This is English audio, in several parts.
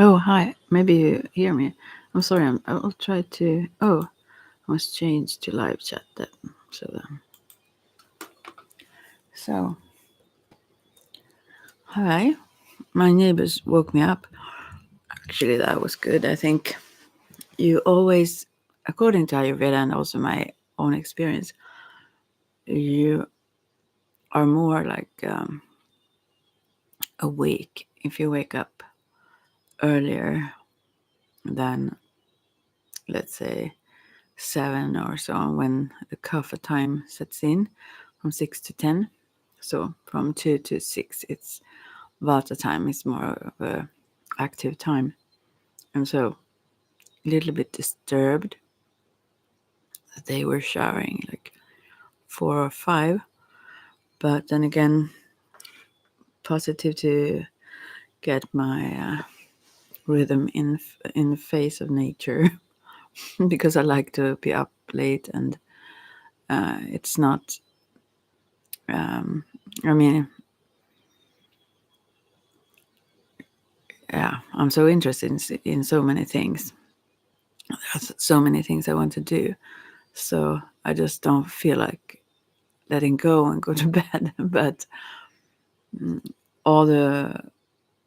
Oh, hi. Maybe you hear me. I'm sorry. I'll try to. Oh, I must change to live chat then. So, hi. My neighbors woke me up. Actually, that was good. I think you always, according to Ayurveda and also my own experience, you are more like awake if you wake up earlier than, let's say, 7 or so when the kapha time sets in from 6 to 10. So from 2 to 6, it's Vata time. It's more of a active time. And so a little bit disturbed that they were showering like 4 or 5. But then again, positive to get my rhythm in the face of nature because I like to be up late and it's not. Um, I mean, yeah, I'm so interested in so many things. There's so many things I want to do, so I just don't feel like letting go and go to bed. But all the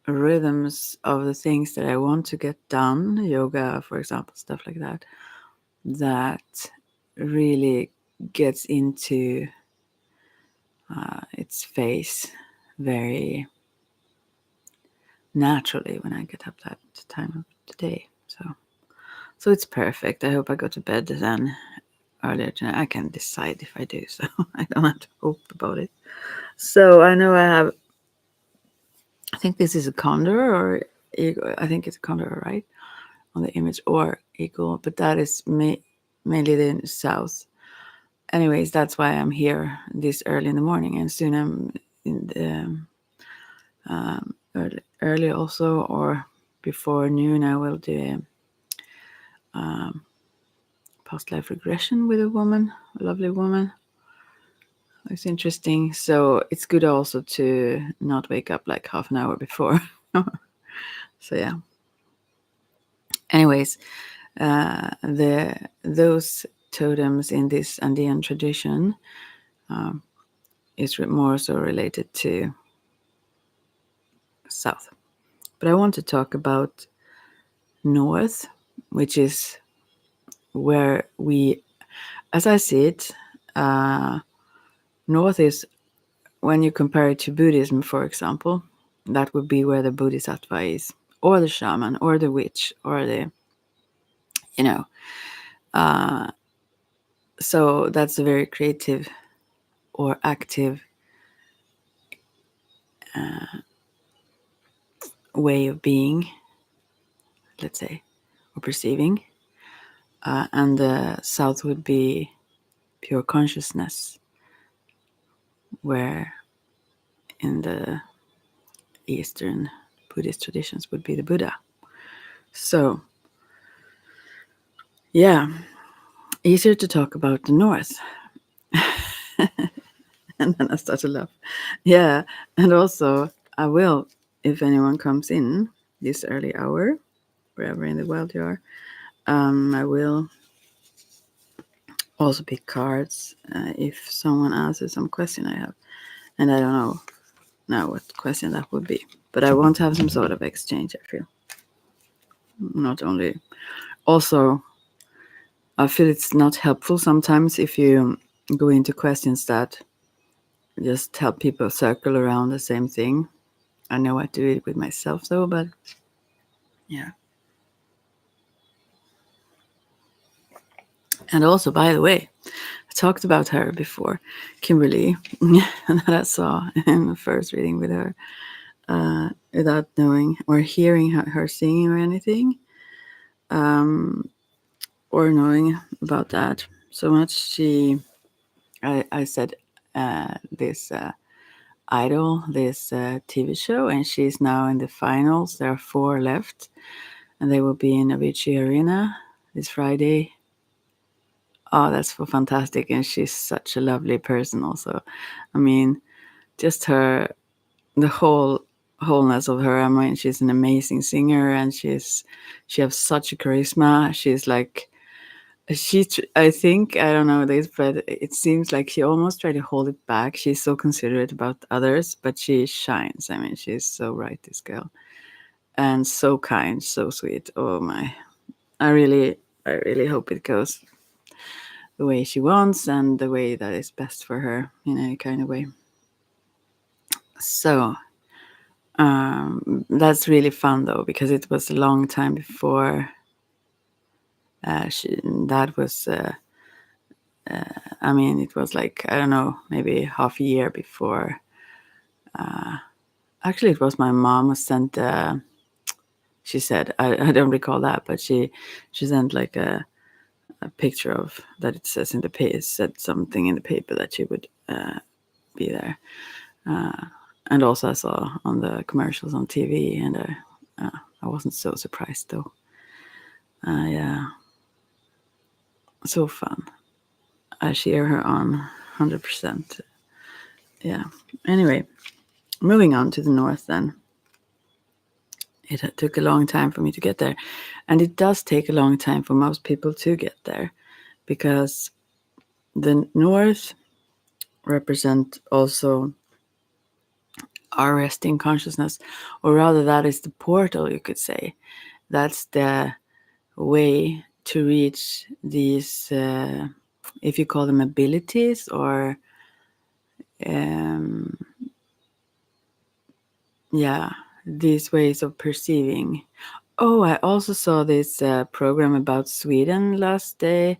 rhythms of the things that I want to get done, yoga, for example, stuff like that, that really gets into its face very naturally when I get up that time of the day. So it's perfect. I hope I go to bed then earlier tonight. I can decide if I do, so I don't have to hope about it. So I know I have. I think this is a condor or eagle. I think it's a condor, right, on the image, or eagle, but that is mainly the south. Anyways, that's why I'm here this early in the morning, and soon I'm in the early also, or before noon. I will do a past life regression with a woman, a lovely woman. It's interesting. So it's good also to not wake up like half an hour before. So yeah. Anyways, the those totems in this Andean tradition um, is more so related to south. But I want to talk about north, which is where we, as I see it, uh, north is when you compare it to Buddhism, for example, that would be where the Bodhisattva is, or the shaman, or the witch, or the, you know, uh, so that's a very creative or active uh, way of being, let's say, or perceiving. And the south would be pure consciousness, where in the Eastern Buddhist traditions would be the Buddha. So, yeah, easier to talk about the north. And then I start to laugh. Yeah, and also I will, if anyone comes in this early hour, wherever in the world you are, I will also pick cards if someone answers some question I have. And I don't know now what question that would be, but I want to have some sort of exchange, I feel. Not only, also, I feel it's not helpful sometimes if you go into questions that just help people circle around the same thing. I know I do it with myself though, but yeah. And also, by the way, I talked about her before, Kimberly, that I saw in the first reading with her, without knowing or hearing her singing or anything, um, or knowing about that so much. I said this Idol, this TV show, and she's now in the finals. There are 4 left, and they will be in Avicii Arena this Friday. Oh, that's so fantastic. And she's such a lovely person also. I mean, just her, the whole wholeness of her. I mean, she's an amazing singer, and she has such a charisma. She's like I think, I don't know this, but it seems like she almost tried to hold it back. She's so considerate about others, but she shines. I mean, she's so right, this girl, and so kind, so sweet. Oh my! I really hope it goes the way she wants and the way that is best for her in any kind of way. So that's really fun though, because it was a long time before that was. I mean, it was like, I don't know, maybe half a year before. Actually, it was my mom who sent. She said, I don't recall that, but she sent like a picture of that. It says in the paper, said something in the paper that she would be there. And also I saw on the commercials on TV, and I wasn't so surprised though. Yeah, so fun. I cheer her on 100%. Yeah. Anyway, moving on to the north then. It took a long time for me to get there, and it does take a long time for most people to get there, because the north represent also our resting consciousness, or rather that is the portal, you could say. That's the way to reach these, if you call them abilities, or um, yeah, these ways of perceiving. Oh, I also saw this program about Sweden last day.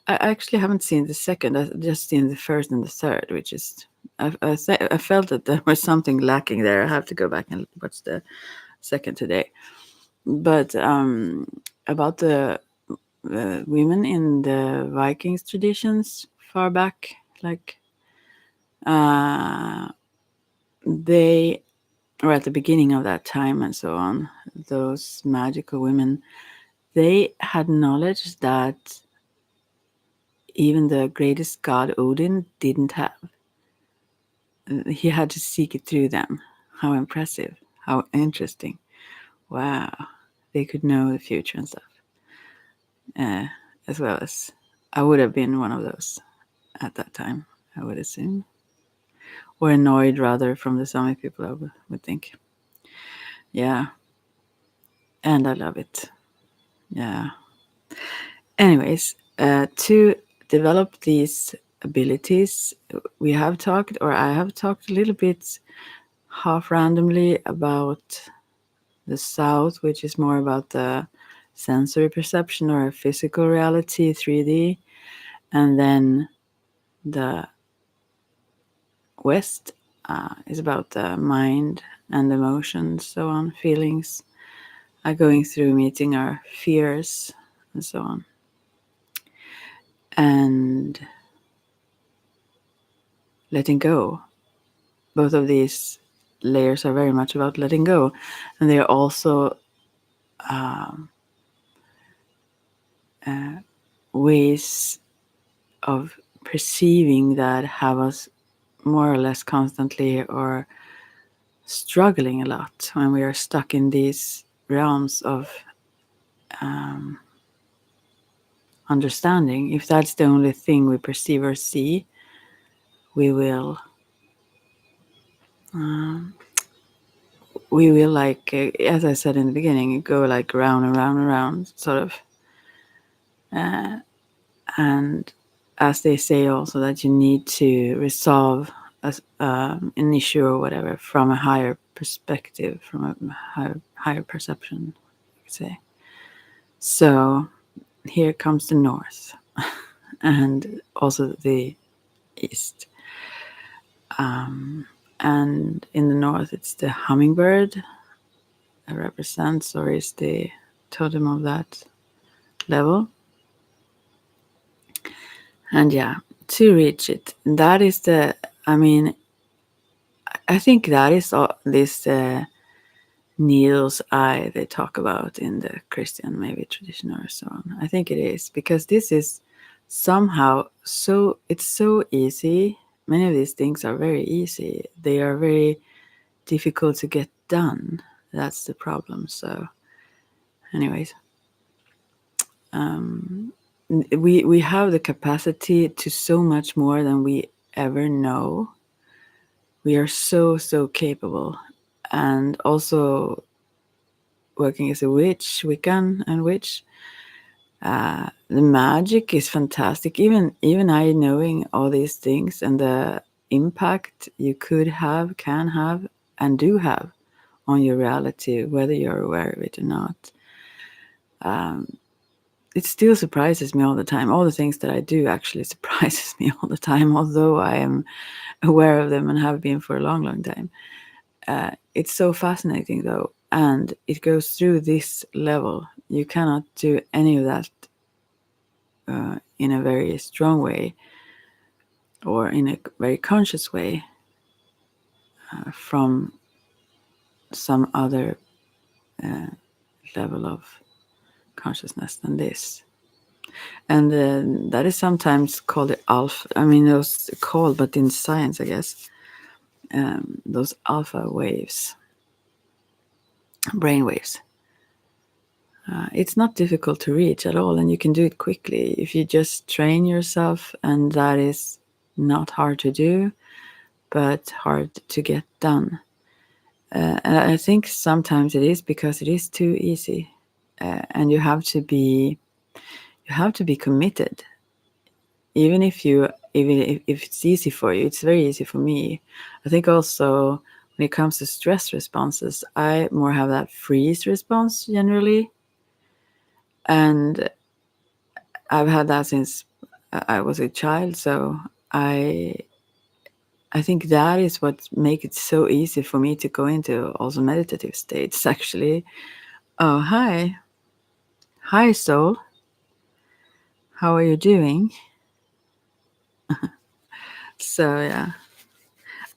I actually haven't seen the second. I just seen the first and the third, which is I felt that there was something lacking there. I have to go back and watch the second today. But about the women in the Vikings traditions far back, like uh, they or at the beginning of that time and so on, those magical women, they had knowledge that even the greatest god Odin didn't have. He had to seek it through them. How impressive. How interesting. Wow. They could know the future and stuff. Uh, as well as I would have been one of those at that time, I would assume. Or annoyed rather from the Sami people, I would think. Yeah. And I love it. Yeah. Anyways, to develop these abilities, we have talked, or I have talked a little bit half randomly about the South, which is more about the sensory perception or physical reality, 3D, and then the West is about the mind and emotions, so on, feelings, going through meeting our fears and so on. And letting go. Both of these layers are very much about letting go, and they are also ways of perceiving that have us more or less constantly or struggling a lot when we are stuck in these realms of understanding. If that's the only thing we perceive or see, we will like, as I said in the beginning, go like round and round and round, sort of. And as they say also, that you need to resolve an issue or whatever from a higher perspective, from a higher perception, you could say. So here comes the north and also the east. And in the north, it's the hummingbird that represents, or is the totem of that level. And yeah, to reach it, that is the, I mean, I think that is this needle's eye they talk about in the Christian maybe tradition or so on. I think it is, because this is somehow so, it's so easy. Many of these things are very easy. They are very difficult to get done. That's the problem. So, anyways, we have the capacity to so much more than we ever know. We are so capable, and also working as a witch, Wiccan, and witch. The magic is fantastic. Even I knowing all these things and the impact you could have, can have, and do have on your reality, whether you're aware of it or not. It still surprises me all the time. All the things that I do actually surprises me all the time, although I am aware of them and have been for a long time. It's so fascinating though, and it goes through this level. You cannot do any of that in a very strong way or in a very conscious way from some other level of consciousness than this. And that is sometimes called the alpha. I mean, those called, but in science, I guess, those alpha waves, brain waves. It's not difficult to reach at all, and you can do it quickly if you just train yourself, and that is not hard to do, but hard to get done. And I think sometimes it is because it is too easy, and you have to be committed. Even if it's easy for you, it's very easy for me. I think also when it comes to stress responses, I more have that freeze response generally, and I've had that since I was a child. So I think that is what makes it so easy for me to go into also meditative states. Actually, oh hi soul, how are you doing? So yeah,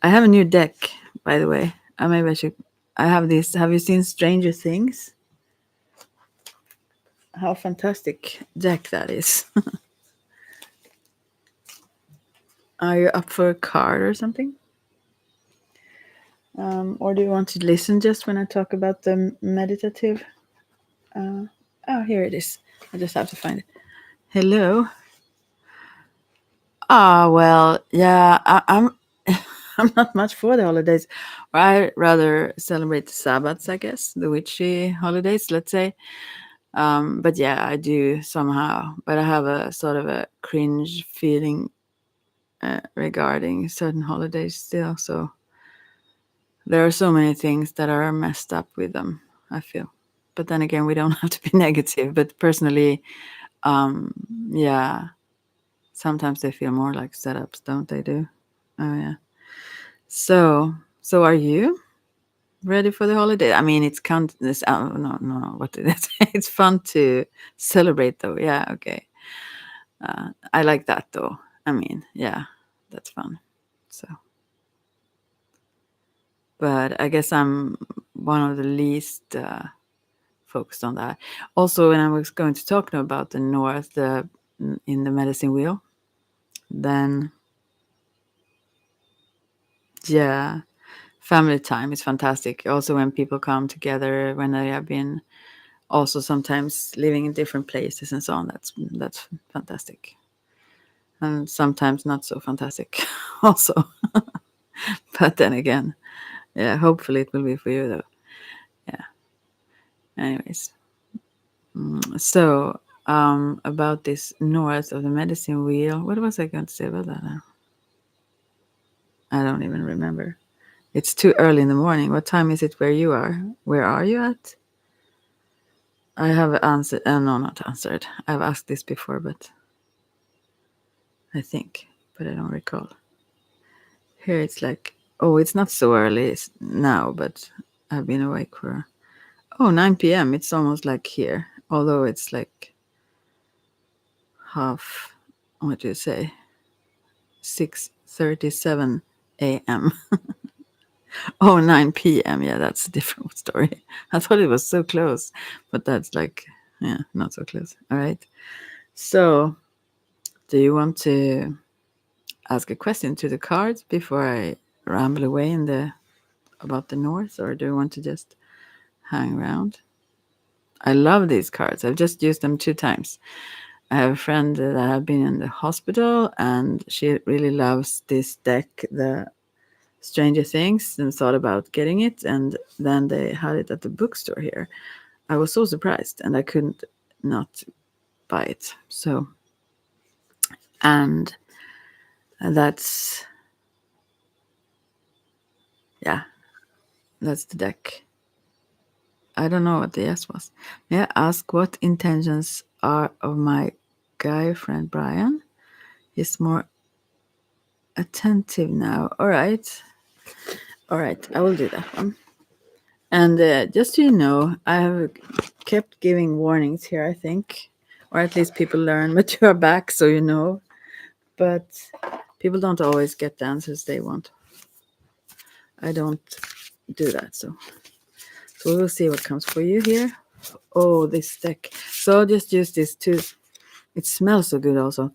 I have a new deck, by the way. Maybe I should. I have this. Have you seen Stranger Things? How fantastic deck that is. Are you up for a card or something? Or do you want to listen just when I talk about the meditative? Oh, here it is. I just have to find it. Hello. Well, yeah, I'm. I'm not much for the holidays. I rather celebrate the Sabbats, I guess, the witchy holidays, let's say. But yeah, I do somehow. But I have a sort of a cringe feeling regarding certain holidays still. So there are so many things that are messed up with them, I feel. But then again, we don't have to be negative. But personally, yeah, sometimes they feel more like setups, don't they? Do? Oh yeah. So are you ready for the holiday? I mean, it's count. This no. What did I say? It's fun to celebrate, though. Yeah, okay. I like that, though. I mean, yeah, that's fun. So, but I guess I'm one of the least focused on that. Also, when I was going to talk about the north, in the medicine wheel, then yeah, family time is fantastic. Also, when people come together, when they have been also sometimes living in different places and so on, that's fantastic. And sometimes not so fantastic, also. But then again, yeah, hopefully it will be for you though. Yeah. Anyways, so about this north of the medicine wheel, what was I going to say about that now? I don't even remember. It's too early in the morning. What time is it where you are? Where are you at? I have answered. No, not answered. I've asked this before, but I think, but I don't recall. Here it's like, oh, it's not so early now, but I've been awake for 9 p.m. It's almost like here, although it's like half. What do you say? 6:37 a.m. Oh, 9 p.m. Yeah, that's a different story. I thought it was so close, but that's like, yeah, not so close. All right. So, do you want to ask a question to the cards before I ramble away in the about the north, or do you want to just hang around? I love these cards. I've just used them 2 times. I have a friend that have been in the hospital, and she really loves this deck, the Stranger Things, and thought about getting it, and then they had it at the bookstore here. I was so surprised, and I couldn't not buy it. So, and that's, yeah, that's the deck. I don't know what the yes was. May I ask what intentions are of my guy friend Brian? He's more attentive now. All right. All right. I will do that one. And just so you know, I have kept giving warnings here, I think. Or at least people learn that you are back, so you know. But people don't always get the answers they want. I don't do that. So we'll see what comes for you here. Oh, this deck. So I'll just use this too. It smells so good also.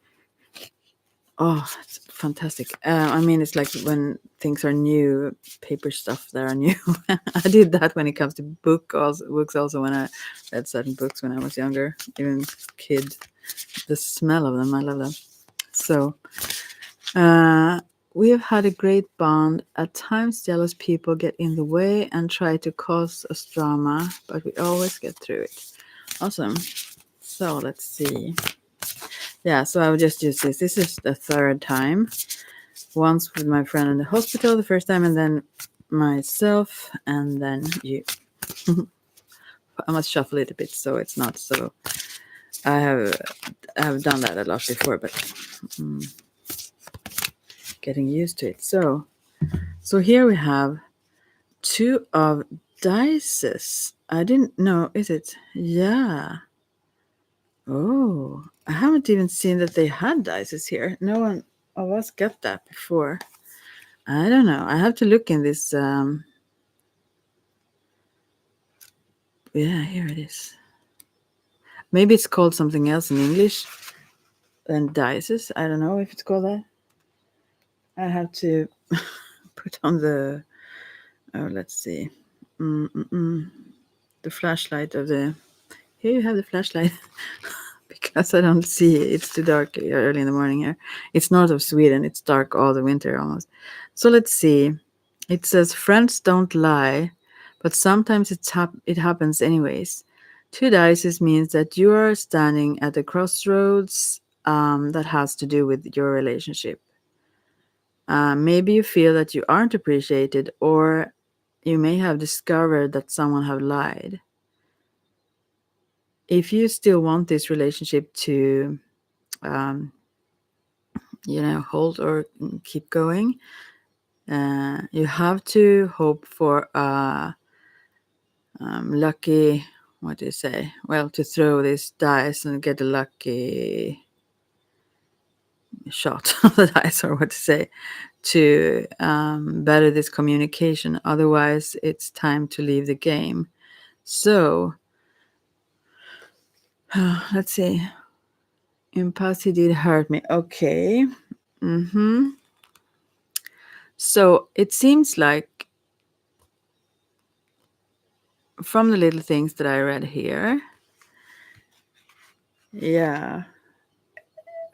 Oh, it's fantastic. I mean, it's like when things are new, paper stuff that are new. I did that when it comes to books also when I read certain books when I was younger, even kid. The smell of them, I love them. So, we have had a great bond. At times, jealous people get in the way and try to cause us drama, but we always get through it. Awesome. So, let's see. Yeah, so I will just use this. This is the 3rd time. Once with my friend in the hospital the first time, and then myself, and then you. I must shuffle it a bit so it's not so. I have done that a lot before, but getting used to it. So here we have 2 of dices. I didn't know. Is it? Yeah. Oh, I haven't even seen that they had dices here. No one of us got that before. I don't know. I have to look in this. Yeah, here it is. Maybe it's called something else in English than dices. I don't know if it's called that. I have to put on the. Oh, let's see. The flashlight of the. Here you have the flashlight. Because I don't see it. It's too dark early in the morning here. It's north of Sweden. It's dark all the winter almost. So let's see. It says friends don't lie, but sometimes it happens anyways. 2 dices means that you are standing at a crossroads that has to do with your relationship. Maybe you feel that you aren't appreciated, or you may have discovered that someone have lied. If you still want this relationship to hold or keep going, you have to hope for a lucky, what do you say? Well, to throw this dice and get a lucky shot of the dice, or what to say, to better this communication. Otherwise, it's time to leave the game. So, let's see. Impasse did hurt me. Okay. So it seems like from the little things that I read here, yeah,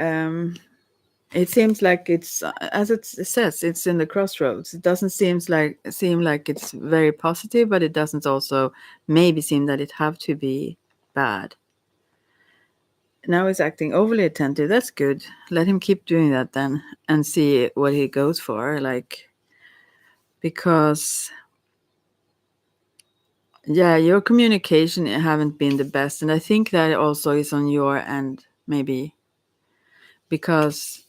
it seems like it's as it says, it's in the crossroads. It doesn't seem like it's very positive, but it doesn't also maybe seem that it have to be bad. Now he's acting overly attentive. That's good. Let him keep doing that then, and see what he goes for. Like, because yeah, your communication haven't been the best, and I think that also is on your end, maybe, because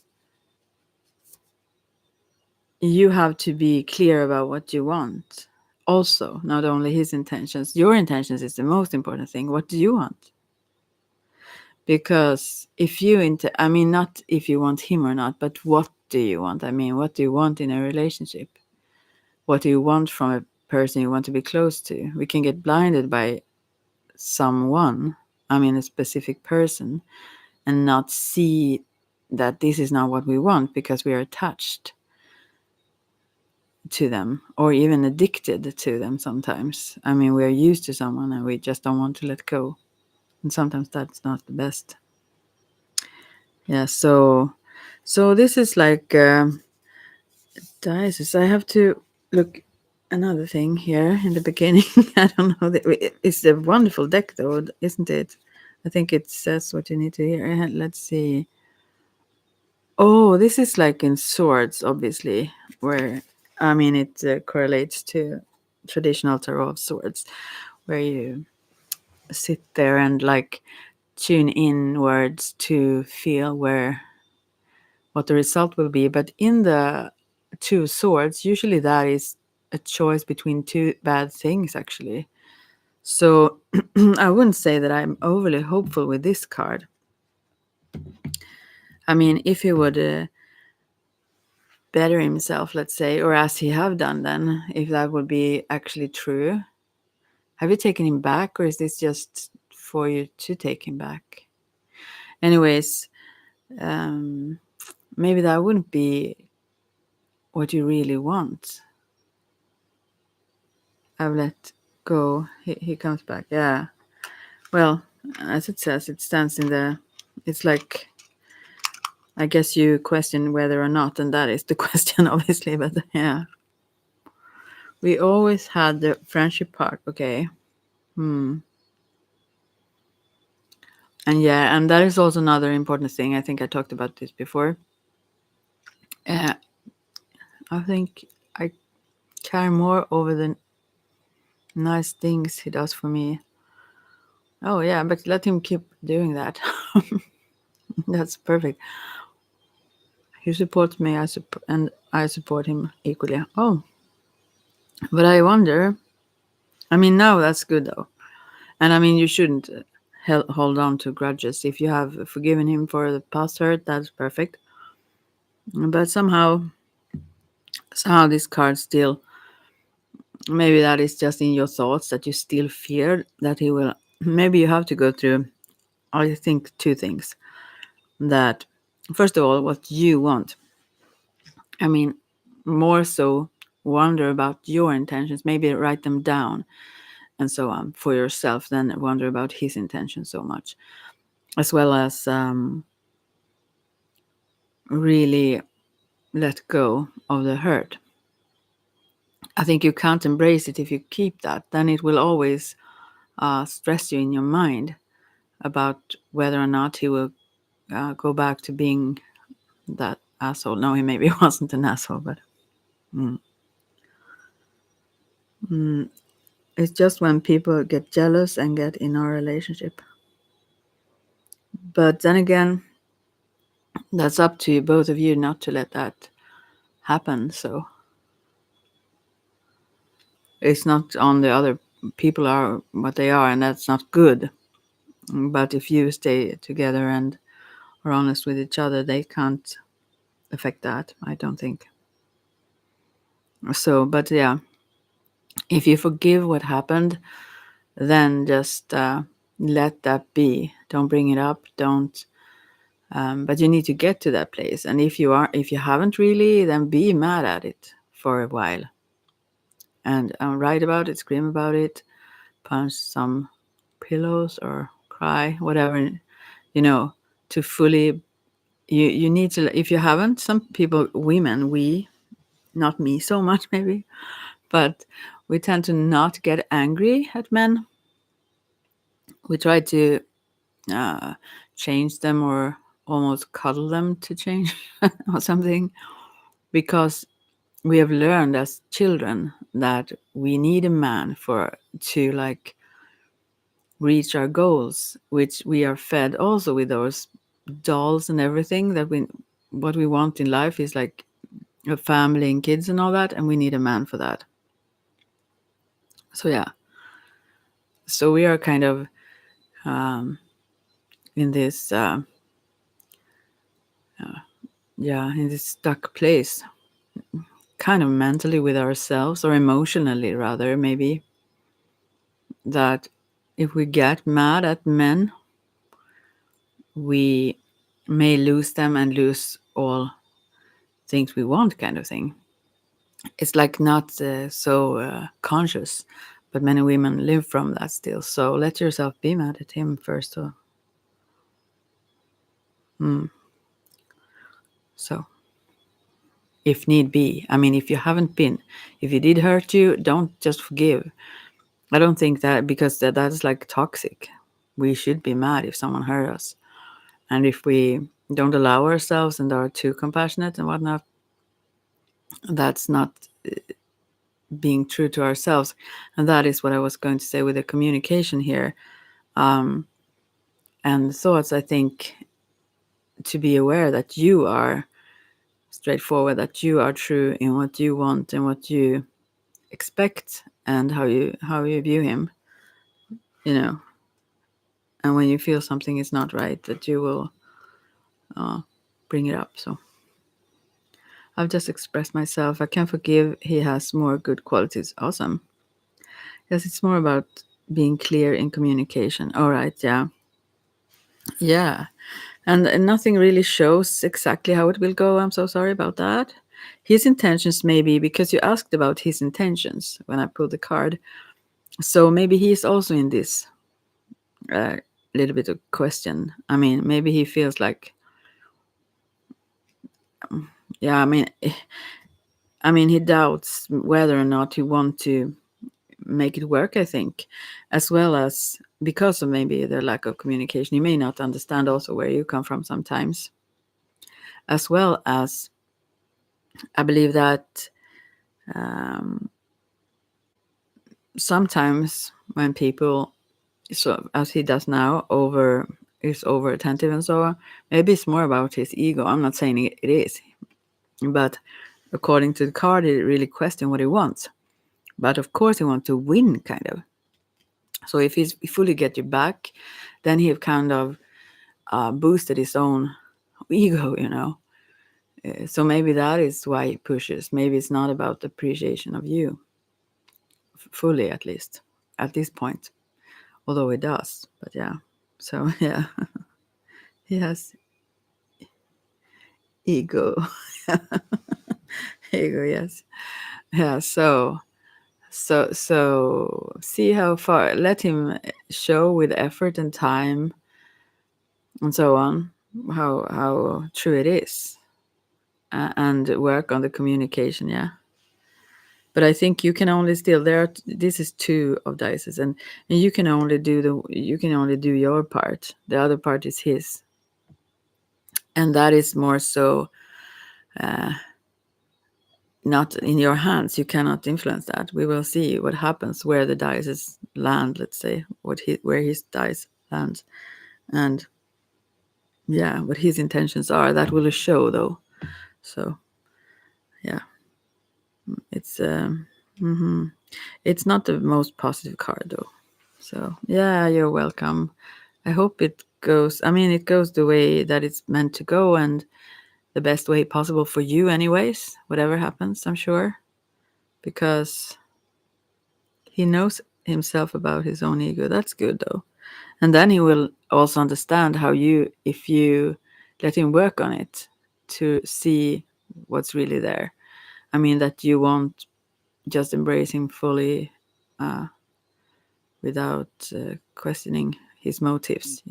you have to be clear about what you want. Also, not only his intentions, your intentions is the most important thing. What do you want? Because if you, I mean, not if you want him or not, but what do you want? I mean, what do you want in a relationship? What do you want from a person you want to be close to? We can get blinded by someone, I mean, a specific person, and not see that this is not what we want because we are attached. to them, or even addicted to them sometimes. I mean, we're used to someone and we just don't want to let go. And sometimes that's not the best. Yeah, so this is like diocese. I have to look another thing here in the beginning. I don't know. It's a wonderful deck, though, isn't it? I think it says what you need to hear. Let's see. Oh, this is like in swords, obviously, where I mean it correlates to traditional tarot of swords, where you sit there and like tune inwards to feel what the result will be. But in the two swords, usually that is a choice between two bad things, actually. So I wouldn't say that I'm overly hopeful with this card. I mean, if he would better himself, let's say, or as he have done, then if that would be actually true, have you taken him back, or is this just for you to take him back? Anyways, maybe that wouldn't be what you really want. I've let go. He comes back. Yeah. Well, as it says, it stands in the. It's like, I guess you question whether or not, and that is the question, obviously. But yeah, we always had the friendship part. Okay. And yeah, and that is also another important thing. I think I talked about this before. I think I care more over the nice things he does for me. Oh yeah, but let him keep doing that. That's perfect. He supports me, and I support him equally. Oh, but I wonder. I mean, now that's good though, and I mean, you shouldn't hold on to grudges. If you have forgiven him for the past hurt, that's perfect. But somehow this card still. Maybe that is just in your thoughts that you still fear that he will. Maybe you have to go through. I think two things. That first of all, what you want. I mean, more so wonder about your intentions. Maybe write them down and so on for yourself. Then wonder about his intentions so much, as well as really let go of the hurt. I think you can't embrace it if you keep that. Then it will always stress you in your mind about whether or not he will go back to being that asshole. No, he maybe wasn't an asshole, but it's just when people get jealous and get in our relationship. But then again, that's up to both of you not to let that happen. So it's not on the other people are what they are, and that's not good. But if you stay together and are honest with each other, they can't affect that, I don't think. So, but yeah, if you forgive what happened, then just let that be. Don't bring it up. Don't. But you need to get to that place. And if you haven't really, then be mad at it for a while, and write about it, scream about it, punch some pillows or cry, whatever. To fully. You need to. If you haven't, some people, women, not me so much maybe, but we tend to not get angry at men. We try to change them or almost cuddle them to change or something, because we have learned as children that we need a man to like reach our goals, which we are fed also with those dolls and everything that what we want in life is like a family and kids and all that, and we need a man for that. So yeah, so we are kind of in this in this stuck place, kind of mentally with ourselves, or emotionally rather, maybe, that if we get mad at men, we may lose them and lose all things we want, kind of thing. it's like not so conscious, but many women live from that still. So let yourself be mad at him first. So if need be, I mean, if you haven't been, if he did hurt you, don't just forgive. I don't think that, because that's like toxic. We should be mad if someone hurt us, and if we don't allow ourselves and are too compassionate and whatnot, that's not being true to ourselves. And that is what I was going to say with the communication here. And thoughts, I think, to be aware that you are straightforward, that you are true in what you want and what you expect, and how you view him, you know. And when you feel something is not right, that you will bring it up. So I've just expressed myself. I can forgive. He has more good qualities. Awesome. Yes, it's more about being clear in communication. All right. Yeah. Yeah. And nothing really shows exactly how it will go. I'm so sorry about that. His intentions, maybe, because you asked about his intentions when I pulled the card. So maybe he's also in this little bit of question. I mean, maybe he feels like, yeah, I mean, he doubts whether or not he want to make it work, I think, as well as because of maybe the lack of communication. He may not understand also where you come from sometimes, as well as I believe that sometimes when people, so as he does now, is over attentive and so on, maybe it's more about his ego. I'm not saying it is, but according to the card, he really questions what he wants. But of course, he wants to win, kind of. So if he's fully get you back, then he kind of boosted his own ego. So maybe that is why he pushes. Maybe it's not about appreciation of you, fully, at least at this point. Although it does, but yeah. So yeah, he has ego. Ego, yes. Yeah. So see how far. Let him show with effort and time and so on how true it is, and work on the communication. Yeah. But I think you can only still this is two of dices, and you can only do your part. The other part is his, and that is more so not in your hands. You cannot influence that. We will see what happens, where the dice land. Let's say where his dice lands, and yeah, what his intentions are. That will show, though. So yeah, it's it's not the most positive card, though. So yeah, you're welcome. I hope it goes. I mean, it goes the way that it's meant to go, and the best way possible for you, anyways. Whatever happens, I'm sure, because he knows himself about his own ego. That's good, though. And then he will also understand if you let him work on it, to see what's really there. I mean, that you won't just embrace him fully without questioning his motives.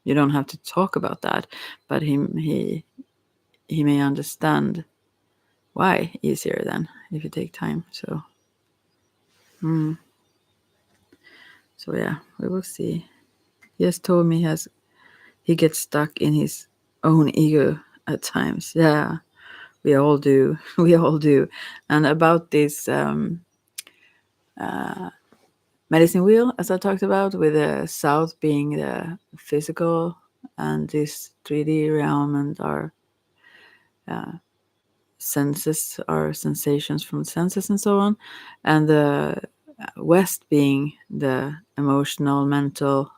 You don't have to talk about that, but he may understand why easier than if you take time. So yeah, we will see. He has told me he gets stuck in his own ego at times. Yeah, we all do. We all do. And about this medicine wheel, as I talked about, with the south being the physical and this 3D realm, and our senses, our sensations from senses and so on, and the west being the emotional, mental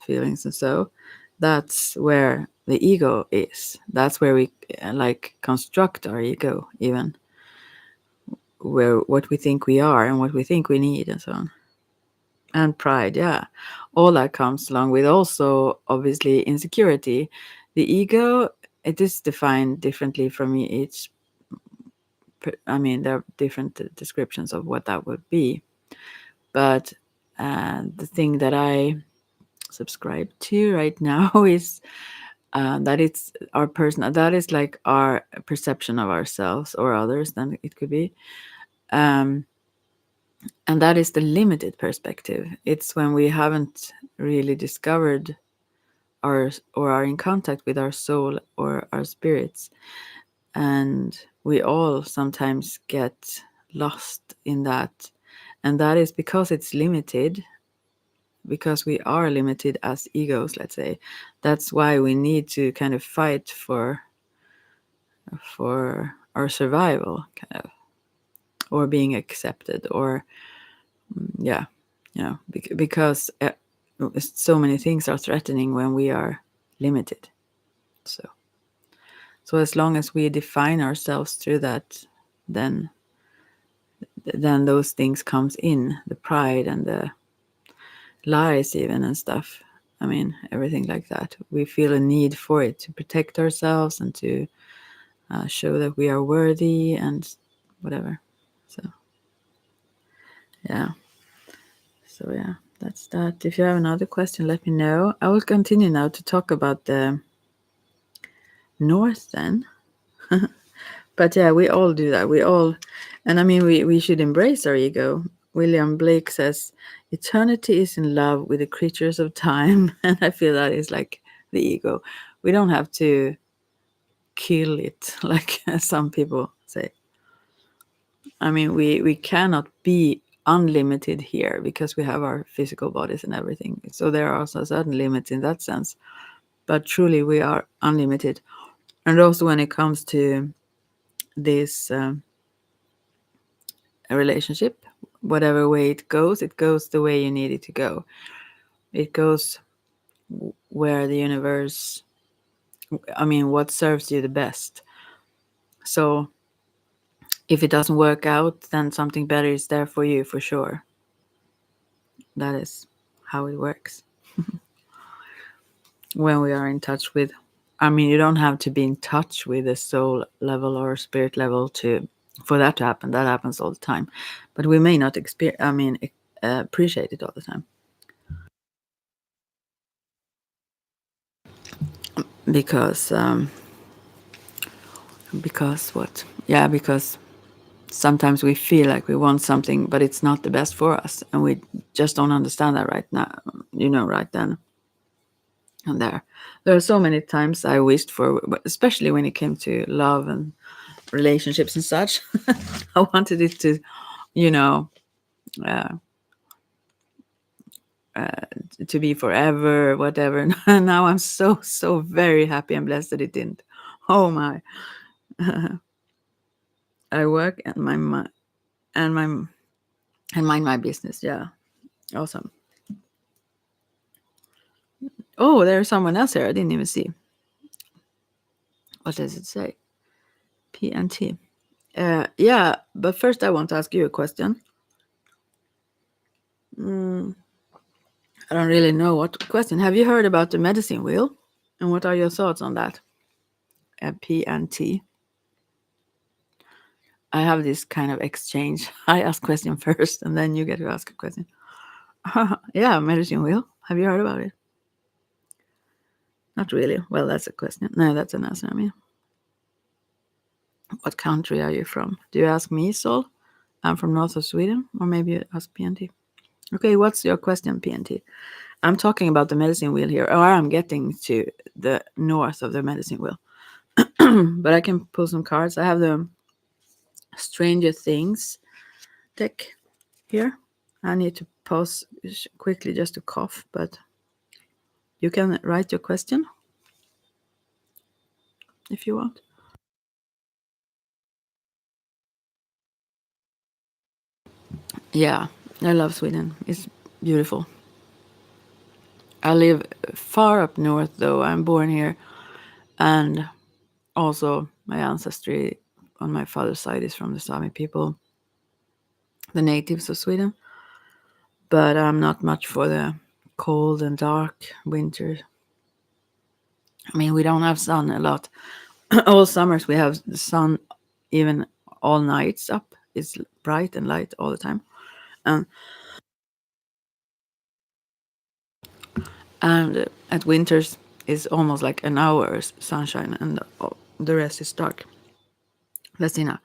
feelings, and so that's where the ego is. That's where we like construct our ego, even where what we think we are and what we think we need, and so on. And pride, yeah, all that comes along with, also obviously, insecurity. The ego, it is defined differently from each I mean, there are different descriptions of what that would be. But the thing that I subscribe to right now is that it's our person, that is like our perception of ourselves or others, then it could be. And that is the limited perspective. It's when we haven't really discovered our, or are in contact with our soul or our spirits. And we all sometimes get lost in that. And that is because it's limited, because we are limited as egos, let's say. That's why we need to kind of fight for our survival, kind of, or being accepted, or yeah, because so many things are threatening when we are limited. So as long as we define ourselves through that, then those things comes in, the pride and the lies even and stuff. I mean, everything like that. We feel a need for it to protect ourselves and to show that we are worthy and whatever. So yeah. So yeah, that's that. If you have another question, let me know. I will continue now to talk about the North then. But yeah, we all do that. We all, and I mean, we should embrace our ego. William Blake says, eternity is in love with the creatures of time. And I feel that is like the ego. We don't have to kill it, like some people say. I mean, we cannot be unlimited here because we have our physical bodies and everything. So there are also certain limits in that sense. But truly, we are unlimited. And also when it comes to this a relationship, whatever way it goes the way you need it to go. It goes where the universe, I mean, what serves you the best. So if it doesn't work out, then something better is there for you for sure. That is how it works. When we are in touch with, I mean, you don't have to be in touch with the soul level or spirit level to for that to happen. That happens all the time, but we may not appreciate it all the time. Because what? Yeah, because sometimes we feel like we want something, but it's not the best for us, and we just don't understand that right now. Right then and there. There are so many times I wished for, especially when it came to love and relationships and such. I wanted it to, you know, uh, to be forever, whatever. Now I'm so very happy and blessed that it didn't. Oh my! I work and and my and mind my business. Yeah, awesome. Oh, there's someone else here. I didn't even see. What does it say? PNT. Yeah, but first I want to ask you a question. I don't really know what question. Have you heard about the medicine wheel? And what are your thoughts on that? PNT. I have this kind of exchange. I ask question first, and then you get to ask a question. Yeah, medicine wheel. Have you heard about it? Not really. Well, that's a question. No, that's an answer. I mean, what country are you from? Do you ask me, Sol? I'm from north of Sweden, or maybe you ask PNT. Okay, what's your question, PNT? I'm talking about the medicine wheel here, or I'm getting to the north of the medicine wheel. But I can pull some cards. I have the Stranger Things deck here. I need to pause quickly just to cough, but you can write your question if you want. Yeah, I love Sweden. It's beautiful. I live far up north, though. I'm born here, and also my ancestry on my father's side is from the Sami people, the natives of Sweden. But I'm not much for the cold and dark winter. I mean, we don't have sun a lot. All summers we have the sun even all nights up. It's bright and light all the time. And at winters is almost like an hour's sunshine and the rest is dark. Let's see now.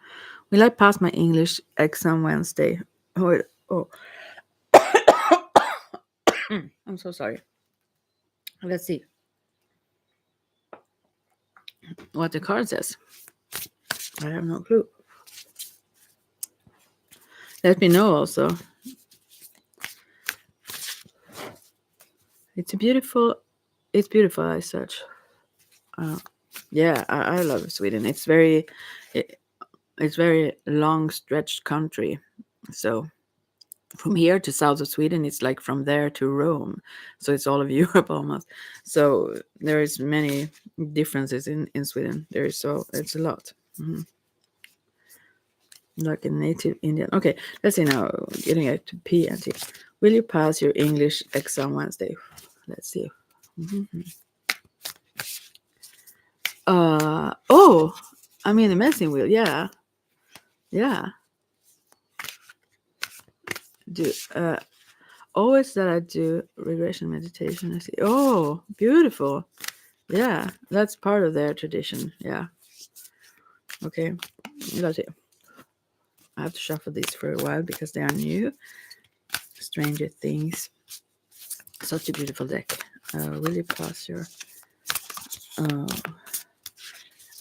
Will I pass my English exam Wednesday? Oh, I'm so sorry. Let's see what the card says. I have no clue. Let me know also. It's beautiful, I search. Yeah, I love Sweden. It's very long stretched country. So from here to south of Sweden, it's like from there to Rome. So it's all of Europe almost. So there is many differences in Sweden. It's a lot. Like a native Indian. Okay, let's see now. Getting it to P and T. Will you pass your English exam Wednesday? Let's see. Oh, I mean the medicine wheel. Yeah. Do always that I do regression meditation. I see. Oh, beautiful. Yeah, that's part of their tradition. Yeah. Okay, let's see. I have to shuffle these for a while because they are new. Stranger Things. Such a beautiful deck. Will you pass your?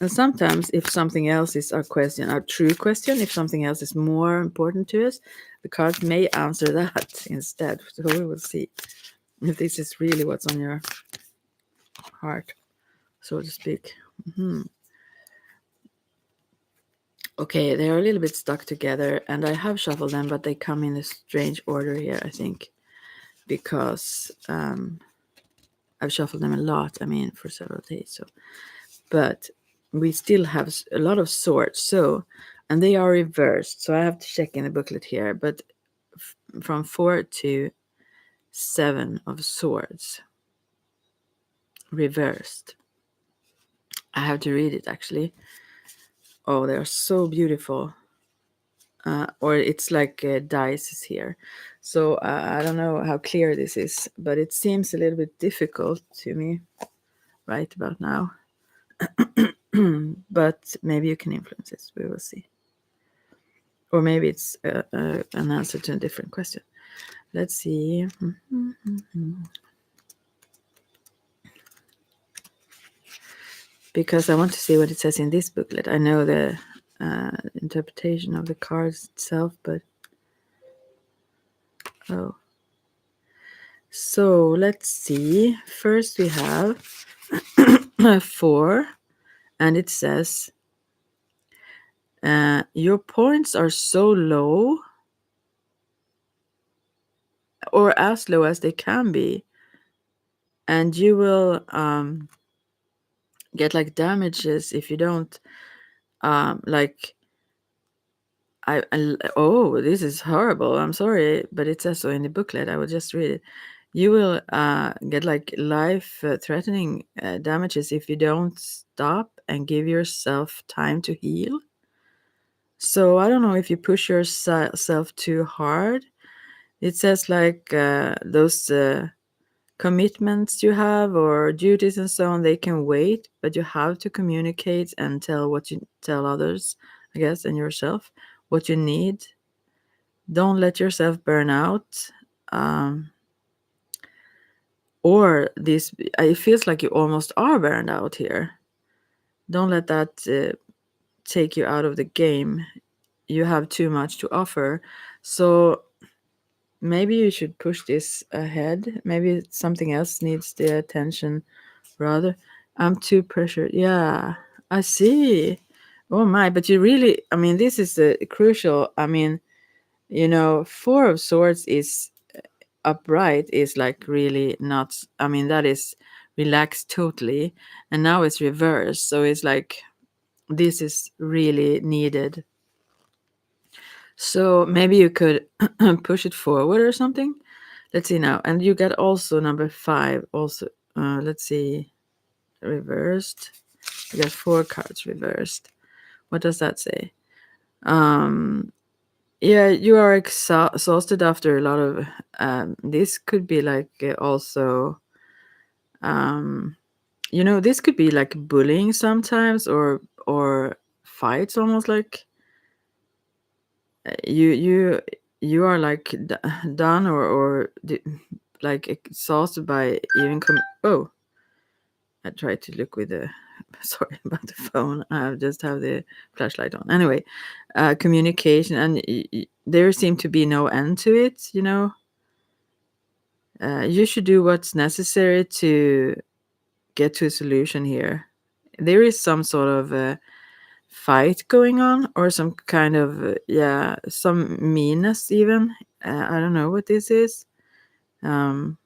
And sometimes, if something else is our true question, if something else is more important to us, the cards may answer that instead. So we will see if this is really what's on your heart, so to speak. Okay, they're a little bit stuck together, and I have shuffled them, but they come in a strange order here, I think, because I've shuffled them a lot, for several days. So, but we still have a lot of swords, so, and they are reversed, so I have to check in the booklet here, but from 4 to 7 of swords, reversed. I have to read it, actually. Oh, they are so beautiful. Or it's like dice here. So I don't know how clear this is, but it seems a little bit difficult to me right about now. But maybe you can influence this. We will see. Or maybe it's an answer to a different question. Let's see. Because I want to see what it says in this booklet. I know the interpretation of the cards itself, but oh. So let's see. First we have 4, and it says, your points are so low, or as low as they can be, and you will get like damages if you don't like oh, this is horrible. I'm sorry, but it says so in the booklet. I will just read it. You will get like life-threatening damages if you don't stop and give yourself time to heal. So I don't know if you push yourself too hard. It says like those commitments you have or duties and so on, they can wait, but you have to communicate and tell others, I guess, and yourself what you need. Don't let yourself burn out. Or this, it feels like you almost are burned out here. Don't let that take you out of the game. You have too much to offer. So maybe you should push this ahead. Maybe something else needs the attention rather. I'm too pressured. Yeah, I see. Oh my, but you really, this is crucial. 4 of swords is upright, is like really not, that is relaxed totally. And now it's reversed. So it's like, this is really needed. So maybe you could push it forward or something. Let's see now. And you get also number 5 also. Let's see. Reversed. You got 4 cards reversed. What does that say? Um, yeah, you are exhausted after a lot of. This could be like also. Um, this could be like bullying sometimes, or fights, almost like you are like done or like exhausted by even oh, I tried to look with the sorry about the phone. I just have the flashlight on. Anyway, communication, and there seem to be no end to it. You should do what's necessary to get to a solution here. There is some sort of fight going on, or some kind of some meanness even. I don't know what this is. Um,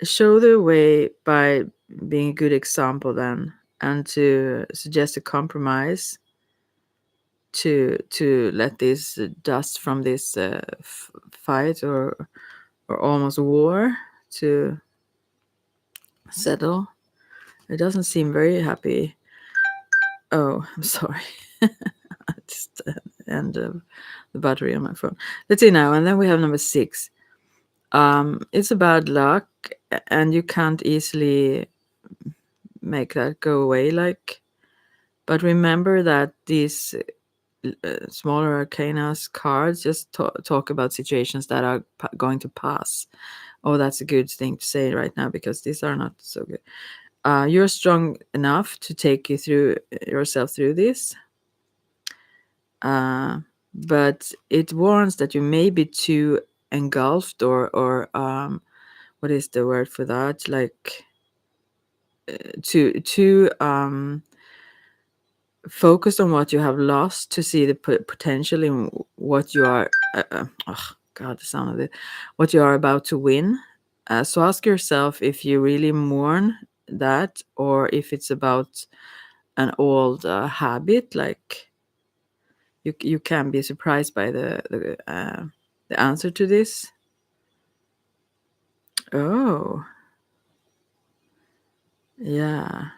show the way by being a good example then, and to suggest a compromise to let this dust from this fight or almost war to settle. It doesn't seem very happy. Oh, I'm sorry. Just end of the battery on my phone. Let's see now, and then we have number 6. It's a bad luck, and you can't easily make that go away. But remember that these smaller arcanas cards just talk about situations that are going to pass. Oh, that's a good thing to say right now, because these are not so good. You're strong enough to take you through yourself through this. But it warns that you may be too engulfed or what is the word for that? Like too focused on what you have lost to see the potential in what you are. Oh God, the sound of it. What you are about to win. So ask yourself if you really mourn that, or if it's about an old habit. Like you can be surprised by the answer to this. Oh, yeah.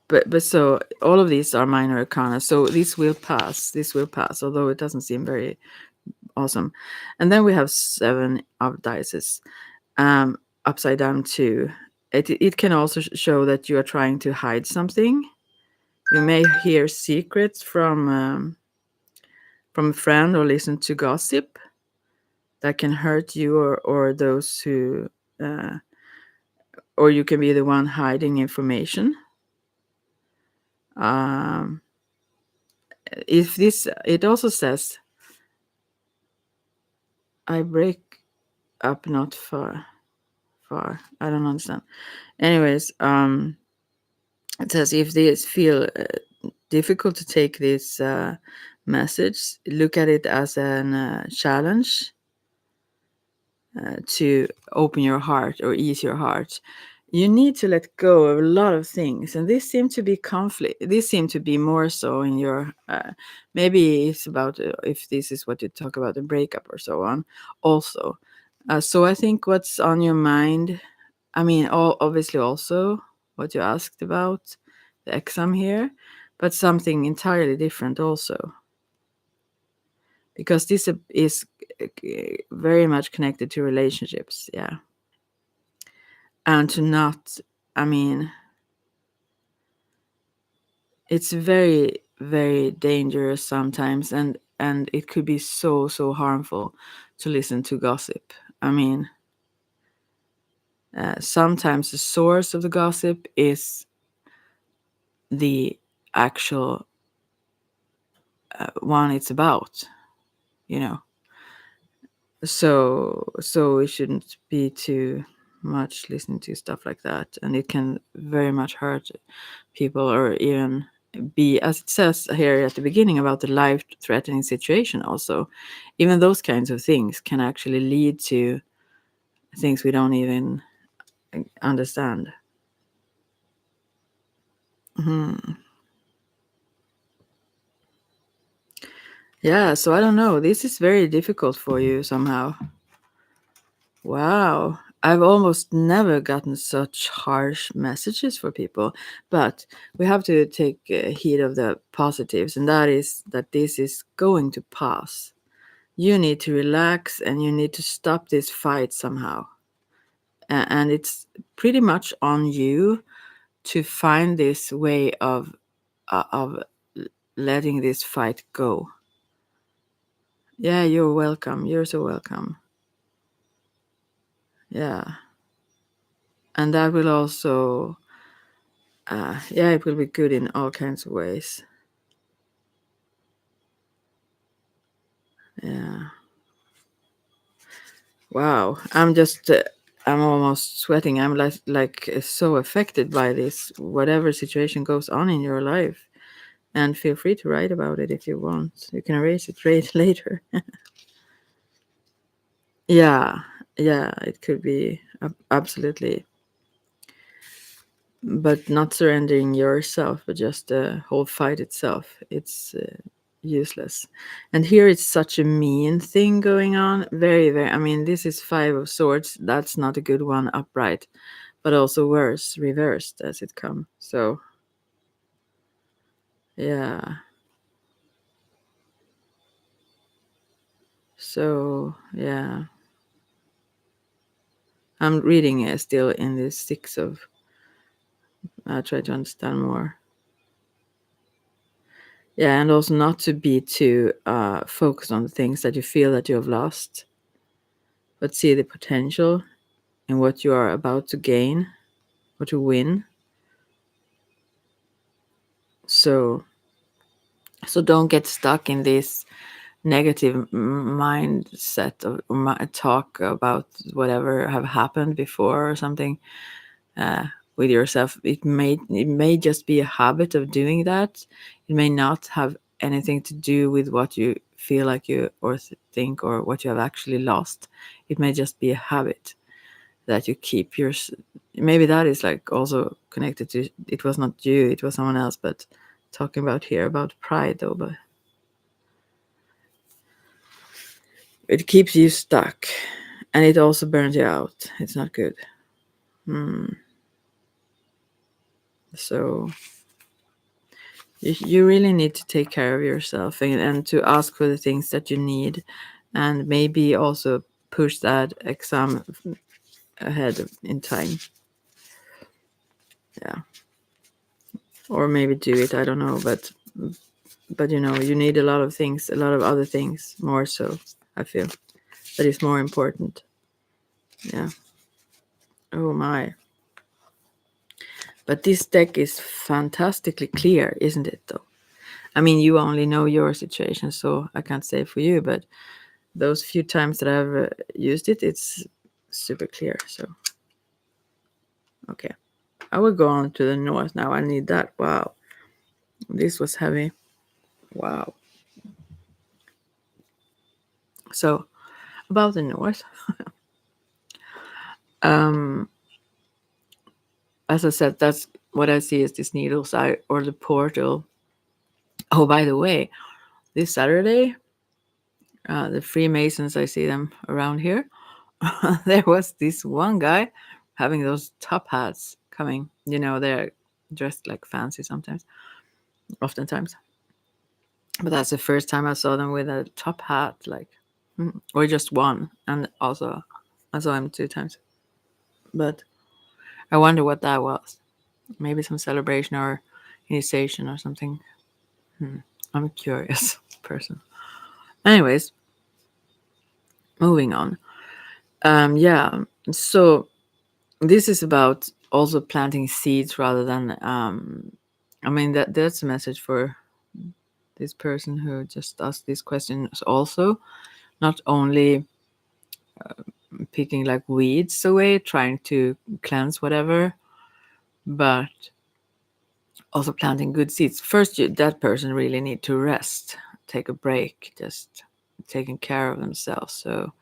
But so all of these are minor arcana. So this will pass. This will pass, although it doesn't seem very awesome. And then we have 7 of dices, upside down 2. It can also show that you are trying to hide something. You may hear secrets from a friend, or listen to gossip that can hurt you or those who, uh, or you can be the one hiding information. Um, if this, it also says, I break up not far. I don't understand. Anyways, it says if these feel difficult to take this message, look at it as a challenge to open your heart or ease your heart. You need to let go of a lot of things, and this seem to be conflict. This seem to be more so in your. Maybe it's about if this is what you talk about, the breakup or so on. Also, so I think what's on your mind. I mean, obviously also what you asked about the exam here, but something entirely different also, because this is very much connected to relationships. Yeah. And to not, I mean, it's very very dangerous sometimes, and it could be so harmful to listen to gossip. I mean, sometimes the source of the gossip is the actual one it's about, you know. So we shouldn't be too much listening to stuff like that, and it can very much hurt people, or even be, as it says here at the beginning, about the life threatening situation. Also, even those kinds of things can actually lead to things we don't even understand. Hmm. Yeah, so I don't know, this is very difficult for you somehow. Wow. I've almost never gotten such harsh messages for people, but we have to take heed of the positives, and that is that this is going to pass. You need to relax and you need to stop this fight somehow. And it's pretty much on you to find this way of letting this fight go. Yeah, you're welcome. You're so welcome. Yeah. And that will also, yeah, it will be good in all kinds of ways. Yeah. Wow. I'm almost sweating. I'm like so affected by this, whatever situation goes on in your life. And feel free to write about it if you want. You can erase it later. Yeah. Yeah, it could be absolutely. But not surrendering yourself, but just the whole fight itself. It's useless. And here it's such a mean thing going on. Very, very. I mean, this is Five of Swords. That's not a good one upright, but also worse reversed as it comes. So, yeah. So, yeah. I'm reading still in this Six of. I try to understand more. Yeah, and also not to be too focused on the things that you feel that you have lost, but see the potential in what you are about to gain or to win. So don't get stuck in this negative mindset of talk about whatever have happened before or something with yourself. It may just be a habit of doing that. It may not have anything to do with what you feel like you or think or what you have actually lost. It may just be a habit that you keep maybe that is like also connected to it was not you, it was someone else, but talking about here about pride though, but it keeps you stuck and it also burns you out. It's not good. So you really need to take care of yourself and to ask for the things that you need, and maybe also push that exam ahead in time. Yeah, or maybe do it, I don't know, but you need a lot of things, a lot of other things more, so I feel that is more important. Yeah. Oh my. But this deck is fantastically clear, isn't it, though? I mean, you only know your situation, so I can't say for you, but those few times that I've used it, it's super clear. So, okay. I will go on to the north now. I need that. Wow. This was heavy. Wow. So, about the north, as I said, that's what I see as this needle's eye or the portal. Oh, by the way, this Saturday, the Freemasons, I see them around here. There was this one guy having those top hats coming. They're dressed like fancy sometimes, oftentimes. But that's the first time I saw them with a top hat, like, or just one. And also, I saw him 2 times. But I wonder what that was. Maybe some celebration or initiation or something. I'm a curious person. Anyways, moving on. Yeah. So this is about also planting seeds rather than. I mean that's a message for this person who just asked these questions. Also, not only picking like weeds away, trying to cleanse whatever, but also planting good seeds. First, that person really need to rest, take a break, just taking care of themselves. So,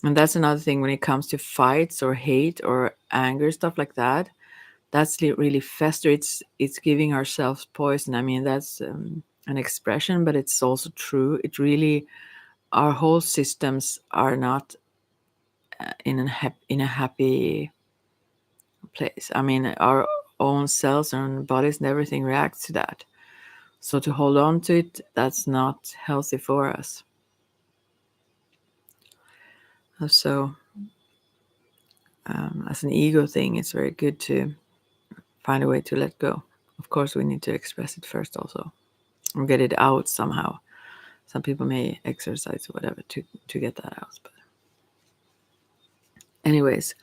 and that's another thing when it comes to fights or hate or anger, stuff like that. That's really fester. It's giving ourselves poison. I mean, that's an expression, but it's also true. It really, our whole systems are not in a happy place. I mean, our own cells and bodies and everything reacts to that. So to hold on to it, that's not healthy for us. So as an ego thing, it's very good to find a way to let go. Of course, we need to express it first also, or get it out somehow. Some people may exercise or whatever to get that out. But anyways,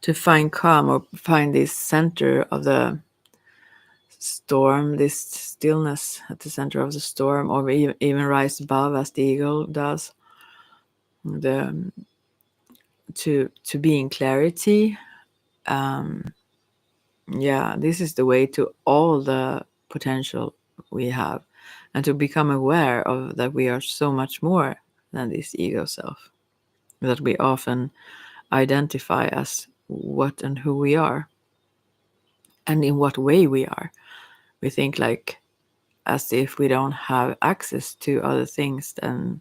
to find calm or find this center of the storm, this stillness at the center of the storm, or even rise above as the eagle does, the to be in clarity. Yeah, this is the way to all the potential we have, and to become aware of that we are so much more than this ego self that we often identify as what and who we are, and in what way we are. We think like as if we don't have access to other things, then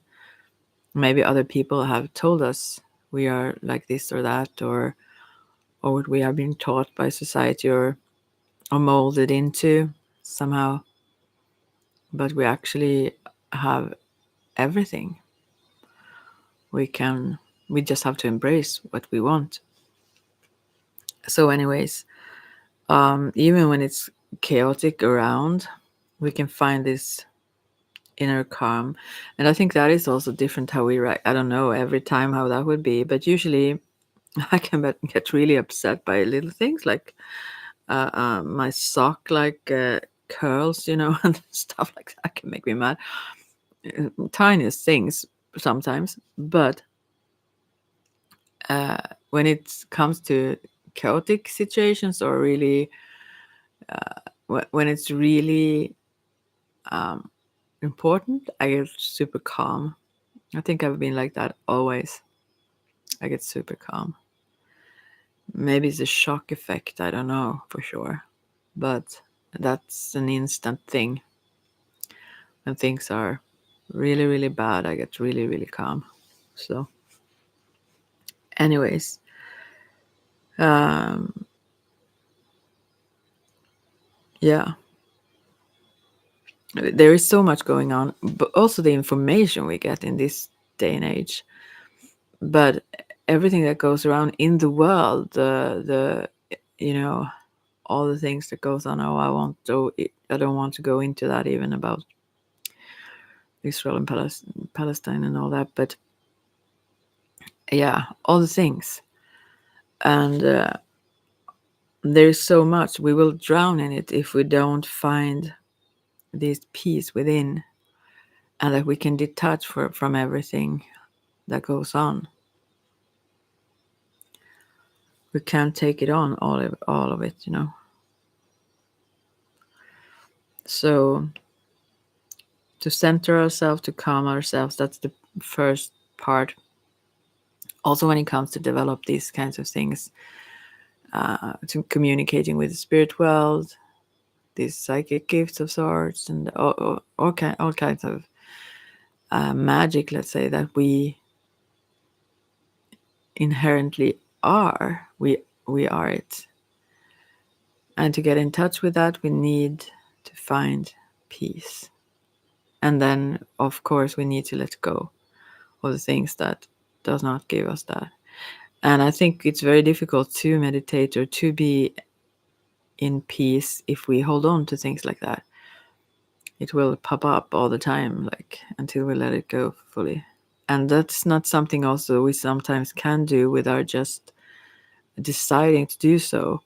maybe other people have told us we are like this or that, or what we are being taught by society, or molded into somehow. But we actually have everything. We just have to embrace what we want. So anyways, even when it's chaotic around, we can find this inner calm. And I think that is also different how we write. I don't know every time how that would be, but usually I can get really upset by little things like my sock curls, and stuff like that can make me mad. Tiniest things sometimes, but when it comes to chaotic situations, or really when it's really important, I get super calm. I think I've been like that always. I get super calm. Maybe it's a shock effect, I don't know for sure, but that's an instant thing. When things are really, really bad, I get really, really calm. So anyways, yeah, there is so much going on, but also the information we get in this day and age. But everything that goes around in the world, the all the things that goes on. Oh, I don't want to go into that even about Israel and Palestine and all that. But yeah, all the things, and there is so much. We will drown in it if we don't find this peace within, and that we can detach from everything that goes on. We can't take it on all of it, So to center ourselves, to calm ourselves, that's the first part. Also, when it comes to develop these kinds of things, to communicating with the spirit world, these psychic gifts of sorts, and all kinds of magic, let's say, that we inherently are. We are it. And to get in touch with that, we need to find peace. And then, of course, we need to let go of the things that does not give us that. And I think it's very difficult to meditate or to be in peace if we hold on to things like that. It will pop up all the time, like until we let it go fully. And that's not something also we sometimes can do without just deciding to do so.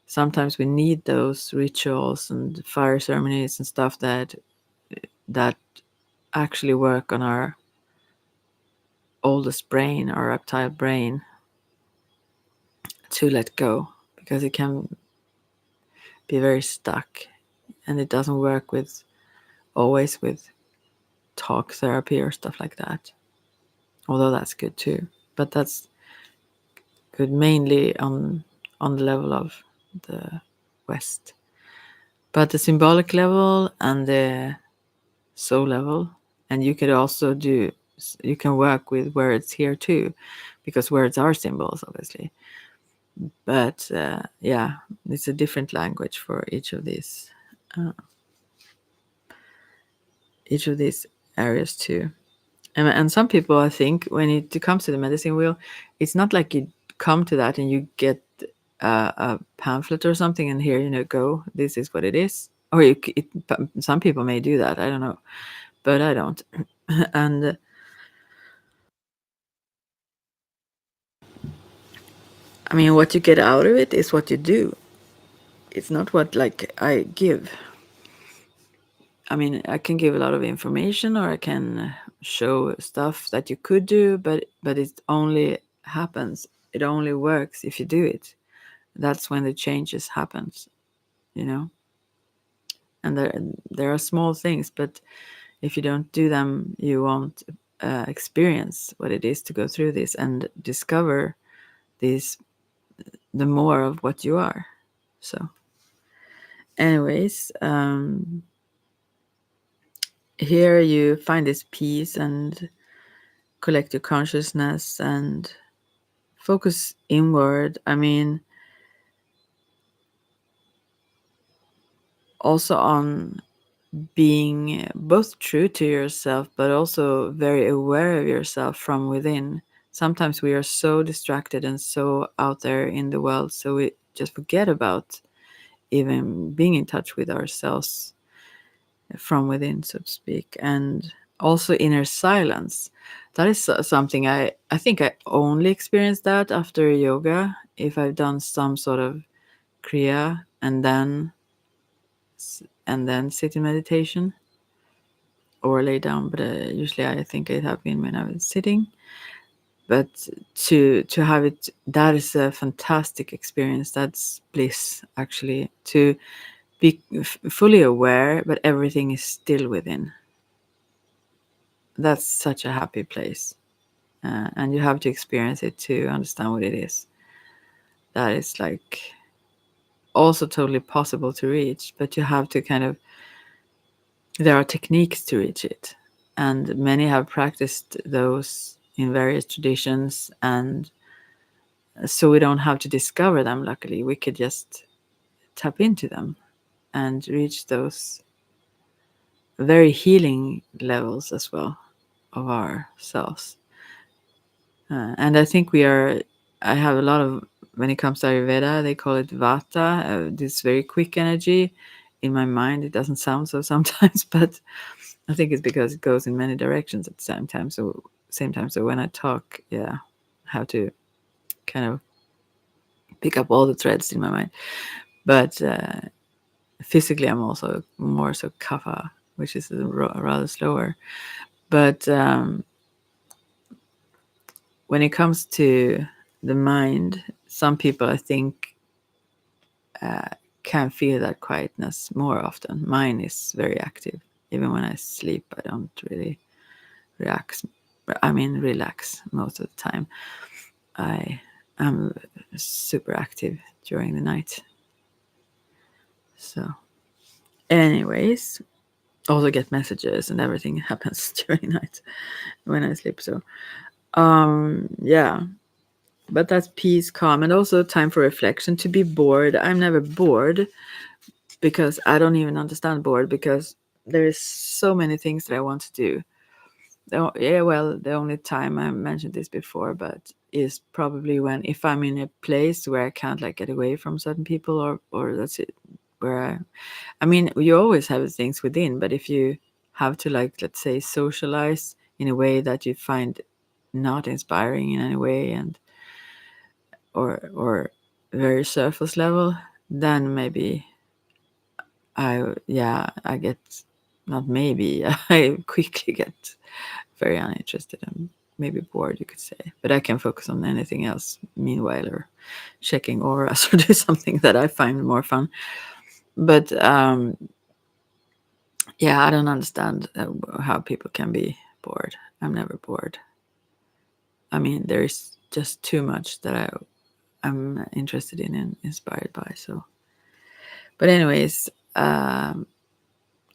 Sometimes we need those rituals and fire ceremonies and stuff that actually work on our oldest brain, our reptile brain, to let go, because it can be very stuck, and it doesn't work with always with talk therapy or stuff like that, although that's good too, but that's good mainly on the level of the West. But the symbolic level and the soul level, and you can work with words here too, because words are symbols, obviously. But yeah, it's a different language for uh, each of these areas too. And some people, I think, when it comes to the medicine wheel, it's not like you come to that and you get a pamphlet or something, and here, go, this is what it is. Or some people may do that, I don't know, but I don't. And I mean, what you get out of it is what you do. It's not what, like, I give. I mean, I can give a lot of information, or I can show stuff that you could do, but it only happens. It only works if you do it. That's when the changes happens, you know. And there are small things, but if you don't do them, you won't experience what it is to go through this and discover this, the more of what you are. So, anyways, here you find this peace and collect your consciousness and focus inward. I mean, also on being both true to yourself, but also very aware of yourself from within. Sometimes we are so distracted and so out there in the world, so we just forget about even being in touch with ourselves from within, so to speak. And also inner silence. That is something I think I only experienced that after yoga, if I've done some sort of kriya and then sit in meditation or lay down. But usually I think it happened when I was sitting. But to have it, that is a fantastic experience. That's bliss, actually, to be fully aware, but everything is still within. That's such a happy place. And you have to experience it to understand what it is. That is, like, also totally possible to reach, but you have to kind of, there are techniques to reach it, and many have practiced those in various traditions, and so we don't have to discover them. Luckily, we could just tap into them and reach those very healing levels as well of ourselves. And I think I have a lot of, when it comes to Ayurveda, they call it Vata, this very quick energy. In my mind, it doesn't sound so sometimes, but I think it's because it goes in many directions at the same time. So when I talk, yeah, I have to kind of pick up all the threads in my mind. But physically, I'm also more so Kapha, which is rather slower. But when it comes to the mind, some people, I think, can feel that quietness more often. Mine is very active. Even when I sleep, I don't really relax. Relax most of the time. I am super active during the night. So, anyways, also get messages and everything happens during night when I sleep. So, yeah. But that's peace, calm, and also time for reflection. To be bored, I'm never bored, because I don't even understand bored, because there is so many things that I want to do. Yeah, well, the only time, I mentioned this before, but is probably when, if I'm in a place where I can't, like, get away from certain people, or that's it, where I mean, you always have things within, but if you have to, like, let's say, socialize in a way that you find not inspiring in any way, and or very surface level, then maybe I get, not maybe, I quickly get very uninterested and maybe bored, you could say. But I can focus on anything else meanwhile, or checking auras, or do something that I find more fun. But yeah, I don't understand how people can be bored. I'm never bored. I mean, there is just too much that I'm interested in and inspired by. So, but anyways,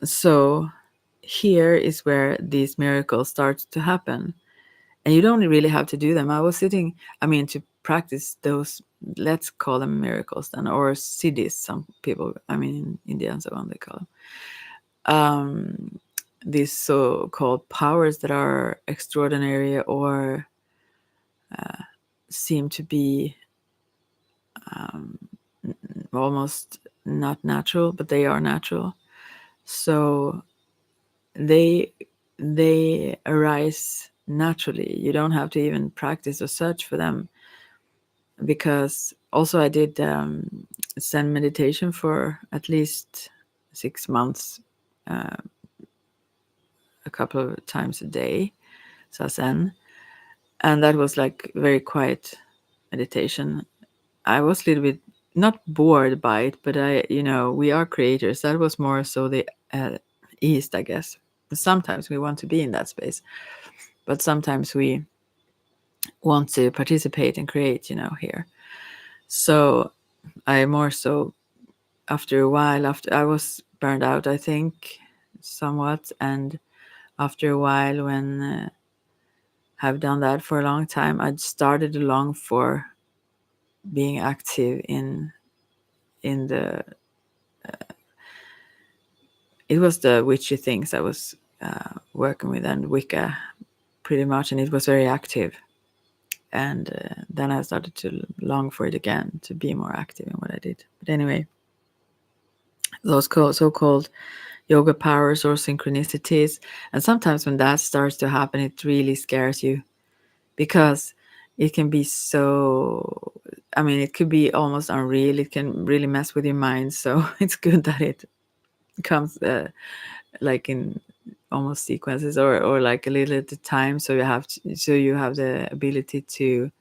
so here is where these miracles start to happen. And you don't really have to do them. I was sitting, I mean, to practice those, let's call them miracles then, or siddhis, some people, I mean, in India and so on, they call them. These so-called powers that are extraordinary or seem to be almost not natural, but they are natural. So they arise naturally. You don't have to even practice or search for them. Because also I did Zen meditation for at least 6 months, a couple of times a day, Zazen. And that was like very quiet meditation. I was a little bit not bored by it, but we are creators. That was more so the East, I guess. Sometimes we want to be in that space, but sometimes we want to participate and create, here. So I more so, after a while, after I was burned out, I think, somewhat, and after a while, when have done that for a long time, I started to long for being active in the. It was the witchy things I was working with, and Wicca, pretty much, and it was very active. And then I started to long for it again, to be more active in what I did. But anyway, those so-called yoga powers or synchronicities, and sometimes when that starts to happen, it really scares you, because it can be so, I mean, it could be almost unreal. It can really mess with your mind. So it's good that it comes like in almost sequences, or like a little at a time, so you have the ability to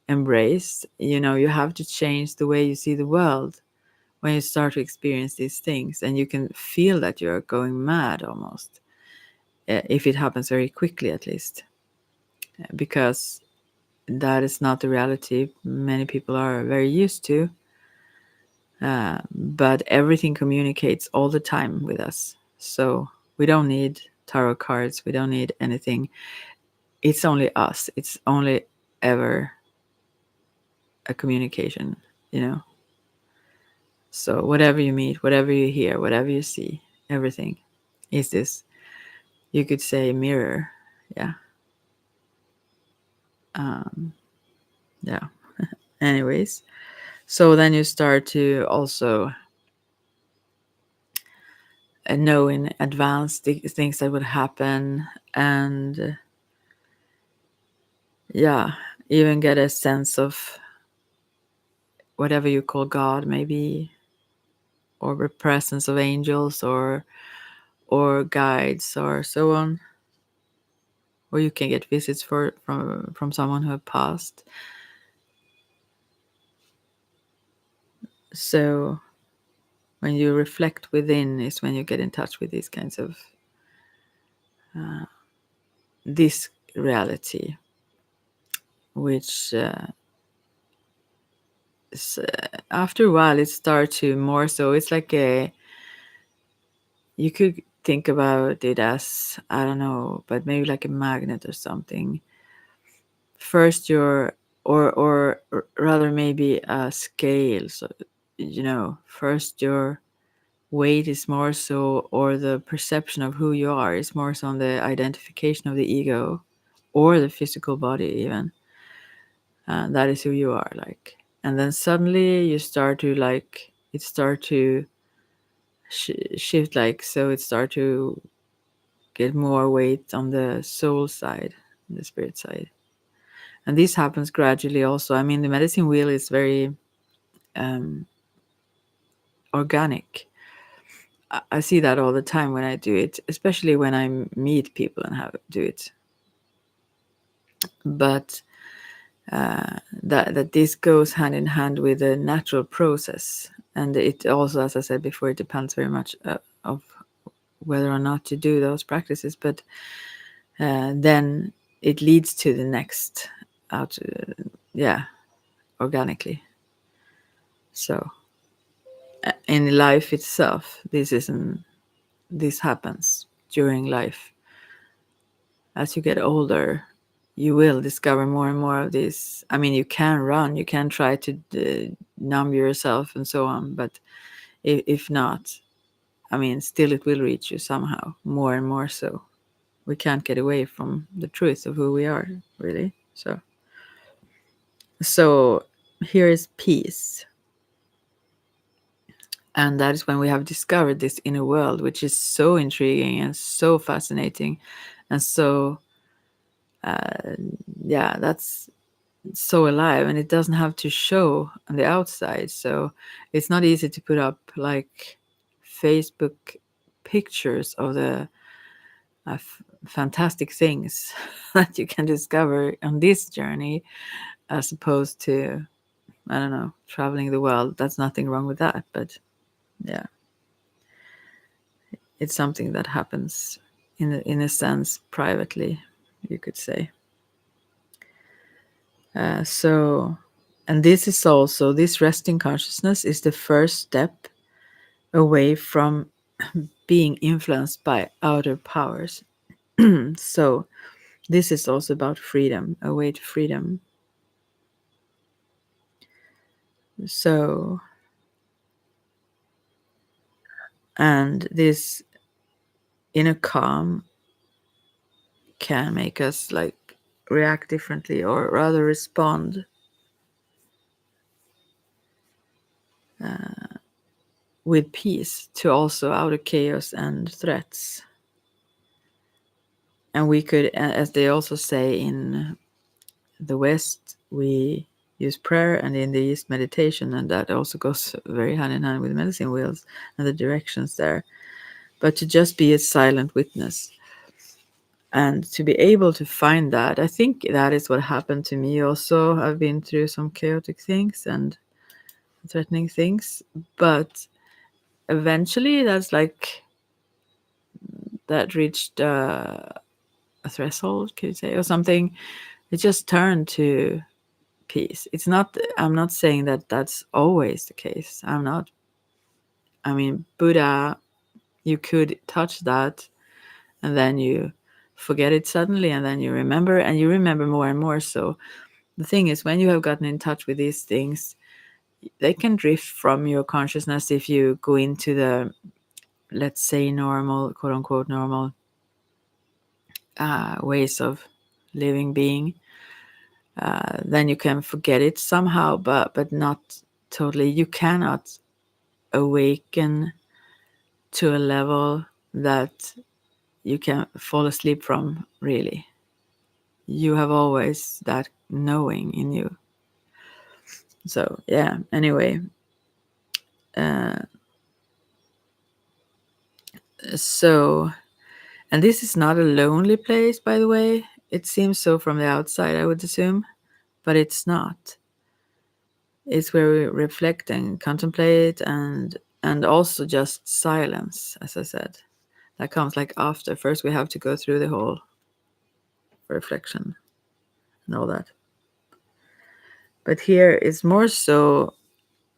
embrace. You have to change the way you see the world when you start to experience these things, and you can feel that you're going mad almost, if it happens very quickly, at least, because that is not the reality many people are very used to. But everything communicates all the time with us, so we don't need tarot cards, we don't need anything. It's only us, it's only ever a communication, you know. So whatever you meet, whatever you hear, whatever you see, everything is this, you could say, mirror. Yeah. Yeah. Anyways, so then you start to also know in advance the things that would happen, and yeah, even get a sense of whatever you call God, maybe, or the presence of angels, or guides, or so on. Or you can get visits from someone who have passed. So when you reflect within is when you get in touch with these kinds of this reality, which after a while it starts to more so, it's like you could think about it as, I don't know, but maybe like a magnet or something. First you're, or rather maybe a scale. So first your weight is more so, or the perception of who you are is more so on the identification of the ego, or the physical body even. That is who you are, like. And then suddenly you start to, like, it start to shift, like, so it start to get more weight on the soul side, the spirit side. And this happens gradually also. I mean, the medicine wheel is very organic. I see that all the time when I do it, especially when I meet people and do it. But that this goes hand in hand with a natural process, and it also, as I said before, it depends very much of whether or not you do those practices. But then it leads to the next out, organically. So in life itself, this happens during life. As you get older, you will discover more and more of this. I mean, you can run, you can try to numb yourself and so on, but if not, I mean, still it will reach you somehow, more and more so. We can't get away from the truth of who we are, really. So here is peace. And that is when we have discovered this inner world, which is so intriguing and so fascinating. And so, yeah, that's so alive, and it doesn't have to show on the outside. So it's not easy to put up like Facebook pictures of the fantastic things that you can discover on this journey, as opposed to, I don't know, traveling the world. That's nothing wrong with that, but yeah, it's something that happens in a sense privately, you could say. So, and this is also, this resting consciousness is the first step away from being influenced by outer powers. So this is also about freedom, a way to freedom. So, and this inner calm can make us like react differently, or rather respond with peace to also outer chaos and threats. And we could, as they also say in the West, we use prayer, and in the East, meditation, and that also goes very hand in hand with medicine wheels and the directions there. But to just be a silent witness and to be able to find that, I think that is what happened to me also. I've been through some chaotic things and threatening things, but eventually that's like that reached a threshold, could you say, or something. It just turned to peace. It's not, I'm not saying that that's always the case. I'm not, I mean, Buddha, you could touch that and then you forget it suddenly, and then you remember, and you remember more and more. So the thing is, when you have gotten in touch with these things, they can drift from your consciousness if you go into the, let's say, normal, quote unquote normal ways of living, being. Then you can forget it somehow, but not totally. You cannot awaken to a level that you can fall asleep from, really. You have always that knowing in you. So yeah, anyway, so, and this is not a lonely place, by the way. It seems so from the outside, I would assume, but it's not. It's where we reflect and contemplate, and also just silence, as I said. That comes like after. First we have to go through the whole reflection and all that. But here is more so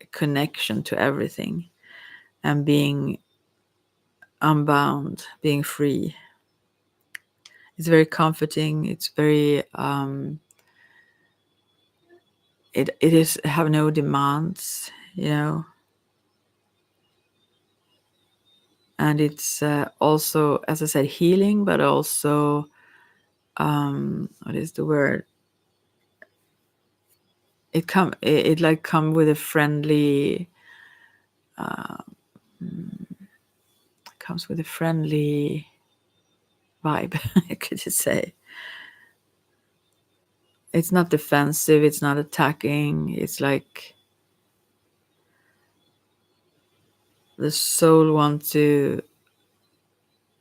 a connection to everything and being unbound, being free. It's very comforting. It's very it is have no demands, you know. And it's also, as I said, healing, but also what is the word? It like come with a friendly comes with a friendly vibe. Could you say? It's not defensive. It's not attacking. It's like the soul wants to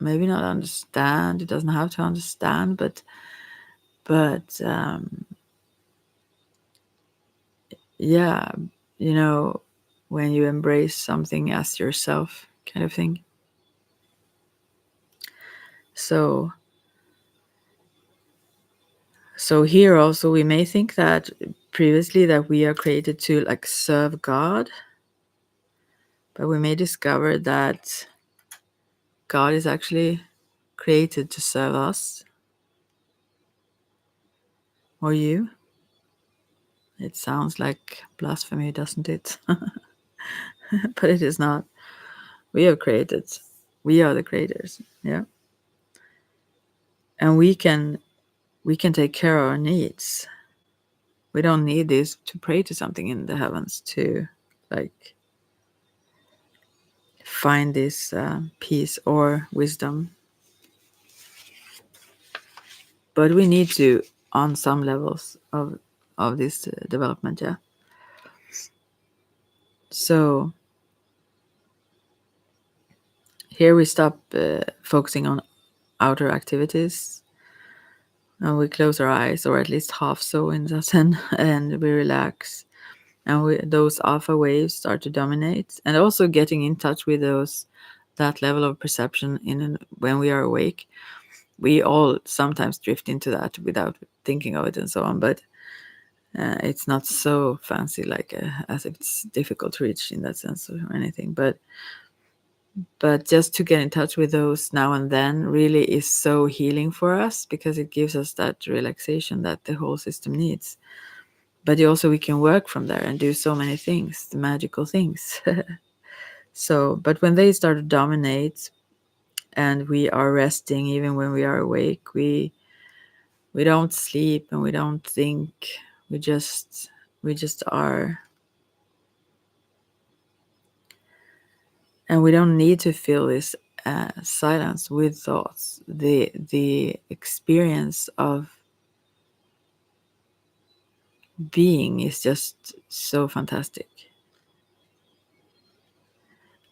maybe not understand. It doesn't have to understand, but yeah, you know, when you embrace something as yourself, kind of thing. So here also we may think that previously that we are created to like serve God, but we may discover that God is actually created to serve us. or you. It sounds like blasphemy, doesn't it? But it is not. We have created. We are the creators. Yeah. And we can take care of our needs. We don't need this to pray to something in the heavens to like find this peace or wisdom. But we need to on some levels of this development. Yeah. So here we stop focusing on outer activities, and we close our eyes, or at least half so in Zazen, and we relax. And those alpha waves start to dominate, and also getting in touch with that level of perception when we are awake. We all sometimes drift into that without thinking of it and so on, but it's not so fancy like as if it's difficult to reach in that sense or anything. But just to get in touch with those now and then really is so healing for us, because it gives us that relaxation that the whole system needs. But also we can work from there and do so many things, the magical things. So, but when they start to dominate and we are resting even when we are awake, we don't sleep and we don't think. We just are. And we don't need to fill this silence with thoughts. The experience of being is just so fantastic.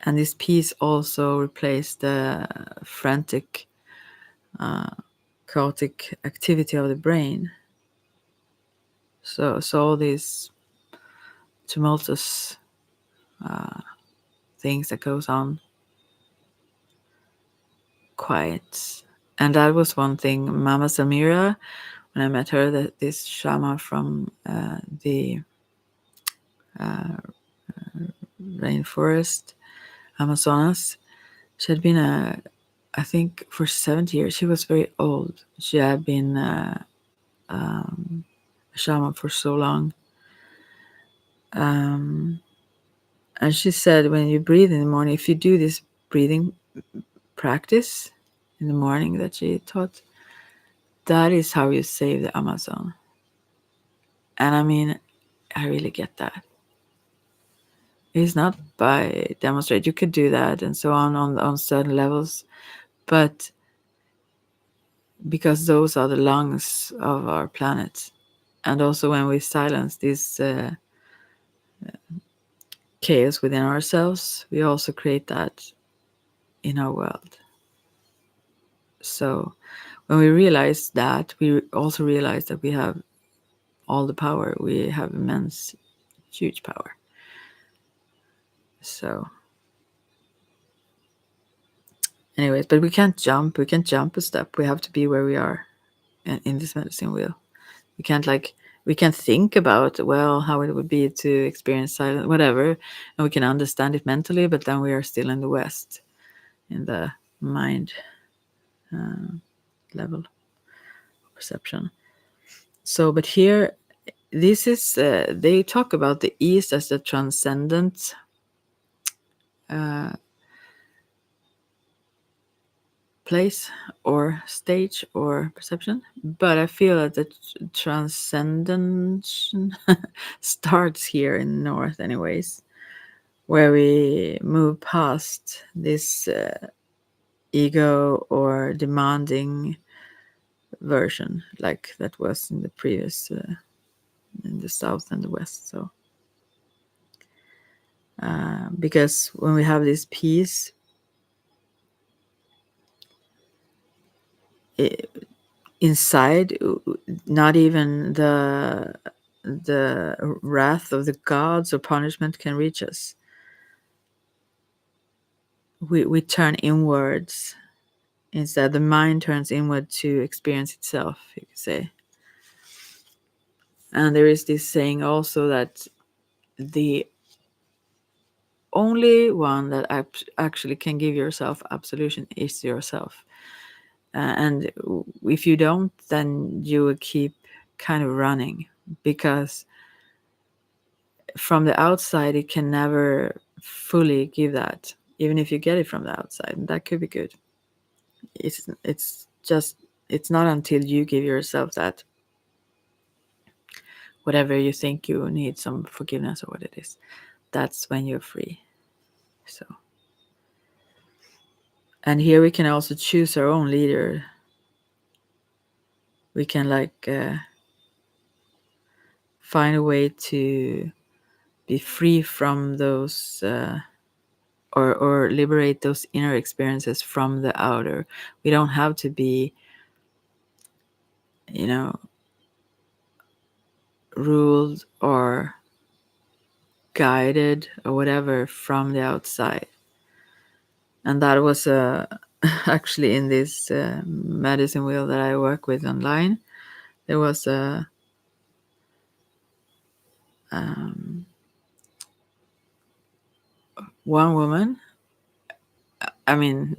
And this piece also replaced the frantic, chaotic activity of the brain. So all these tumultuous things that goes on quiet. And that was one thing Mama Samira, when I met her, that this shaman from the rainforest, Amazonas, she had been I think for 70 years. She was very old. She had been a shaman for so long. And she said, when you breathe in the morning, if you do this breathing practice in the morning that she taught, that is how you save the Amazon. And I mean, I really get that. It's not by demonstrate. You could do that and so on certain levels, but because those are the lungs of our planet. And also when we silence this chaos within ourselves, we also create that in our world. So when we realize that, we also realize that we have all the power. We have immense, huge power. So anyways, but we can't jump a step. We have to be where we are in this medicine wheel. We can't think about, well, how it would be to experience silence, whatever, and we can understand it mentally, but then we are still in the West, in the mind level perception. So, but here, this is they talk about the East as the transcendent place or stage or perception, but I feel that the transcendence starts here in the North, anyways, where we move past this ego or demanding version like that was in the previous in the South and the West. So because when we have this peace, inside, not even the wrath of the gods or punishment can reach us. We turn inwards instead. The mind turns inward to experience itself, you could say. And there is this saying also that the only one that actually can give yourself absolution is yourself. And if you don't, then you will keep kind of running, because from the outside it can never fully give that, even if you get it from the outside, and that could be good. It's just, it's not until you give yourself that, whatever you think you need, some forgiveness or what it is, that's when you're free. So, and here we can also choose our own leader. We can find a way to be free from those or liberate those inner experiences from the outer. We don't have to be, ruled or guided or whatever from the outside. And that was actually in this medicine wheel that I work with online. There was a one woman. I mean,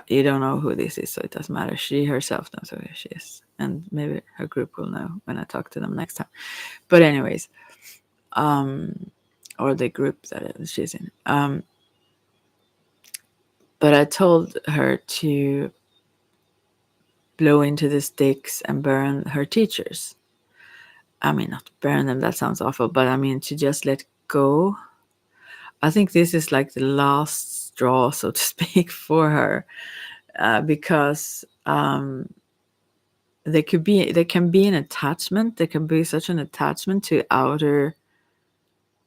you don't know who this is, so it doesn't matter. She herself knows who she is, and maybe her group will know when I talk to them next time. But anyways, or the group that she's in. But I told her to blow into the sticks and burn her teachers. I mean, not burn them, that sounds awful, but I mean to just let go. I think this is like the last straw, so to speak, for her, because there can be an attachment. There can be such an attachment to outer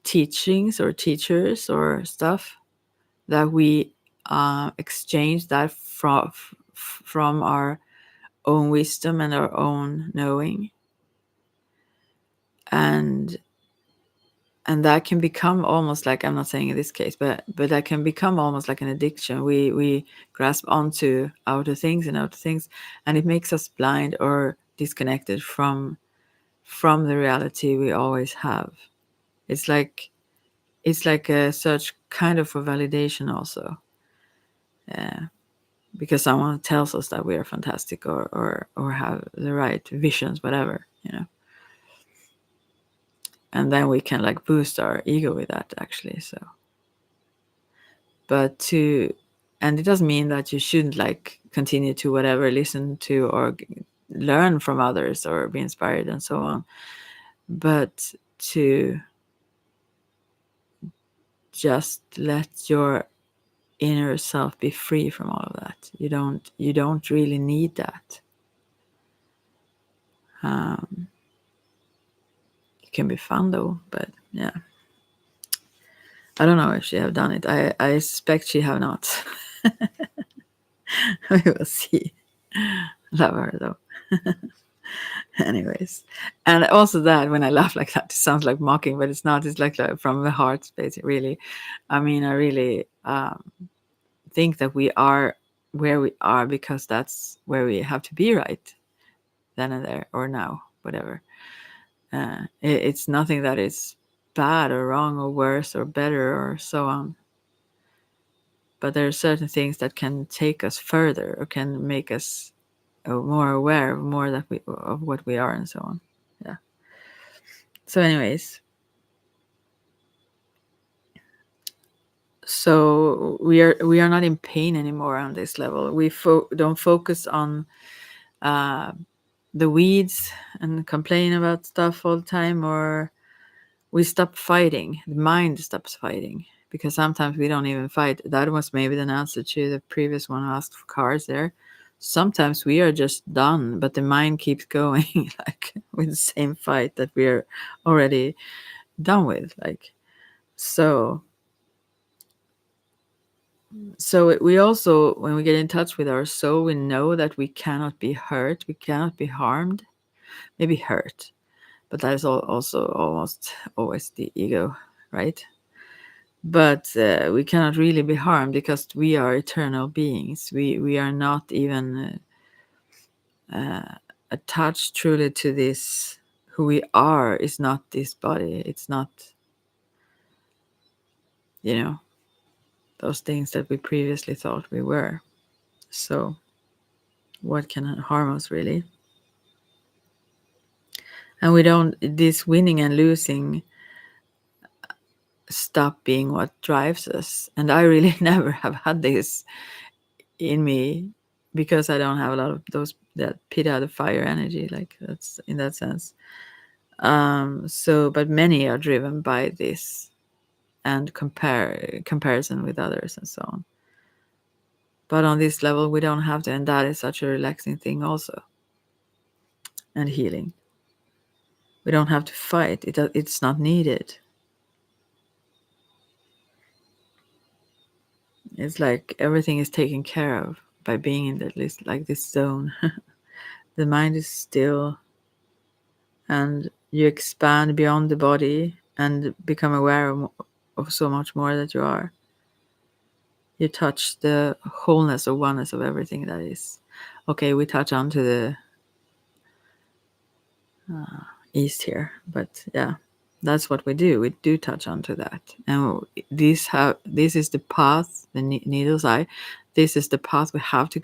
teachings or teachers or stuff that we exchange that from our own wisdom and our own knowing, and that can become almost like, I'm not saying in this case, but that can become almost like an addiction. We grasp onto outer things, and it makes us blind or disconnected from the reality we always have. It's like a search kind of for validation also, because someone tells us that we are fantastic or have the right visions, whatever, and then we can like boost our ego with that, actually. So, and it doesn't mean that you shouldn't like continue to whatever, listen to or learn from others or be inspired and so on, but to just let your inner self be free from all of that. You don't really need that. It can be fun though, but yeah, I don't know if she have done it. I suspect she have not. We will see. Love her though. Anyways, and also that when I laugh like that, it sounds like mocking, but it's not. It's like from the heart space, really. I mean, I really think that we are where we are because that's where we have to be, right then and there, or now, whatever. It's nothing that is bad or wrong or worse or better or so on. But there are certain things that can take us further or can make us more aware of more of what we are and so on. Yeah. So, anyways, so we are not in pain anymore on this level. We don't focus on the weeds and complain about stuff all the time, or we stop fighting. The mind stops fighting, because sometimes we don't even fight. That was maybe the answer to the previous one who asked for cards there. Sometimes we are just done, but the mind keeps going like with the same fight that we're already done with. Like, so we also, when we get in touch with our soul, we know that we cannot be hurt, we cannot be harmed, maybe hurt, but that is also almost always the ego, right? But we cannot really be harmed because we are eternal beings. We are not even attached truly to this. Who we are is not this body. It's not, those things that we previously thought we were. So what can harm us, really? And we don't, this winning and losing stop being what drives us. And I really never have had this in me because I don't have a lot of those, that pit out of fire energy. Like that's in that sense. So, but many are driven by this and comparison with others and so on. But on this level, we don't have to, and that is such a relaxing thing also, and healing. We don't have to fight. It's not needed. It's like everything is taken care of by being in that list, like this zone. The mind is still, and you expand beyond the body and become aware of so much more that you are. You touch the wholeness or oneness of everything that is. Okay, we touch onto the east here, but yeah, that's what we do. We do touch onto that, and this is the path. The needle's eye. This is the path we have to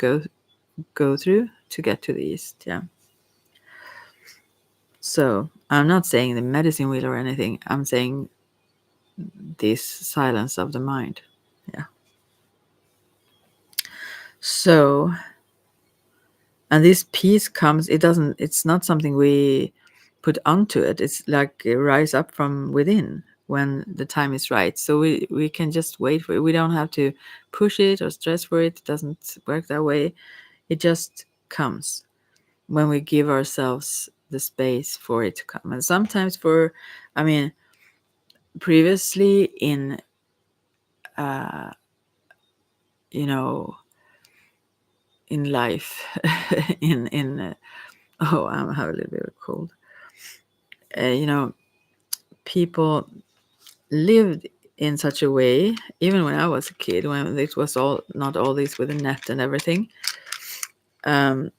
go through to get to the east. Yeah. So I'm not saying the medicine wheel or anything. I'm saying this silence of the mind. Yeah. So, and this peace comes, it's not something we put onto it. It's like it rise up from within when the time is right. So we can just wait for it. We don't have to push it or stress for it. It doesn't work that way. It just comes when we give ourselves the space for it to come. And sometimes I mean, previously in, uh, you know, in life, oh, I have a little bit of a cold. You know, people lived in such a way, even when I was a kid, when it was all not all this with the net and everything. There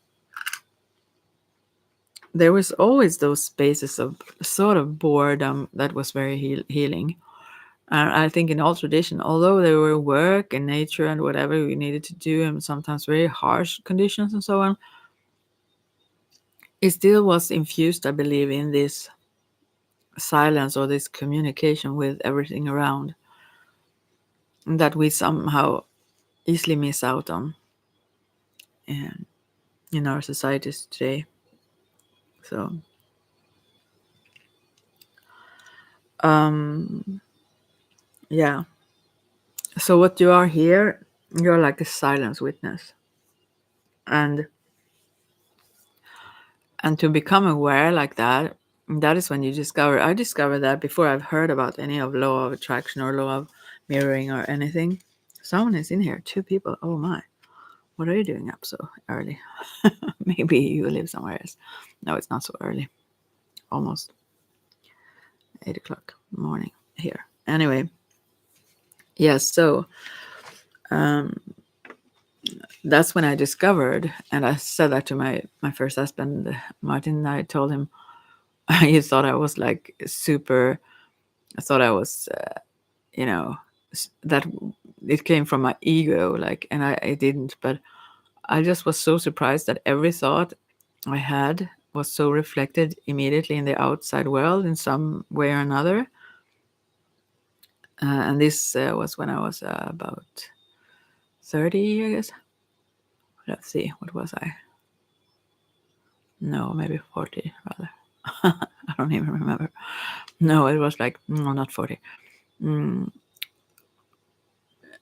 was always those spaces of sort of boredom that was very healing. I think in all tradition, although there were work and nature and whatever we needed to do, and sometimes very harsh conditions and so on, it still was infused, I believe, in this silence or this communication with everything around that we somehow easily miss out on in our societies today. So, yeah. So what you are here, you're like a silence witness, and to become aware like that, that is when you discover. I discovered that before I've heard about any of law of attraction or law of mirroring or anything. Someone is in here. 2 people. Oh my. What are you doing up so early? Maybe you live somewhere else. No, it's not so early. Almost 8 o'clock morning here. Anyway, yes. So that's when I discovered, and I said that to my first husband, Martin. I told him, he thought I was like super. I thought I was, you know, that it came from my ego, like, and I didn't. But I just was so surprised that every thought I had was so reflected immediately in the outside world in some way or another. And this was when I was about 30, I guess. Let's see, what was I? No, maybe 40 rather. I don't even remember. No, it was like, no, not 40.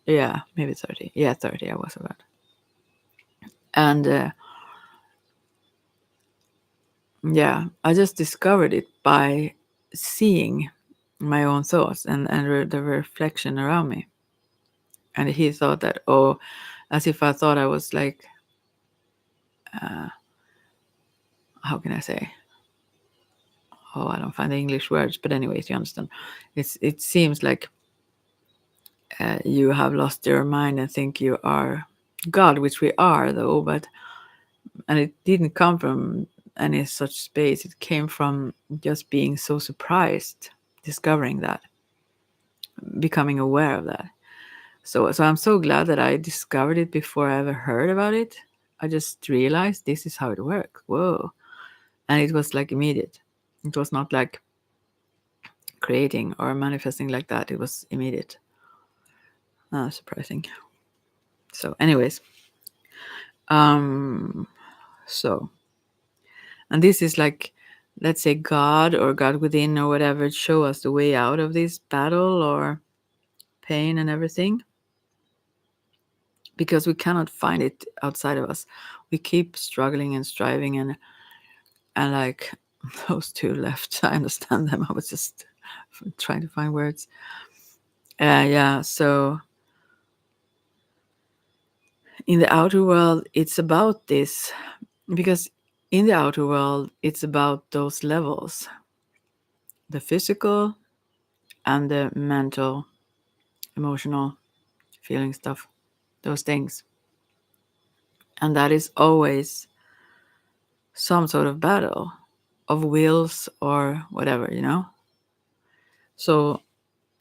Yeah, maybe 30. Yeah, 30 I was about. And yeah, I just discovered it by seeing my own thoughts and the reflection around me. And he thought that, oh, as if I thought I was like, how can I say? Oh, I don't find the English words, but anyways, you understand. It seems like you have lost your mind and think you are God, which we are though, but and it didn't come from any such space. It came from just being so surprised, discovering that, becoming aware of that. So I'm so glad that I discovered it before I ever heard about it. I just realized this is how it works. Whoa. And it was like immediate. It was not like creating or manifesting like that. It was immediate. Surprising. So, anyways, so, and this is like, let's say God or God within or whatever, show us the way out of this battle or pain and everything, because we cannot find it outside of us. We keep struggling and striving, and like those two left, I understand them. I was just trying to find words. Yeah, so in the outer world, it's about this, because in the outer world, it's about those levels, the physical and the mental, emotional, feeling stuff, those things. And that is always some sort of battle of wills or whatever, you know? So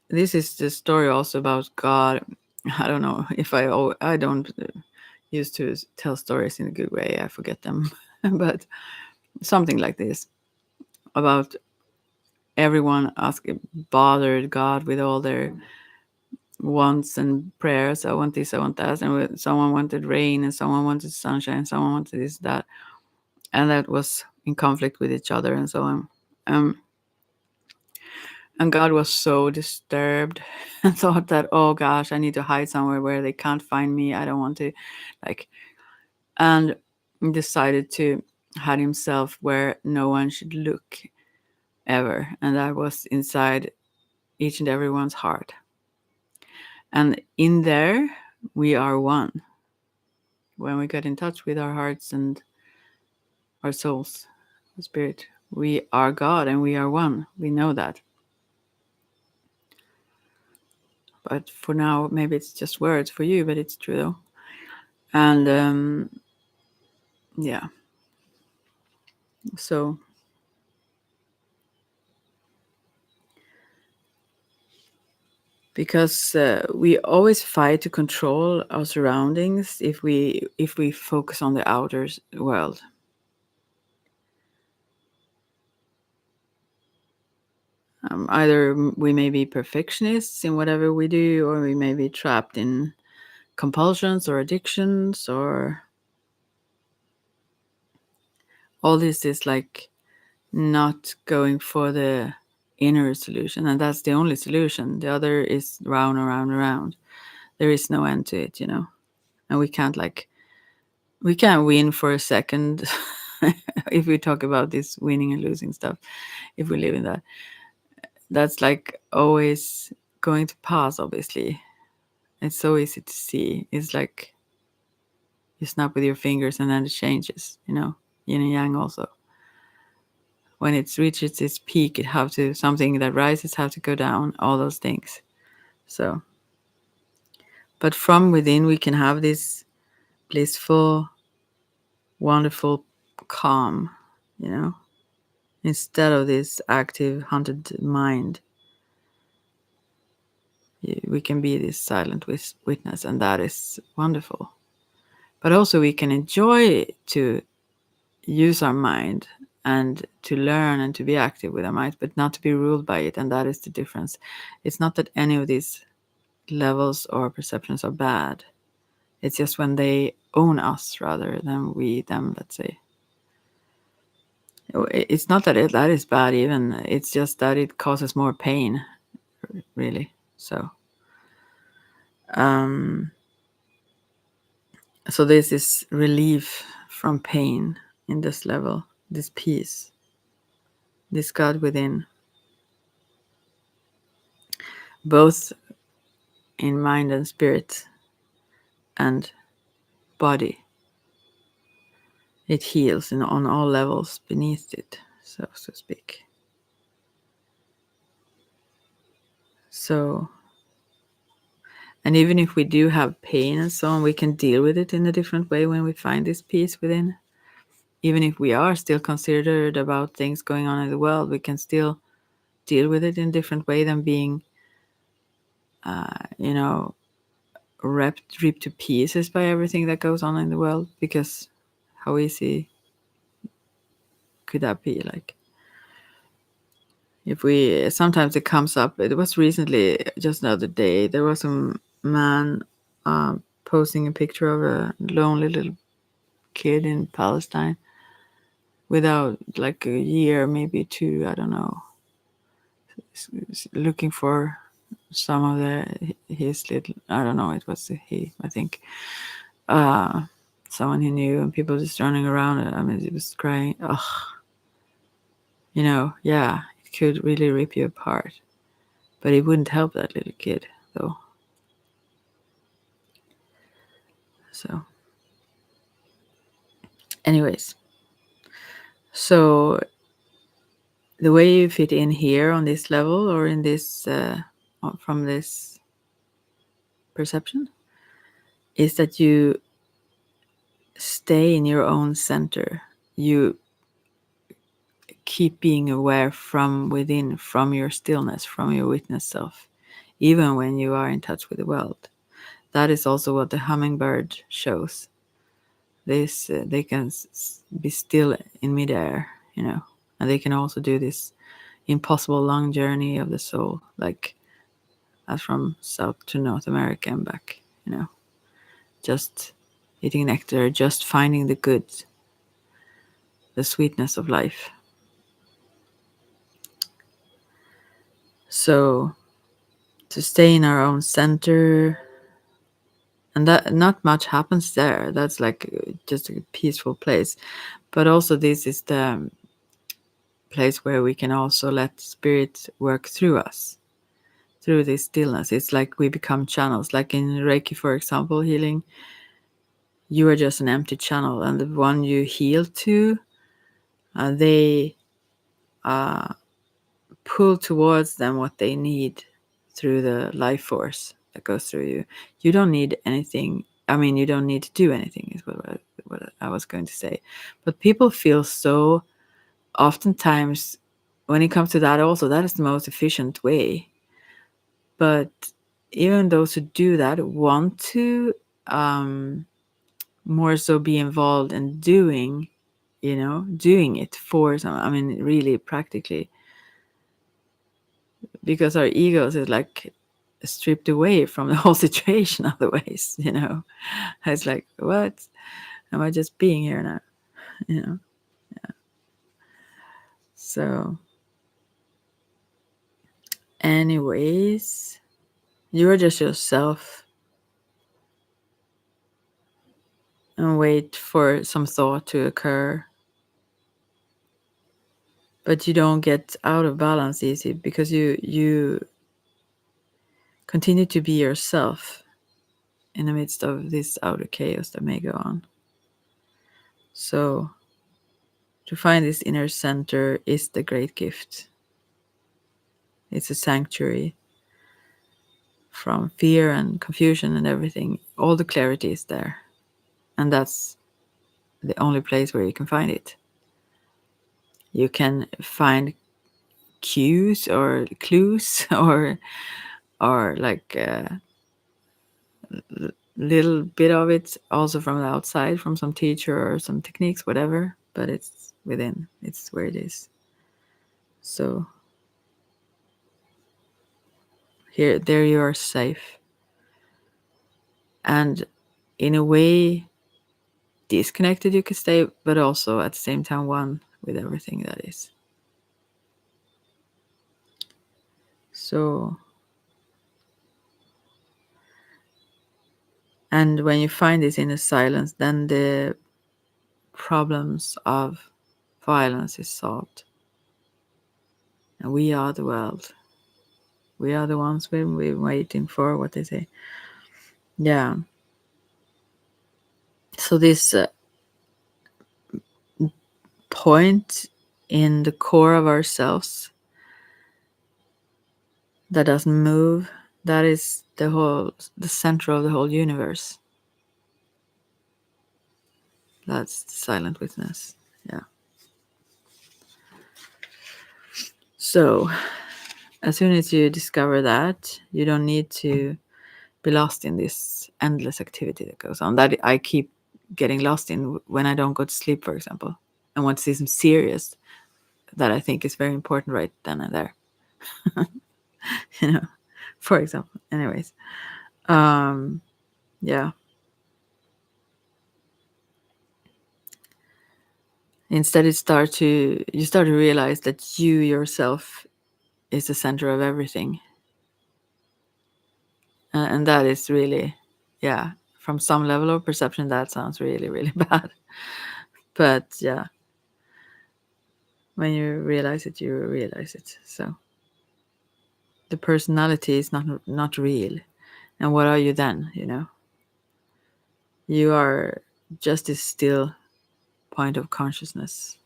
this is the story also about God. I don't know if I don't used to tell stories in a good way. I forget them. But something like this about everyone bothered God with all their wants and prayers. I want this, I want that. And someone wanted rain and someone wanted sunshine, someone wanted this, that. And that was in conflict with each other and so on. And God was so disturbed and thought that, oh gosh, I need to hide somewhere where they can't find me. I don't want to, like, and decided to hide himself where no one should look ever. And that was inside each and everyone's heart. And in there, we are one. When we get in touch with our hearts and our souls, our spirit, we are God and we are one. We know that. But for now, maybe it's just words for you, but it's true though. And yeah. So because we always fight to control our surroundings if we focus on the outer world. Either we may be perfectionists in whatever we do, or we may be trapped in compulsions or addictions, or all this is like not going for the inner solution, and that's the only solution. The other is round and round and round. There is no end to it, you know. And we can't win for a second. If we talk about this winning and losing stuff, if we live in that, that's like always going to pass. Obviously, it's so easy to see. It's like you snap with your fingers and then it changes, you know. Yin and yang also, when it reaches its peak, something that rises have to go down, all those things. So, but from within we can have this blissful, wonderful calm, you know, instead of this active hunted mind. We can be this silent witness, and that is wonderful. But also we can enjoy to use our mind and to learn and to be active with our mind, but not to be ruled by it. And that is the difference. It's not that any of these levels or perceptions are bad. It's just when they own us rather than we them, let's say. It's not that that is bad even. It's just that it causes more pain, really. So so this is relief from pain in this level, this peace, this God within, both in mind and spirit and body. It heals on all levels beneath it, so to speak. So, and even if we do have pain and so on, we can deal with it in a different way when we find this peace within. Even if we are still considered about things going on in the world, we can still deal with it in a different way than being, you know, ripped to pieces by everything that goes on in the world. Because how easy could that be? Like, if we sometimes it comes up. It was recently, just the other day, there was a man posting a picture of a lonely little kid in Palestine without, like, a year, maybe two, I don't know, looking for some of his little, I don't know, it was he, I think, uh someone he knew, and people just running around. I mean, he was crying. Ugh, yeah, it could really rip you apart, but it wouldn't help that little kid though. So anyways, so the way you fit in here on this level, or in this from this perception, is that you stay in your own center. You keep being aware from within, from your stillness, from your witness self, even when you are in touch with the world. That is also what the hummingbird shows. They can be still in midair, and they can also do this impossible long journey of the soul, like as from South to North America and back, just eating nectar, just finding the good, the sweetness of life. So to stay in our own center, and that not much happens there. That's like just a peaceful place. But also this is the place where we can also let spirit work through us, through this stillness. It's like we become channels. Like in Reiki, for example, healing, you are just an empty channel, and the one you heal to, they pull towards them what they need through the life force that goes through you. You don't need anything. I mean, you don't need to do anything, is what I was going to say. But people feel so, oftentimes, when it comes to that, also, that is the most efficient way. But even those who do that want to more so be involved in doing it for some, I mean, really practically, because our egos is like stripped away from the whole situation otherwise. It's like, what am I just being here now? So anyways, you are just yourself, and wait for some thought to occur, but you don't get out of balance easy, because you continue to be yourself in the midst of this outer chaos that may go on. So to find this inner center is the great gift. It's a sanctuary from fear and confusion and everything. All the clarity is there, and that's the only place where you can find it. You can find cues or clues or like little bit of it also from the outside, from some teacher or some techniques, whatever, but it's within, it's where it is. So there you are safe, and in a way disconnected you could stay, but also at the same time one with everything that is. So, and when you find this inner silence, then the problems of violence is solved. And we are the world. We are the ones we're waiting for, what they say. Yeah. So this point in the core of ourselves that doesn't move, that is the center of the whole universe. That's the silent witness. Yeah. So as soon as you discover that, you don't need to be lost in this endless activity that goes on, that I keep getting lost in when I don't go to sleep, for example, and want to see some serious that I think is very important right then and there. You know, for example. Anyways, yeah. Instead, you start to realize that you yourself is the center of everything, and that is really, yeah. From some level of perception, that sounds really, really bad. But yeah, when you realize it, you realize it. So the personality is not real, and what are you then? You know, you are just a still point of consciousness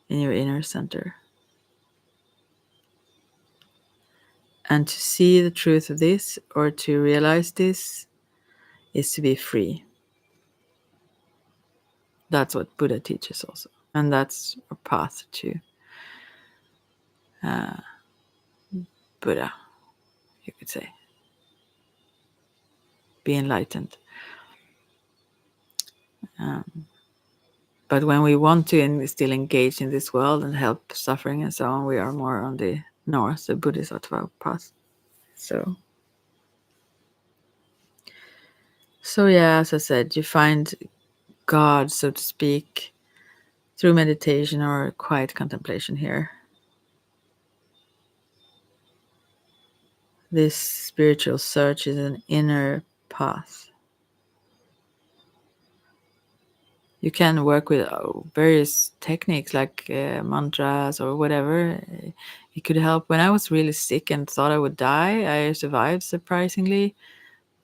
in your inner center. And to see the truth of this, or to realize this, is to be free. That's what Buddha teaches also. And that's a path to Buddha, you could say. Be enlightened. But when we want to still engage in this world and help suffering and so on, we are more on the north, the Bodhisattva path. So yeah, as I said, you find God, so to speak, through meditation or quiet contemplation here. This spiritual search is an inner path. You can work with various techniques like mantras or whatever. It could help. When I was really sick and thought I would die, I survived surprisingly,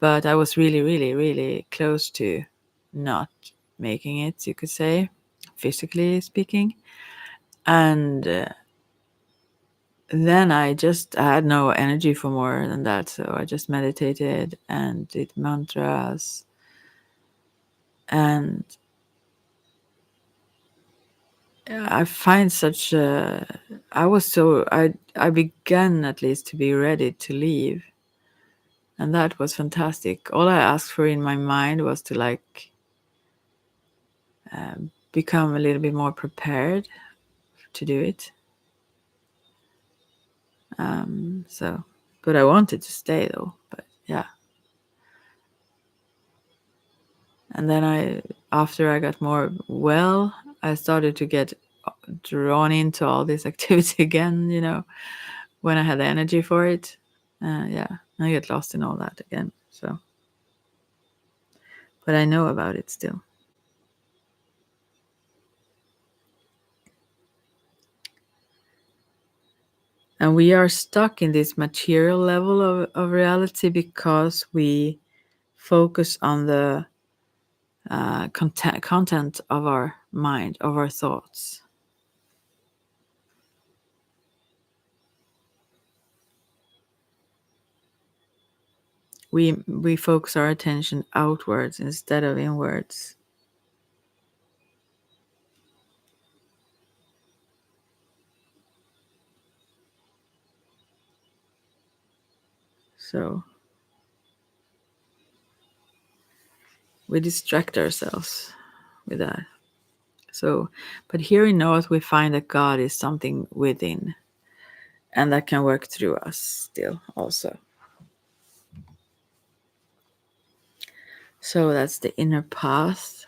but I was really, really, really close to not making it, you could say, physically speaking. And then I had no energy for more than that. So I just meditated and did mantras. And I find such I began at least to be ready to leave. And that was fantastic. All I asked for in my mind was to become a little bit more prepared to do it. But I wanted to stay though. But yeah. And then after I got more well, I started to get drawn into all this activity again, when I had the energy for it. Yeah, I get lost in all that again. So, but I know about it still. And we are stuck in this material level of reality because we focus on the content of our mind, of our thoughts. We focus our attention outwards instead of inwards. So we distract ourselves with that. So, but here in North, we find that God is something within, and that can work through us still also. So that's the inner path,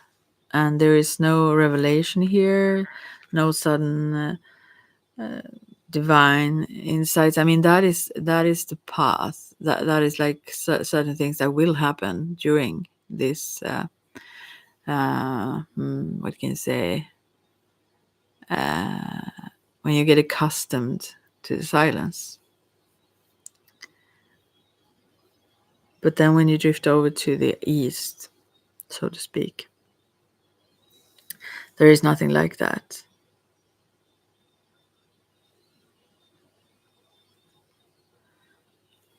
and there is no revelation here, no sudden divine insights. I mean, that is the path. That is like certain things that will happen during this. What can you say? When you get accustomed to the silence. But then when you drift over to the east, so to speak, there is nothing like that.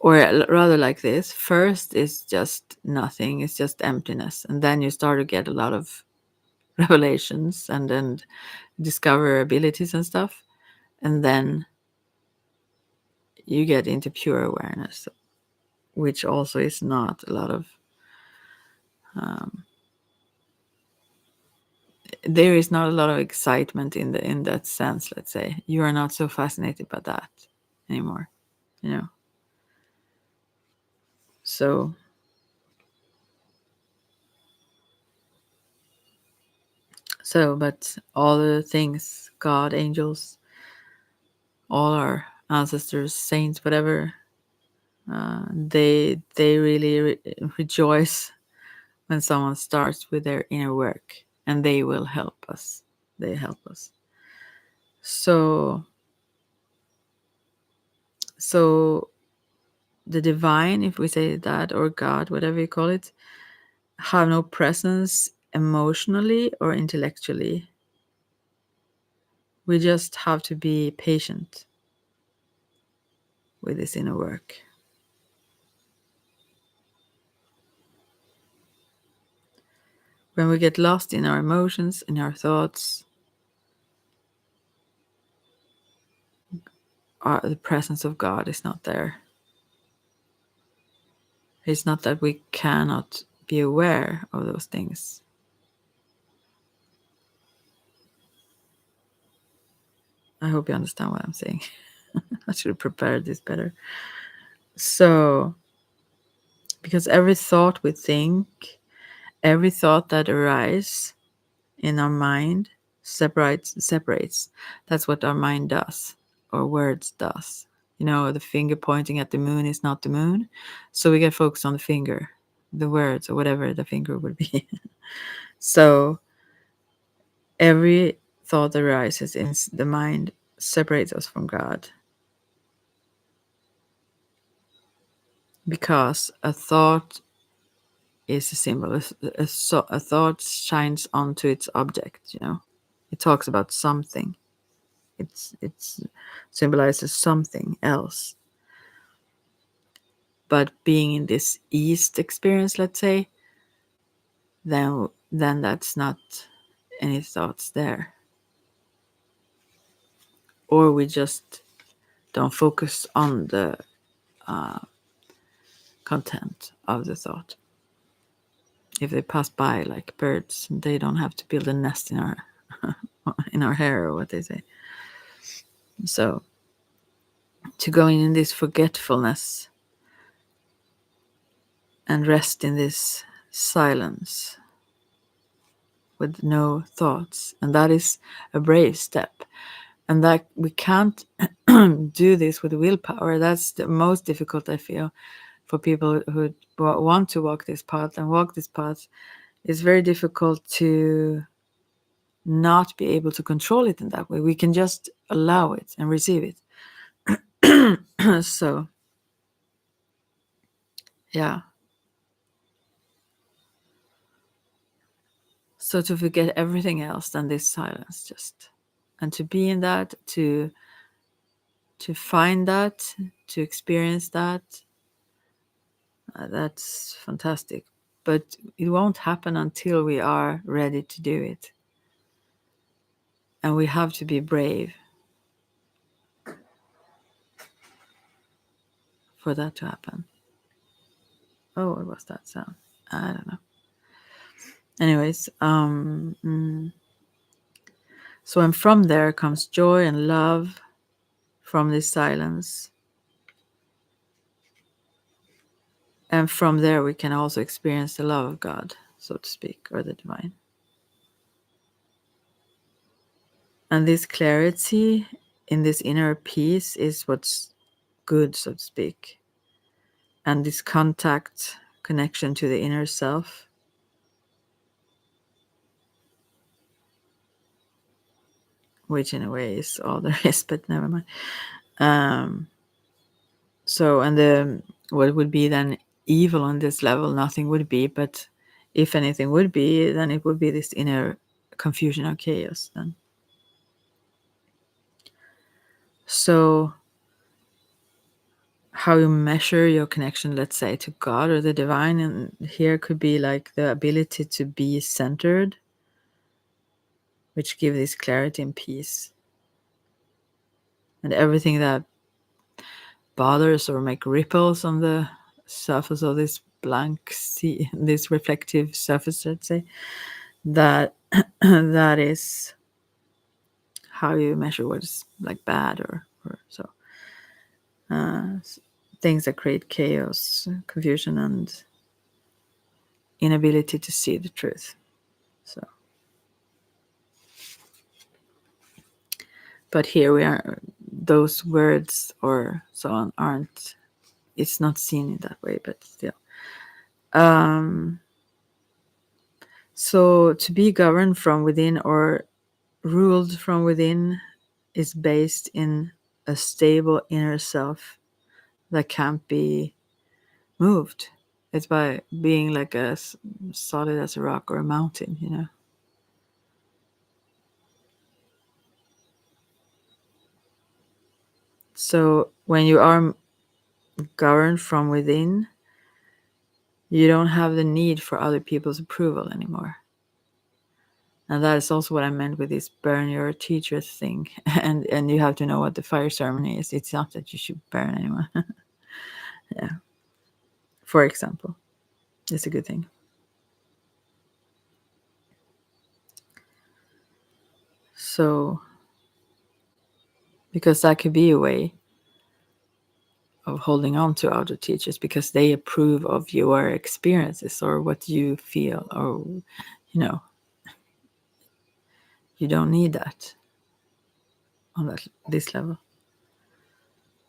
Or rather like this, first is just nothing, it's just emptiness. And then you start to get a lot of revelations and then discover abilities and stuff. And then you get into pure awareness, which also is not a lot of there is not a lot of excitement in that sense. Let's say you are not so fascinated by that anymore, you know. So but all the things, God, angels, all our ancestors, saints, whatever, they really rejoice when someone starts with their inner work, and they will help us. They help us. So the divine, if we say that, or God, whatever you call it, have no presence emotionally or intellectually. We just have to be patient with this inner work. When we get lost in our emotions, in our thoughts, the presence of God is not there. It's not that we cannot be aware of those things. I hope you understand what I'm saying. I should have prepared this better. So, because every thought we think, every thought that arises in our mind separates. That's what our mind does, or words does. You know, the finger pointing at the moon is not the moon. So we get focused on the finger, the words, or whatever the finger would be. So every thought that arises in the mind separates us from God. Because a thought is a symbol. A thought shines onto its object, you know. It talks about something. It's symbolizes something else. But being in this East experience, let's say, then that's not any thoughts there. Or we just don't focus on the content of the thought. If they pass by like birds, they don't have to build a nest in our in our hair, or what they say. So to go in this forgetfulness and rest in this silence with no thoughts, and that is a brave step, and that we can't do this with willpower. That's the most difficult, I feel, for people who want to walk this path and walk this path. It's very difficult to not be able to control it in that way. We can just allow it and receive it. So yeah, so to forget everything else than this silence, just, and to be in that, to find that, to experience that, that's fantastic. But it won't happen until we are ready to do it, and we have to be brave for that to happen. Oh, what was that sound? I don't know. Anyways, so, and from there comes joy and love from this silence. And from there, we can also experience the love of God, so to speak, or the divine. And this clarity in this inner peace is what's good, so to speak. And this contact, connection to the inner self, which in a way is all there is, but never mind. So, and what would be then evil on this level? Nothing would be, but if anything would be, then it would be this inner confusion or chaos then. So how you measure your connection, let's say, to God or the divine, and here could be like the ability to be centered, which gives this clarity and peace. And everything that bothers or make ripples on the surface of this blank sea, this reflective surface, let's say, that that is how you measure what is like bad or so. Things that create chaos, confusion, and inability to see the truth. So, but here we are. Those words or so on aren't. It's not seen in that way, but still. So to be governed from within or ruled from within is based in a stable inner self that can't be moved. It's by being like solid as a rock or a mountain, you know. So when you are governed from within, you don't have the need for other people's approval anymore. And that is also what I meant with this burn your teachers thing. And you have to know what the fire ceremony is. It's not that you should burn anyone. Yeah. For example, it's a good thing. So, because that could be a way of holding on to other teachers because they approve of your experiences or what you feel, or, you know, you don't need that on this level.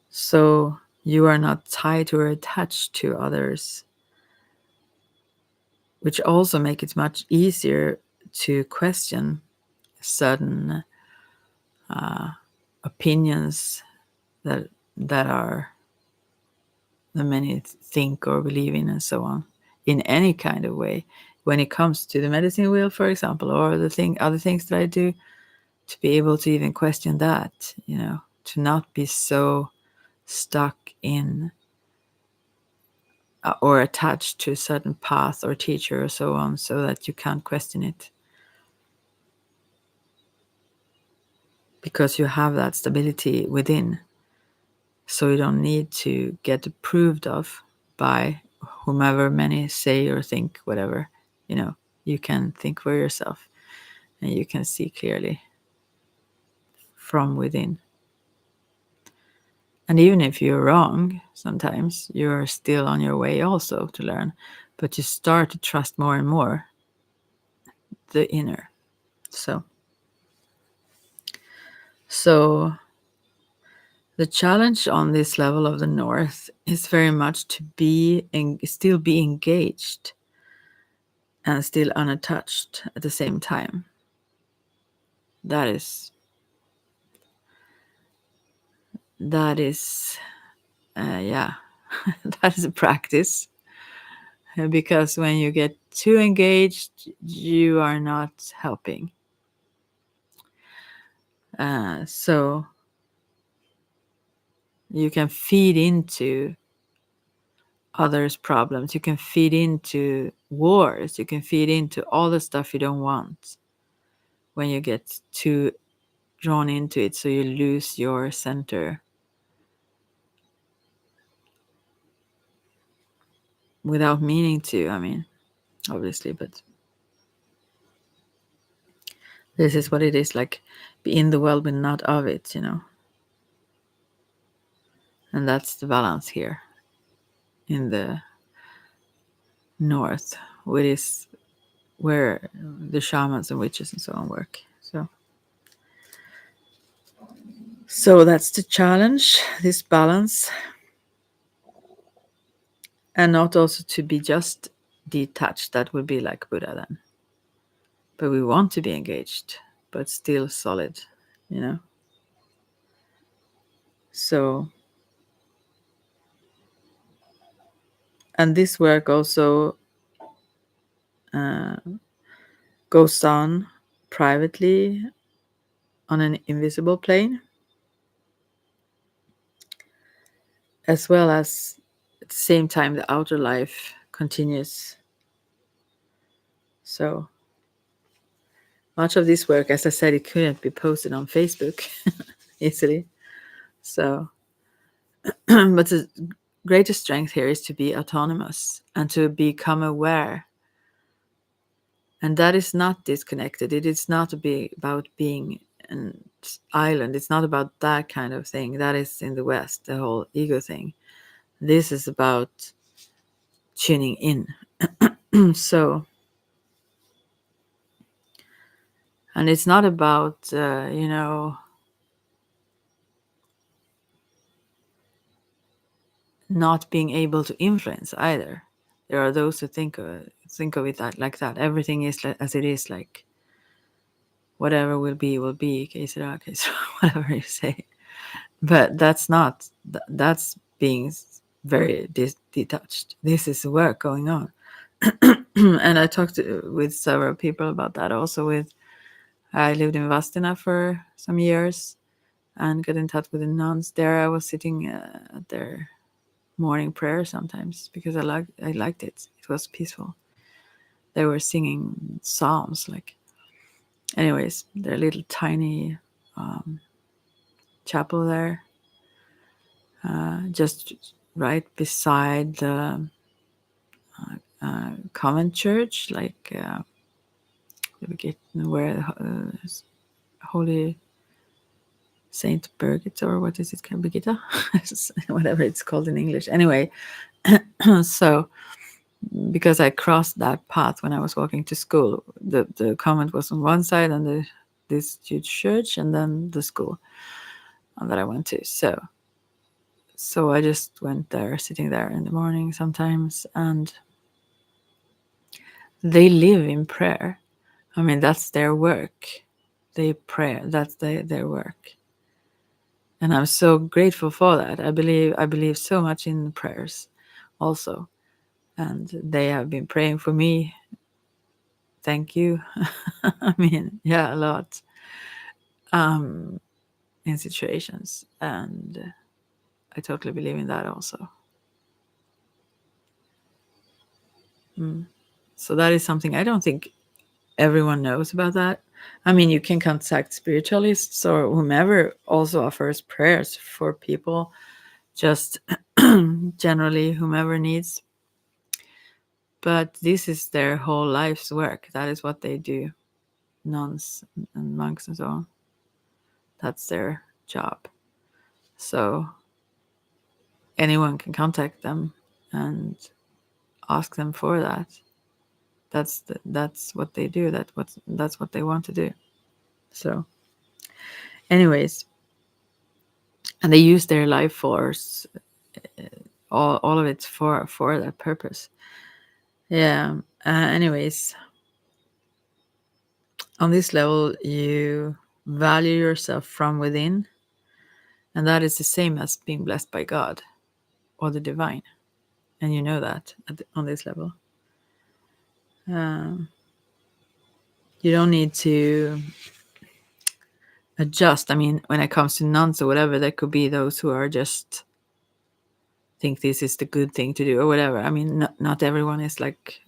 So you are not tied or attached to others, which also make it much easier to question certain opinions that are the many think or believe in and so on, in any kind of way. When it comes to the medicine wheel, for example, or other things that I do, to be able to even question that, you know, to not be so stuck in or attached to a certain path or teacher or so on, so that you can't question it. Because you have that stability within. So you don't need to get approved of by whomever many say or think, whatever. You know, you can think for yourself and you can see clearly from within. And even if you're wrong, sometimes you're still on your way also to learn, but you start to trust more and more the inner. So the challenge on this level of the North is very much to still be engaged and still unattached at the same time. That is yeah, that is a practice, because when you get too engaged, you are not helping. So you can feed into others' problems. You can feed into wars. You can feed into all the stuff you don't want when you get too drawn into it, so you lose your center without meaning to. I mean, obviously, but this is what it is, like, be in the world but not of it, you know. And that's the balance here in the North, which is where the shamans and witches and so on work. So that's the challenge, this balance. And not also to be just detached. That would be like Buddha then. But we want to be engaged, but still solid, you know. So, and this work also goes on privately on an invisible plane, as well as at the same time the outer life continues. So much of this work, as I said, it couldn't be posted on Facebook easily. So, but the greatest strength here is to be autonomous and to become aware And that is not disconnected. It is not about being an island. It's not about that kind of thing. That is in the West, the whole ego thing. This is about tuning in. So, and it's not about, not being able to influence either. There are those who think of it like that. Everything is as it is, like whatever will be, que sera, whatever you say. But that's not. That's being very detached. This is work going on. And I talked with several people about that. Also, I lived in Vadstena for some years and got in touch with the nuns there. I was sitting at their morning prayer sometimes because I liked it. It was peaceful. They were singing psalms, like. Anyways, their little tiny chapel there, just right beside the convent church, like where Holy Saint Birgit, or what is it, Birgitta, whatever it's called in English. Anyway, so because I crossed that path when I was walking to school, the convent was on one side and this huge church, and then the school that I went to. So I just went there, sitting there in the morning sometimes, and they live in prayer. I mean, that's their work. They pray. That's their work. And I'm so grateful for that. I believe so much in prayers also. And they have been praying for me. Thank you. I mean, yeah, a lot. In situations. And I totally believe in that also. So that is something I don't think everyone knows about that. I mean, you can contact spiritualists or whomever also offers prayers for people, just generally whomever needs. But this is their whole life's work. That is what they do, nuns and monks and so on. That's their job. So anyone can contact them and ask them for that. That's what they do. That's what they want to do. So, anyways, and they use their life force, all of it for that purpose. Yeah. Anyways, on this level, you value yourself from within, and that is the same as being blessed by God or the divine, and you know that on this level. You don't need to adjust. I mean, when it comes to nuns or whatever, there could be those who are just think this is the good thing to do or whatever. I mean, not everyone is like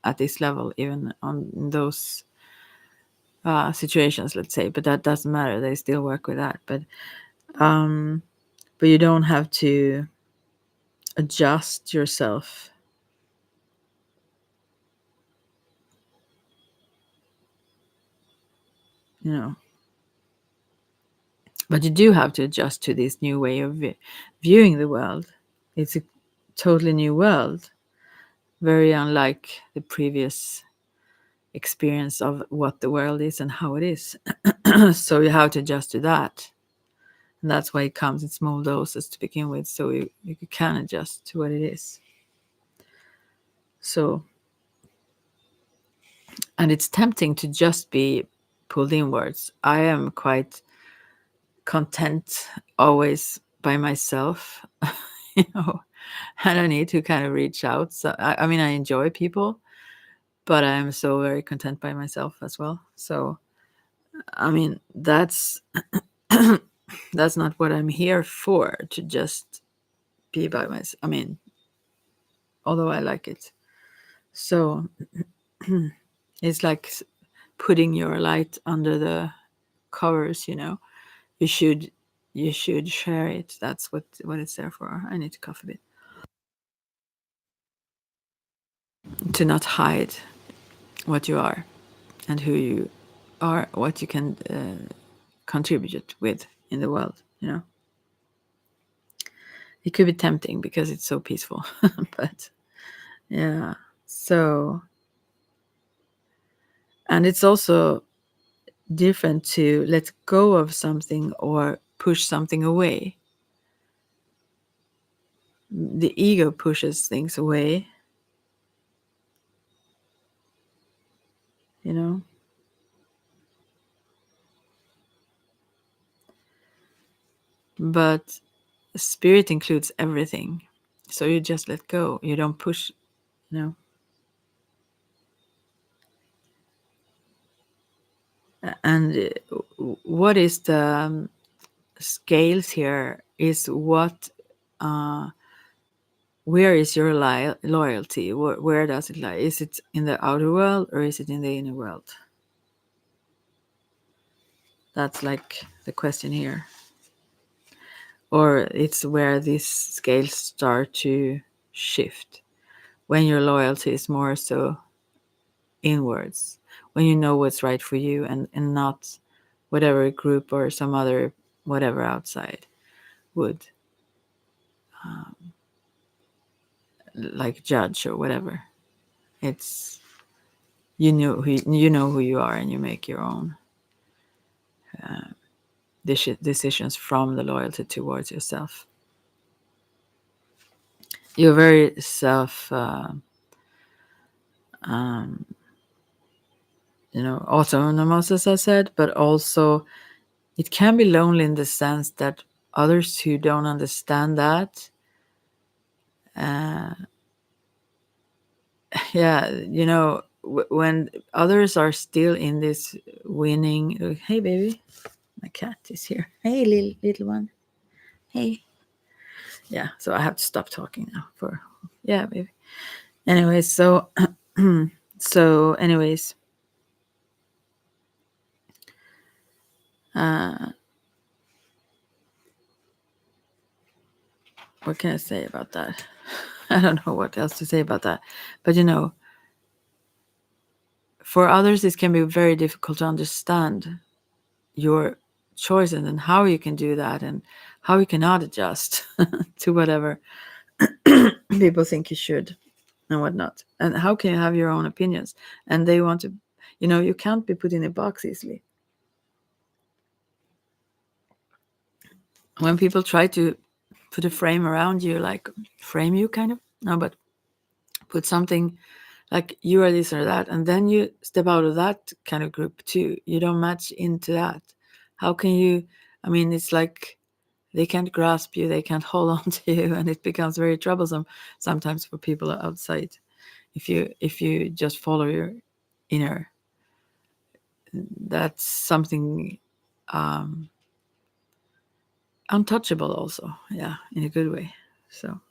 at this level, even on those situations, let's say, but that doesn't matter. They still work with that. But you don't have to adjust yourself. You know, but you do have to adjust to this new way of viewing the world. It's a totally new world, very unlike the previous experience of what the world is and how it is. So you have to adjust to that. And that's why it comes in small doses to begin with, so you can adjust to what it is. So, and it's tempting to just be pulled inwards. I am quite content always by myself, and I need to kind of reach out. So, I mean, I enjoy people, but I'm so very content by myself as well. So, I mean, that's that's not what I'm here for, to just be by myself. I mean, although I like it. So it's like putting your light under the covers, You should share it. That's what it's there for. I need to cough a bit. To not hide. what you are and who you are, what you can contribute with in the world, you know. It could be tempting because it's so peaceful, but yeah. So, and it's also different to let go of something or push something away. The ego pushes things away, you know. But spirit includes everything. So you just let go. You don't push, you know. And what is the scales here is what, where is your loyalty? Where does it lie? Is it in the outer world or is it in the inner world? That's like the question here. Or it's where these scales start to shift. When your loyalty is more so inwards, when you know what's right for you and not whatever group or some other whatever outside would like judge or whatever. It's you know who you are and you make your own decisions from the loyalty towards yourself. You're very self autonomous, as I said, but also it can be lonely in the sense that others who don't understand that, yeah, you know, when others are still in this winning, hey baby, my cat is here. Hey little one. Hey. Yeah, so I have to stop talking now for, yeah, baby. Anyways, so so anyways, what can I say about that? I don't know what else to say about that. But you know, for others, this can be very difficult to understand your choices and how you can do that and how you cannot adjust to whatever people think you should and whatnot. And how can you have your own opinions? And they want to, you know, you can't be put in a box easily. When people try to put a frame around you, like frame you kind of, no, but put something like you are this or that, and then you step out of that kind of group too. You don't match into that. How can you? I mean, it's like they can't grasp you, they can't hold on to you, and it becomes very troublesome sometimes for people outside. If you just follow your inner, that's something untouchable. Also, yeah, in a good way. So,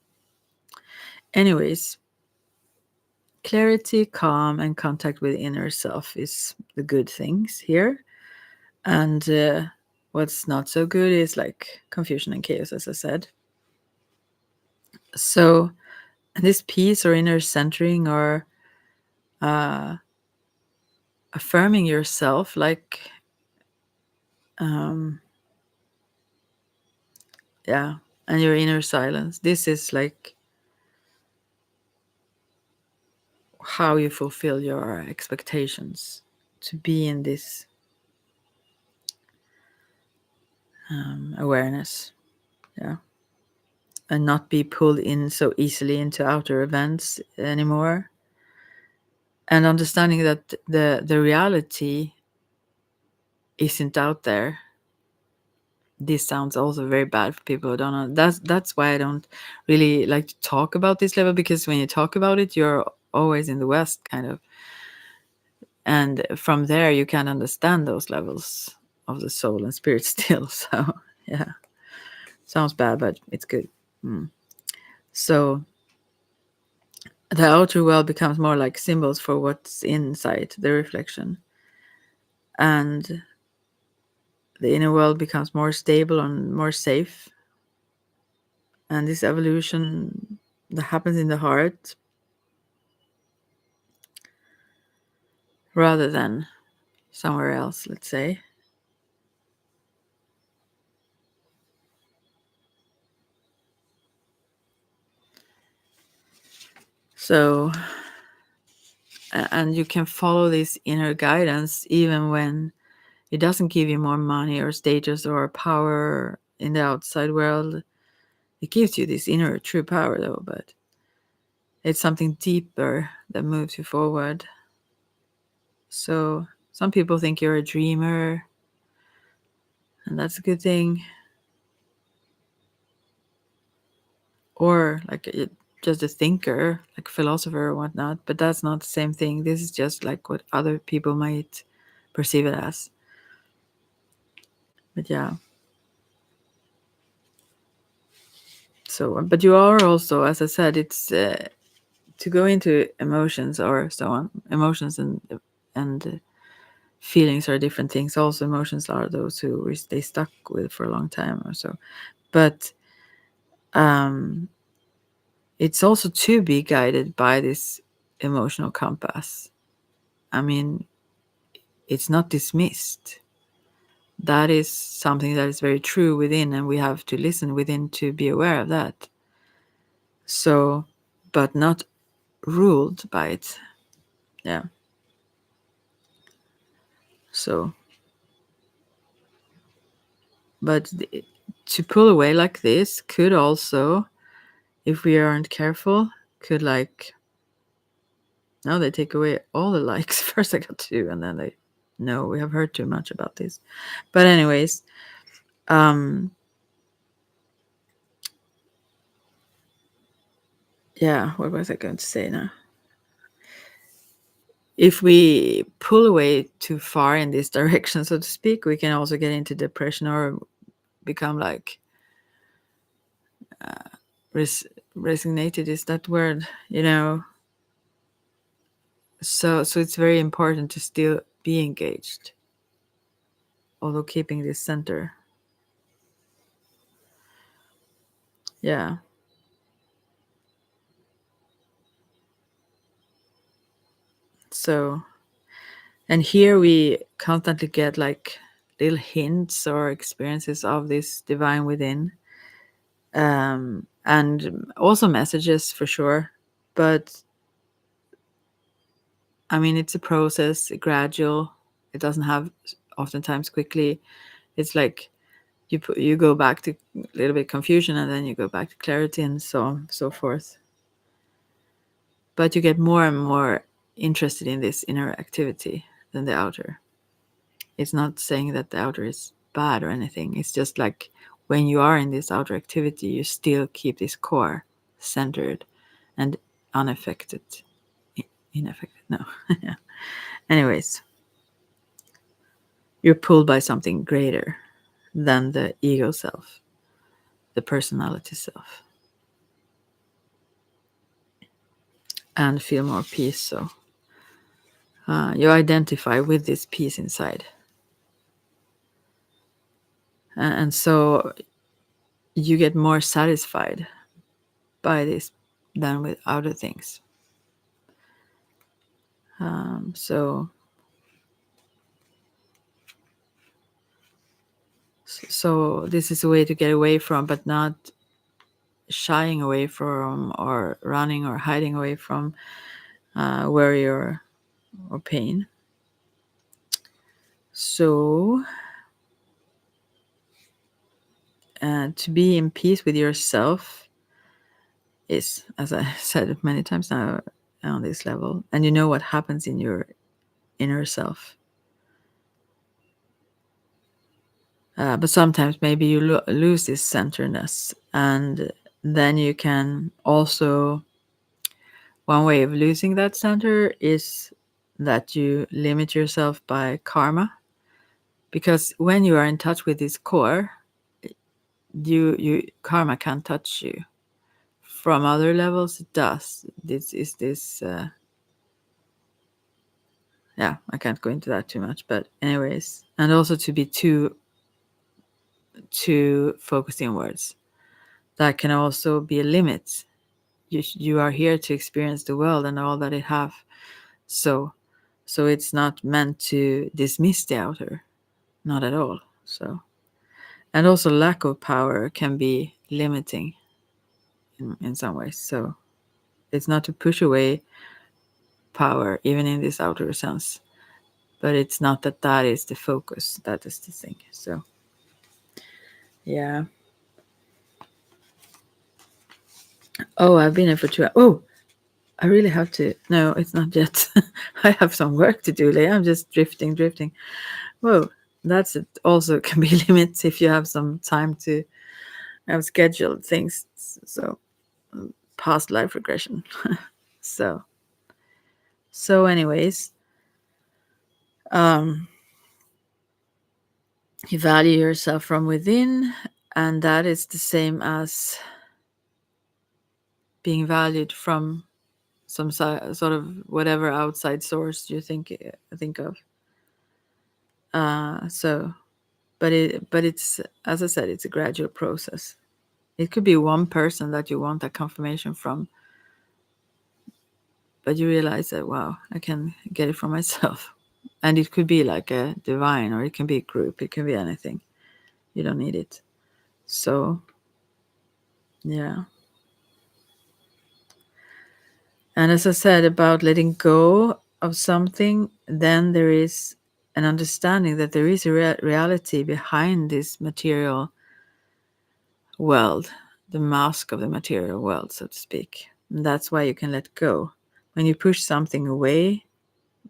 anyways. Clarity, calm, and contact with inner self is the good things here. And what's not so good is like confusion and chaos, as I said. So, this peace or inner centering or affirming yourself, like, yeah, and your inner silence, this is like how you fulfill your expectations to be in this awareness. Yeah. And not be pulled in so easily into outer events anymore, and understanding that the reality isn't out there. This sounds also very bad for people who don't know. That's why I don't really like to talk about this level, because when you talk about it, you're always in the West, kind of, and from there you can understand those levels of the soul and spirit still. So yeah, sounds bad, but it's good. So the outer world becomes more like symbols for what's inside the reflection, and the inner world becomes more stable and more safe. And this evolution that happens in the heart rather than somewhere else, let's say. So, and you can follow this inner guidance even when it doesn't give you more money or status or power in the outside world. It gives you this inner true power, though, but it's something deeper that moves you forward. So some people think you're a dreamer, and that's a good thing. Or like just a thinker, like a philosopher or whatnot, but that's not the same thing. This is just like what other people might perceive it as. But yeah. So, but you are also, as I said, it's to go into emotions or so on. Emotions and feelings are different things. Also, emotions are those who we stay stuck with for a long time or so. But it's also to be guided by this emotional compass. I mean, it's not dismissed. That is something that is very true within, and we have to listen within to be aware of that. So, but not ruled by it. Yeah. So, but to pull away like this could also, if we aren't careful, could like, now they take away all the likes. First I got 2, and then they, no, we have heard too much about this. But anyways, yeah, what was I going to say now? If we pull away too far in this direction, so to speak, we can also get into depression or become like resignated, is that word, so it's very important to still be engaged, although keeping this center. Yeah. So, and here we constantly get like little hints or experiences of this divine within, and also messages for sure. But I mean, it's a process, gradual. It doesn't have oftentimes quickly. It's like you go back to a little bit confusion, and then you go back to clarity, and so on, so forth. But you get more and more interested in this inner activity than the outer. It's not saying that the outer is bad or anything. It's just like when you are in this outer activity, you still keep this core centered and unaffected. Inaffected, no. Yeah. Anyways, you're pulled by something greater than the ego self, the personality self, and feel more peace. So you identify with this peace inside. And so you get more satisfied by this than with other things. So this is a way to get away from, but not shying away from or running or hiding away from worry or pain. So to be in peace with yourself is, as I said many times now on this level, and you know what happens in your inner self. But sometimes maybe you lose this centeredness, and then you can also, one way of losing that center is that you limit yourself by karma, because when you are in touch with this core, you karma can't touch you. From other levels it does. This is this yeah, I can't go into that too much, but anyways, and also to be too focused inwards, that can also be a limit. You are here to experience the world and all that it have. So So it's not meant to dismiss the outer, not at all. So, and also lack of power can be limiting in some ways. So it's not to push away power, even in this outer sense, but it's not that that is the focus. That is the thing. So, yeah. Oh, I've been here for 2 hours. Oh, I really have to. No, it's not yet. I have some work to do, Leah. I'm just drifting. Whoa, that's it. Also can be limits if you have some time to have scheduled things. So, past life regression. So, anyways, um, you value yourself from within, and that is the same as being valued from some sort of whatever outside source you think of. So, but it's, as I said, it's a gradual process. It could be one person that you want that confirmation from, but you realize that, wow, I can get it from myself. And it could be like a divine, or it can be a group, it can be anything. You don't need it. So, yeah. And as I said about letting go of something, then there is an understanding that there is a reality behind this material world, the mask of the material world, so to speak. And that's why you can let go. When you push something away,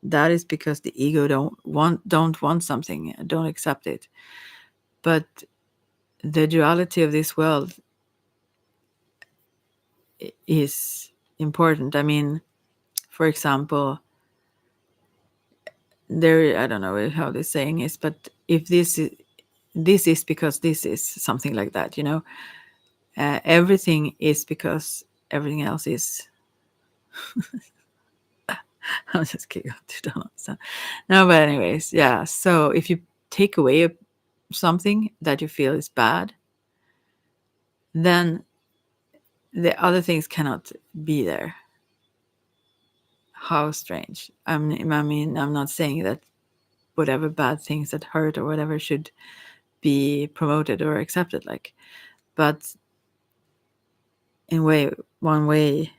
that is because the ego don't want something, don't accept it. But the duality of this world is important. I mean, for example, there, I don't know how the saying is, but if this is because this is something like that, everything is because everything else is. I'm just kidding. Don't understand. No, but anyways, yeah. So if you take away something that you feel is bad, then the other things cannot be there. How strange. I mean, I'm not saying that whatever bad things that hurt or whatever should be promoted or accepted, like, but in one way,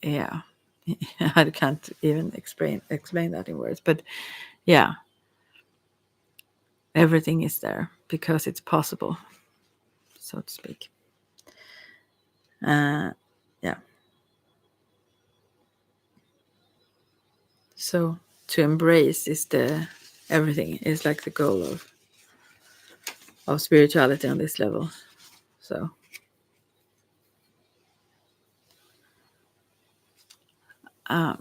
yeah. I can't even explain that in words, but yeah, everything is there because it's possible, so to speak. Yeah. So to embrace is the everything is like the goal of spirituality on this level. So yeah.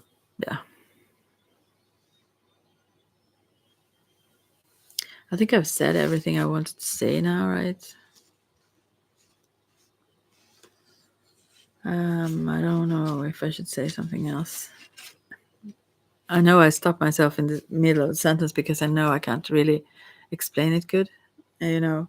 I think I've said everything I wanted to say now, right? I don't know if I should say something else. I know I stopped myself in the middle of the sentence because I know I can't really explain it good. And,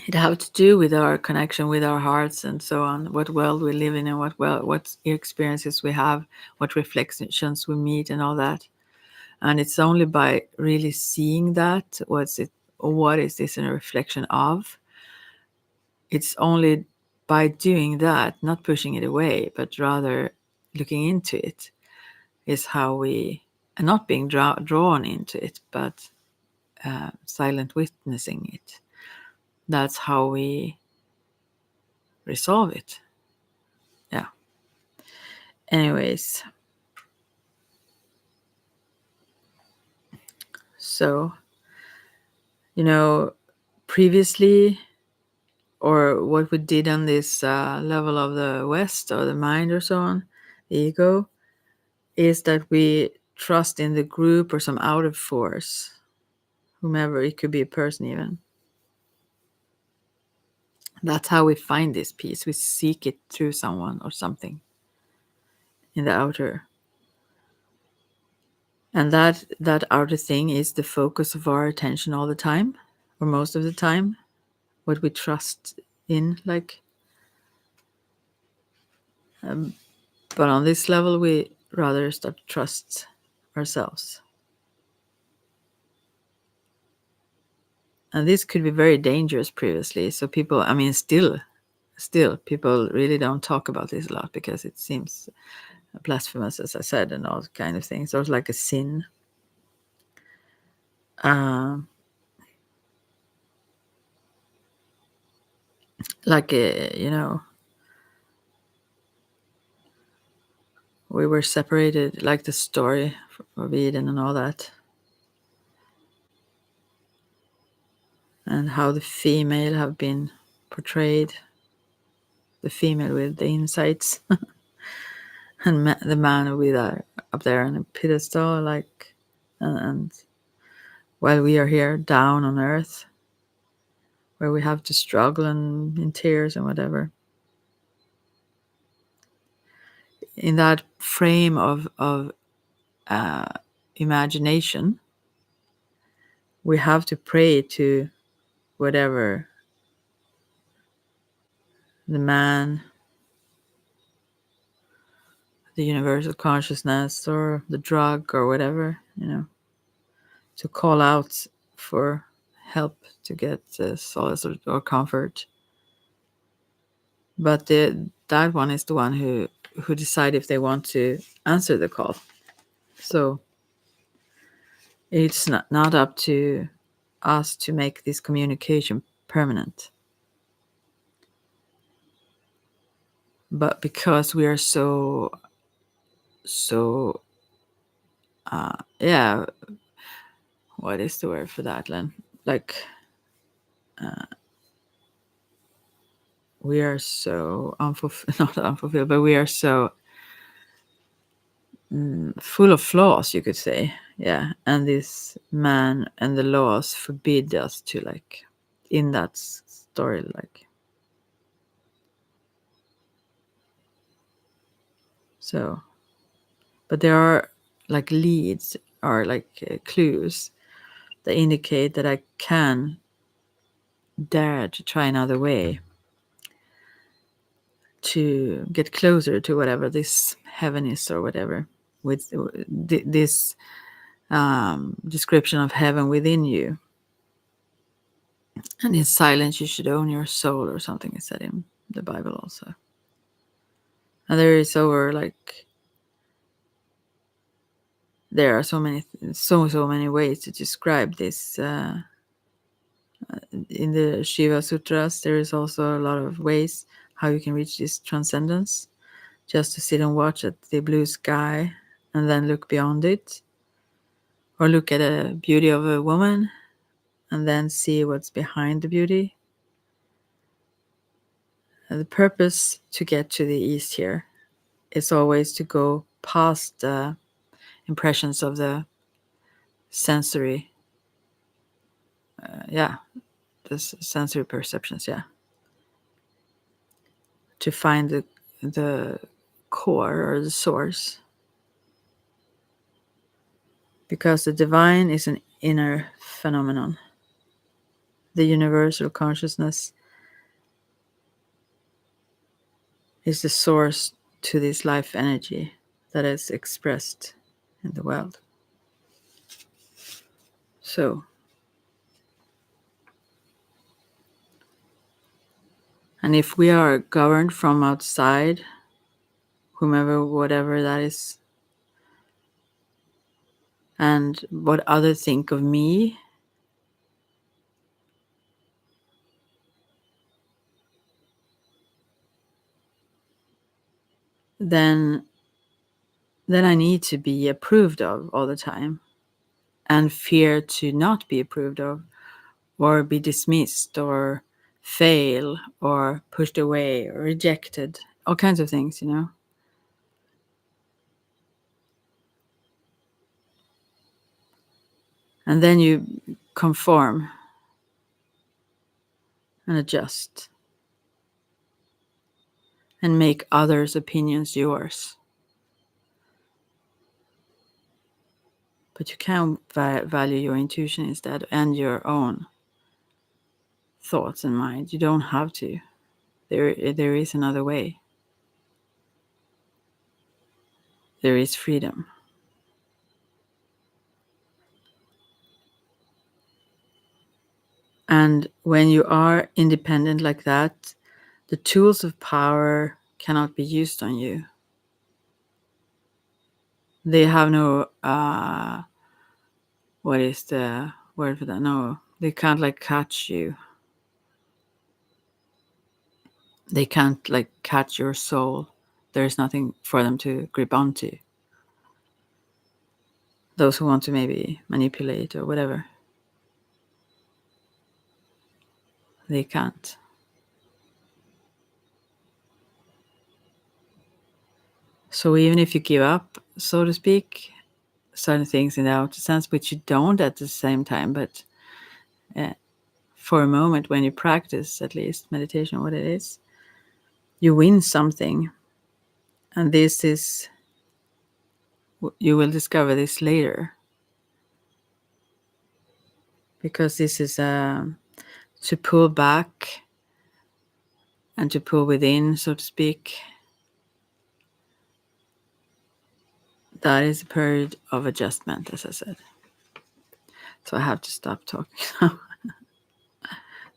it have to do with our connection with our hearts and so on, what world we live in and what experiences we have, what reflections we meet and all that. And it's only by really seeing that, what is this a reflection of? It's only by doing that, not pushing it away, but rather looking into it, is how we, and not being drawn into it, but silent witnessing it. That's how we resolve it. Yeah. Anyways, so, previously, or what we did on this level of the West or the mind or so on, the ego, is that we trust in the group or some outer force, whomever, it could be a person even. That's how we find this peace. We seek it through someone or something in the outer. And that outer thing is the focus of our attention all the time, or most of the time, what we trust in, like. But on this level, we rather start to trust ourselves. And this could be very dangerous previously. So people, I mean, still people really don't talk about this a lot because it seems blasphemous, as I said, and all kind of things. So it's like a sin. Like, we were separated, like the story of Eden and all that. And how the female have been portrayed. The female with the insights. And the man with up there on a pedestal, like, and while we are here down on earth, where we have to struggle and in tears and whatever. In that frame of imagination, we have to pray to whatever, the man, the universal consciousness, or the drug, or whatever, to call out for help to get solace or comfort. But that one is the one who decide if they want to answer the call. So it's not up to us to make this communication permanent. But because we are so yeah, what is the word for that, Len? Like, we are so not unfulfilled, but we are so full of flaws, you could say. Yeah. And this man and the laws forbid us to, like, in that story, like. So, but there are like leads, or like clues that indicate that I can dare to try another way to get closer to whatever this heaven is, or whatever, with this description of heaven within you. And in silence you should own your soul, or something is said in the Bible also. And there is there are so many ways to describe this. In the Shiva Sutras, there is also a lot of ways how you can reach this transcendence. Just to sit and watch at the blue sky and then look beyond it. Or look at the beauty of a woman and then see what's behind the beauty. And the purpose to get to the east here is always to go past the impressions of the sensory, the sensory perceptions, to find the core, or the source. Because the divine is an inner phenomenon. The universal consciousness is the source to this life energy that is expressed in the world. So, and if we are governed from outside, whatever that is, and what others think of me, then I need to be approved of all the time, and fear to not be approved of, or be dismissed, or fail, or pushed away, or rejected, all kinds of things, And then you conform and adjust and make others' opinions yours. But you can value your intuition instead, and your own thoughts and mind. You don't have to. There is another way. There is freedom. And when you are independent like that, the tools of power cannot be used on you. They have no, what is the word for that? No, they can't like catch you. They can't like catch your soul. There's nothing for them to grip onto. Those who want to maybe manipulate or whatever, they can't. So even if you give up, so to speak, certain things in the outer sense, which you don't at the same time, but for a moment when you practice, at least meditation, what it is, you win something. And this is, you will discover this later. Because this is to pull back and to pull within, so to speak. That is a period of adjustment, as I said. So I have to stop talking now.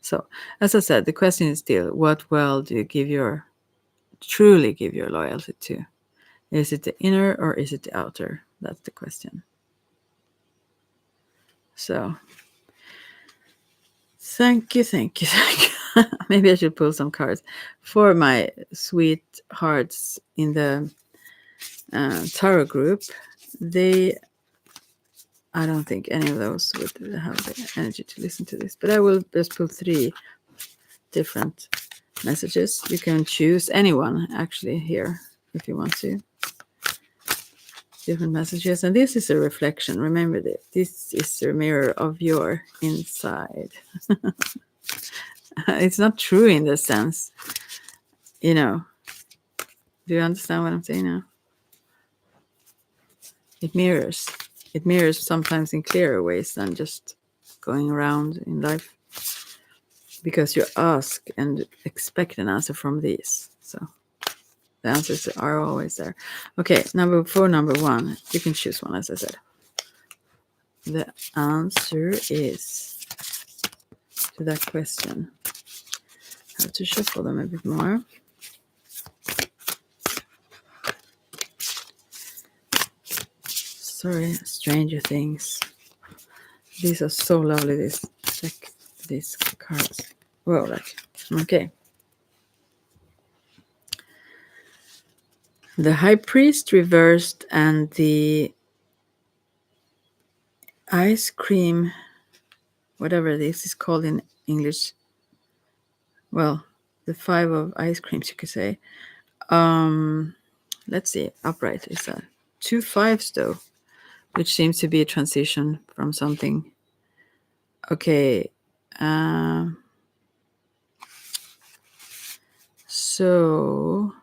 So, as I said, the question is still, what world do you truly give your loyalty to? Is it the inner or is it the outer? That's the question. So, thank you. Maybe I should pull some cards for my sweethearts in the tarot group. I don't think any of those would have the energy to listen to this, but I will just pull 3 different messages. You can choose anyone actually here if you want to. Different messages, and this is a reflection. Remember that this is a mirror of your inside. It's not true in the sense, do you understand what I'm saying now? It mirrors sometimes in clearer ways than just going around in life, because you ask and expect an answer from these. So the answers are always there. Okay, number 1, you can choose one, as I said. The answer is to that question. I have to shuffle them a bit more. Sorry, Stranger Things. These are so lovely, these cards. Whoa, okay. The High Priest reversed and the ice cream, whatever this is called in English. Well, the 5 of ice creams, you could say. Let's see, upright is that 2 5s though, which seems to be a transition from something. Okay. So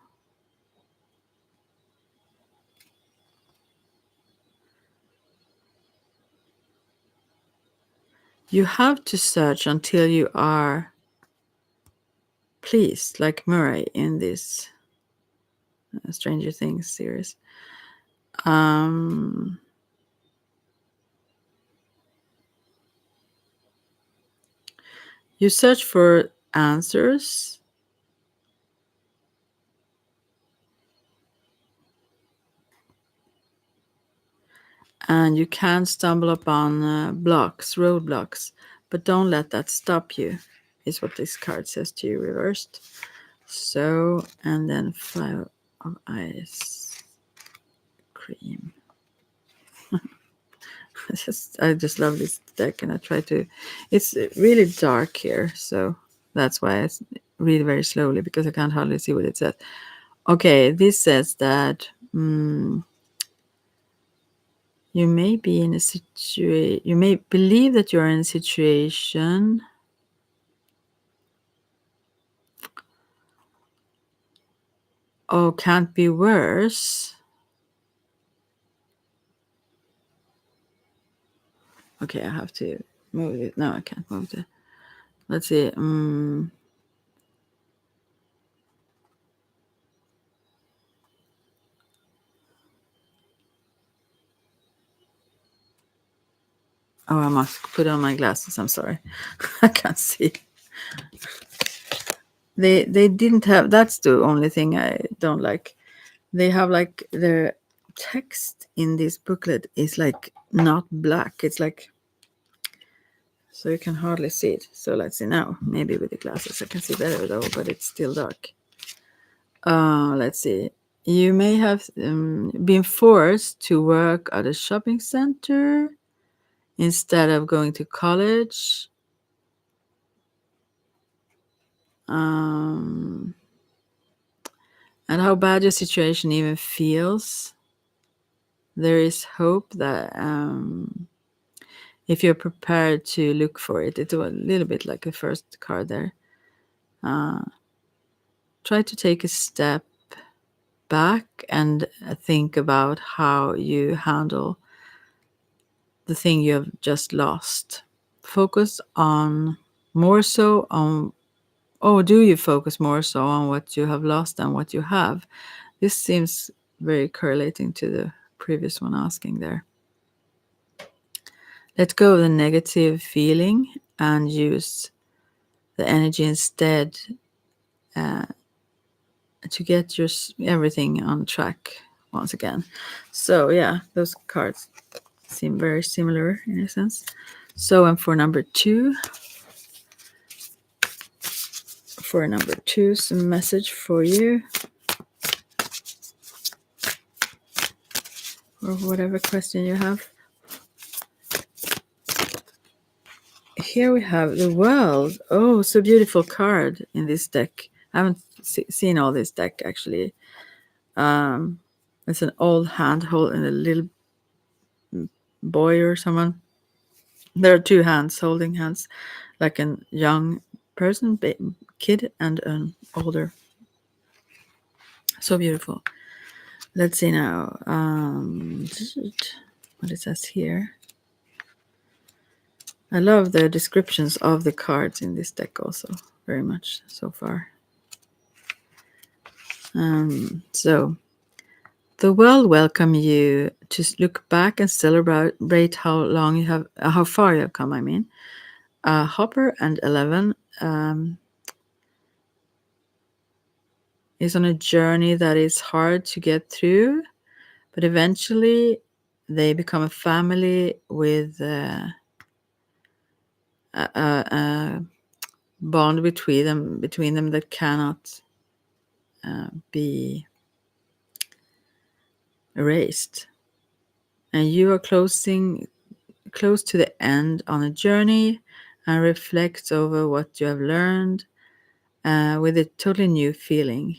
you have to search until you are pleased, like Murray in this Stranger Things series. You search for answers. And you can stumble upon roadblocks, but don't let that stop you, is what this card says to you reversed. So, and then 5 of ice cream. I just love this deck, and I try to. It's really dark here, so that's why I read very slowly, because I can't hardly see what it says. Okay, this says that you may be in a situation. You may believe that you're in a situation. Oh, can't be worse. Okay, I have to move it. No, I can't move let's see. Oh, I must put on my glasses. I'm sorry. I can't see. They didn't have. That's the only thing I don't like. They have like their text in this booklet is like not black. It's like, so you can hardly see it. So let's see now. Maybe with the glasses I can see better though, but it's still dark. Let's see. You may have been forced to work at a shopping center instead of going to college. And how bad your situation even feels, there is hope that if you're prepared to look for it, it's a little bit like the first card there. Try to take a step back and think about how you handle the thing you have just lost. Focus on more so on, oh, do you focus more so on what you have lost than what you have? This seems very correlating to the previous one asking there. Let go of the negative feeling and use the energy instead to get your everything on track once again. So yeah, those cards seem very similar in a sense. So and for number two, some message for you, or whatever question you have. Here we have the world. Oh, so beautiful card in this deck. I haven't seen all this deck actually. It's an old hand holding a little boy or someone. There are two hands holding hands, like a young person, kid, and an older. So beautiful. Let's see now. What it says here. I love the descriptions of the cards in this deck also very much so far. So the world welcome you to look back and celebrate how far you have come. I mean, Hopper and 11 is on a journey that is hard to get through, but eventually they become a family with a bond between them that cannot be erased. And you are close to the end on a journey and reflect over what you have learned with a totally new feeling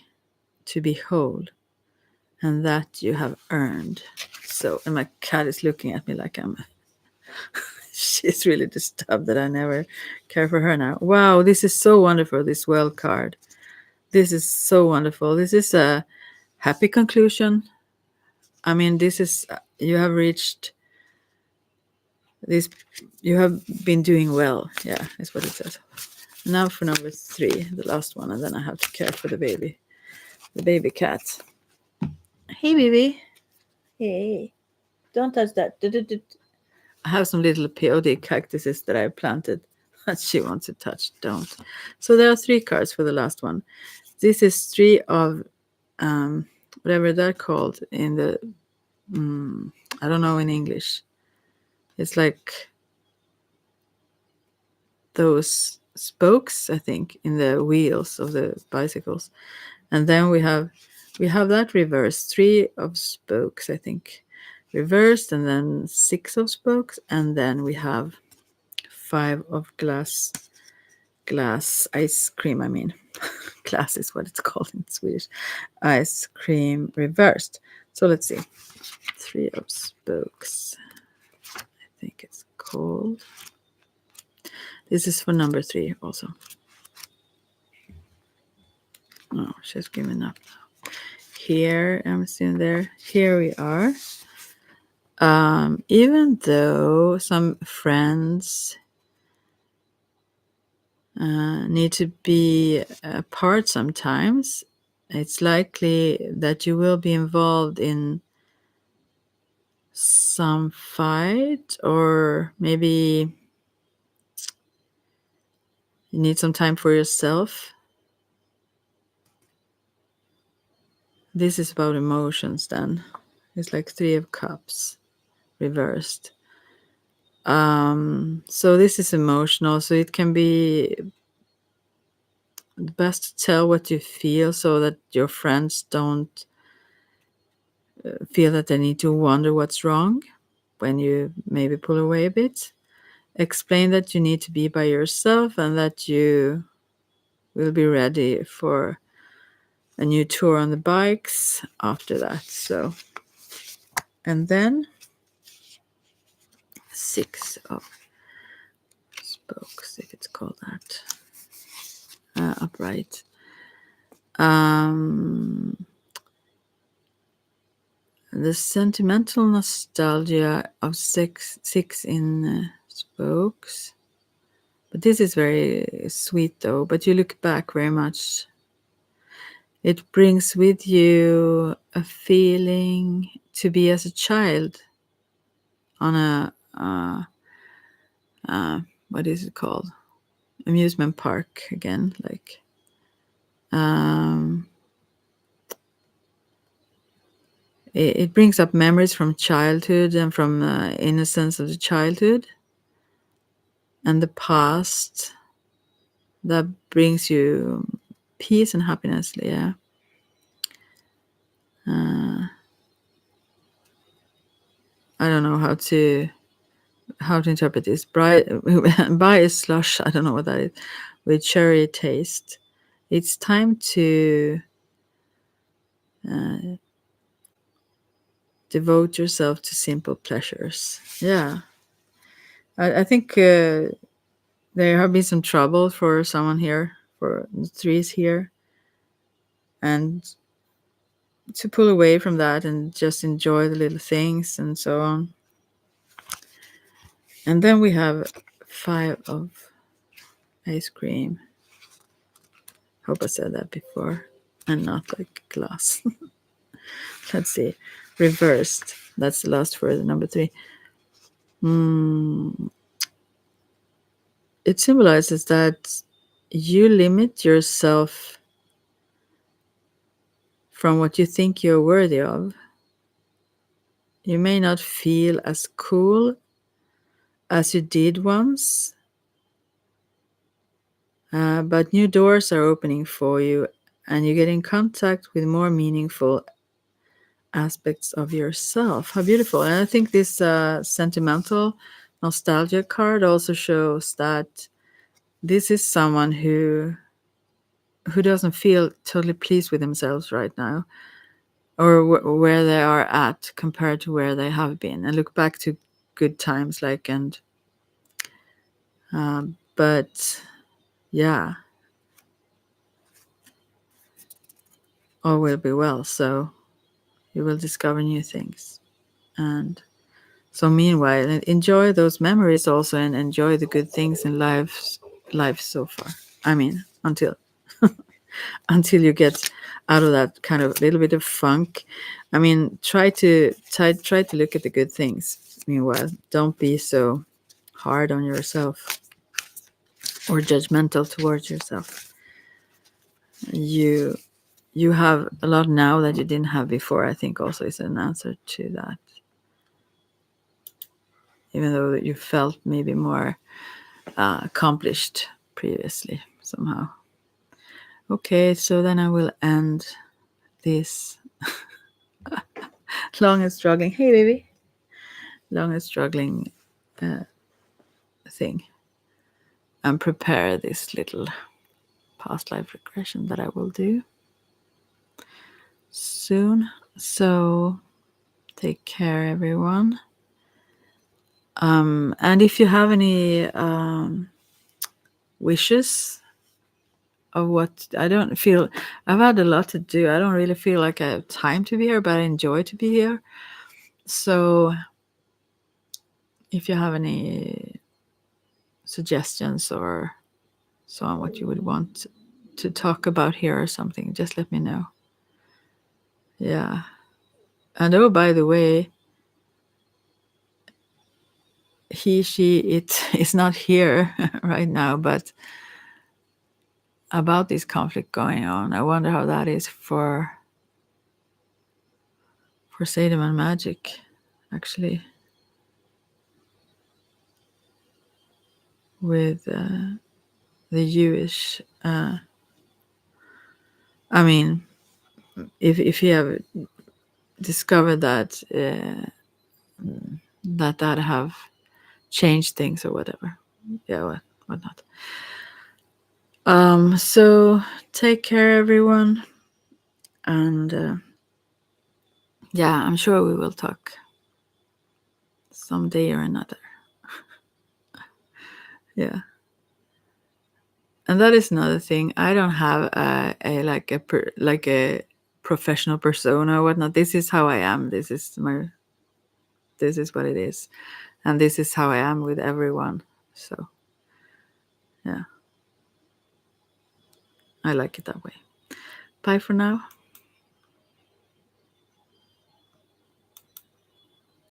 to be whole and that you have earned. So, and my cat is looking at me like she's really disturbed that I never care for her now. Wow, this is so wonderful, this world card. This is so wonderful. This is a happy conclusion. I mean, this is, you have reached this, you have been doing well. Yeah, is what it says. Now for number 3, the last one, and then I have to care for the baby cat. Hey, baby. Hey, don't touch that. I have some little peyote cactuses that I planted that she wants to touch. Don't. So there are 3 cards for the last one. This is 3 of whatever they're called in the, I don't know in English. It's like those spokes, I think, in the wheels of the bicycles. And then we have that reversed, 3 of spokes, I think, reversed, and then 6 of spokes, and then we have 5 of glass ice cream. I mean, glass is what it's called in Swedish. Ice cream reversed. So let's see. 3 of spokes, I think it's called. This is for number 3 also. Oh, she's given up now. Here, I'm seeing there. Here we are. Even though some friends need to be apart sometimes, it's likely that you will be involved in some fight, or maybe you need some time for yourself. This is about emotions then. It's like 3 of Cups reversed. So this is emotional, so it can be best to tell what you feel so that your friends don't feel that they need to wonder what's wrong when you maybe pull away a bit. Explain that you need to be by yourself and that you will be ready for a new tour on the bikes after that. So, and then 6 of Spokes, if it's called that, upright. The sentimental nostalgia of six in Spokes. But this is very sweet though, but you look back very much. It brings with you a feeling to be as a child on a, what is it called? Amusement park again, like, it brings up memories from childhood and from innocence of the childhood and the past that brings you peace and happiness. Yeah. I don't know how to interpret this. Buy a slush, I don't know what that is, with cherry taste. It's time to devote yourself to simple pleasures. Yeah. I think there have been some trouble for someone here, for the 3s here. And to pull away from that and just enjoy the little things and so on. And then we have 5 of ice cream. Hope I said that before. And not like glass. Let's see. Reversed. That's the last word, number 3. It symbolizes that you limit yourself from what you think you're worthy of. You may not feel as cool as you did once, but new doors are opening for you and you get in contact with more meaningful aspects of yourself. How beautiful. And I think this sentimental nostalgia card also shows that this is someone who doesn't feel totally pleased with themselves right now, or where they are at compared to where they have been, and look back to good times, like, and but yeah, all will be well. So you will discover new things. And so meanwhile, enjoy those memories also, and enjoy the good things in life so far. I mean, until you get out of that kind of little bit of funk. I mean, try to look at the good things. Meanwhile, don't be so hard on yourself or judgmental towards yourself. You have a lot now that you didn't have before, I think also is an answer to that. Even though you felt maybe more accomplished previously somehow. Okay, so then I will end this long and struggling, hey baby, long and struggling thing, and prepare this little past life regression that I will do soon. So take care, everyone. And if you have any wishes of what, I don't feel, I've had a lot to do. I don't really feel like I have time to be here, but I enjoy to be here. So if you have any suggestions or so on, what you would want to talk about here or something, just let me know. Yeah. And oh, by the way, he, she, it is not here right now, but about this conflict going on, I wonder how that is for Sadom and Magic, actually, with the Jewish. I mean, if you have discovered that that have changed things or whatever, yeah, whatnot. So take care, everyone, and yeah, I'm sure we will talk someday or another. Yeah. And that is another thing. I don't have a professional persona or whatnot. This is how I am. This is what it is, and this is how I am with everyone. So, yeah, I like it that way. Bye for now.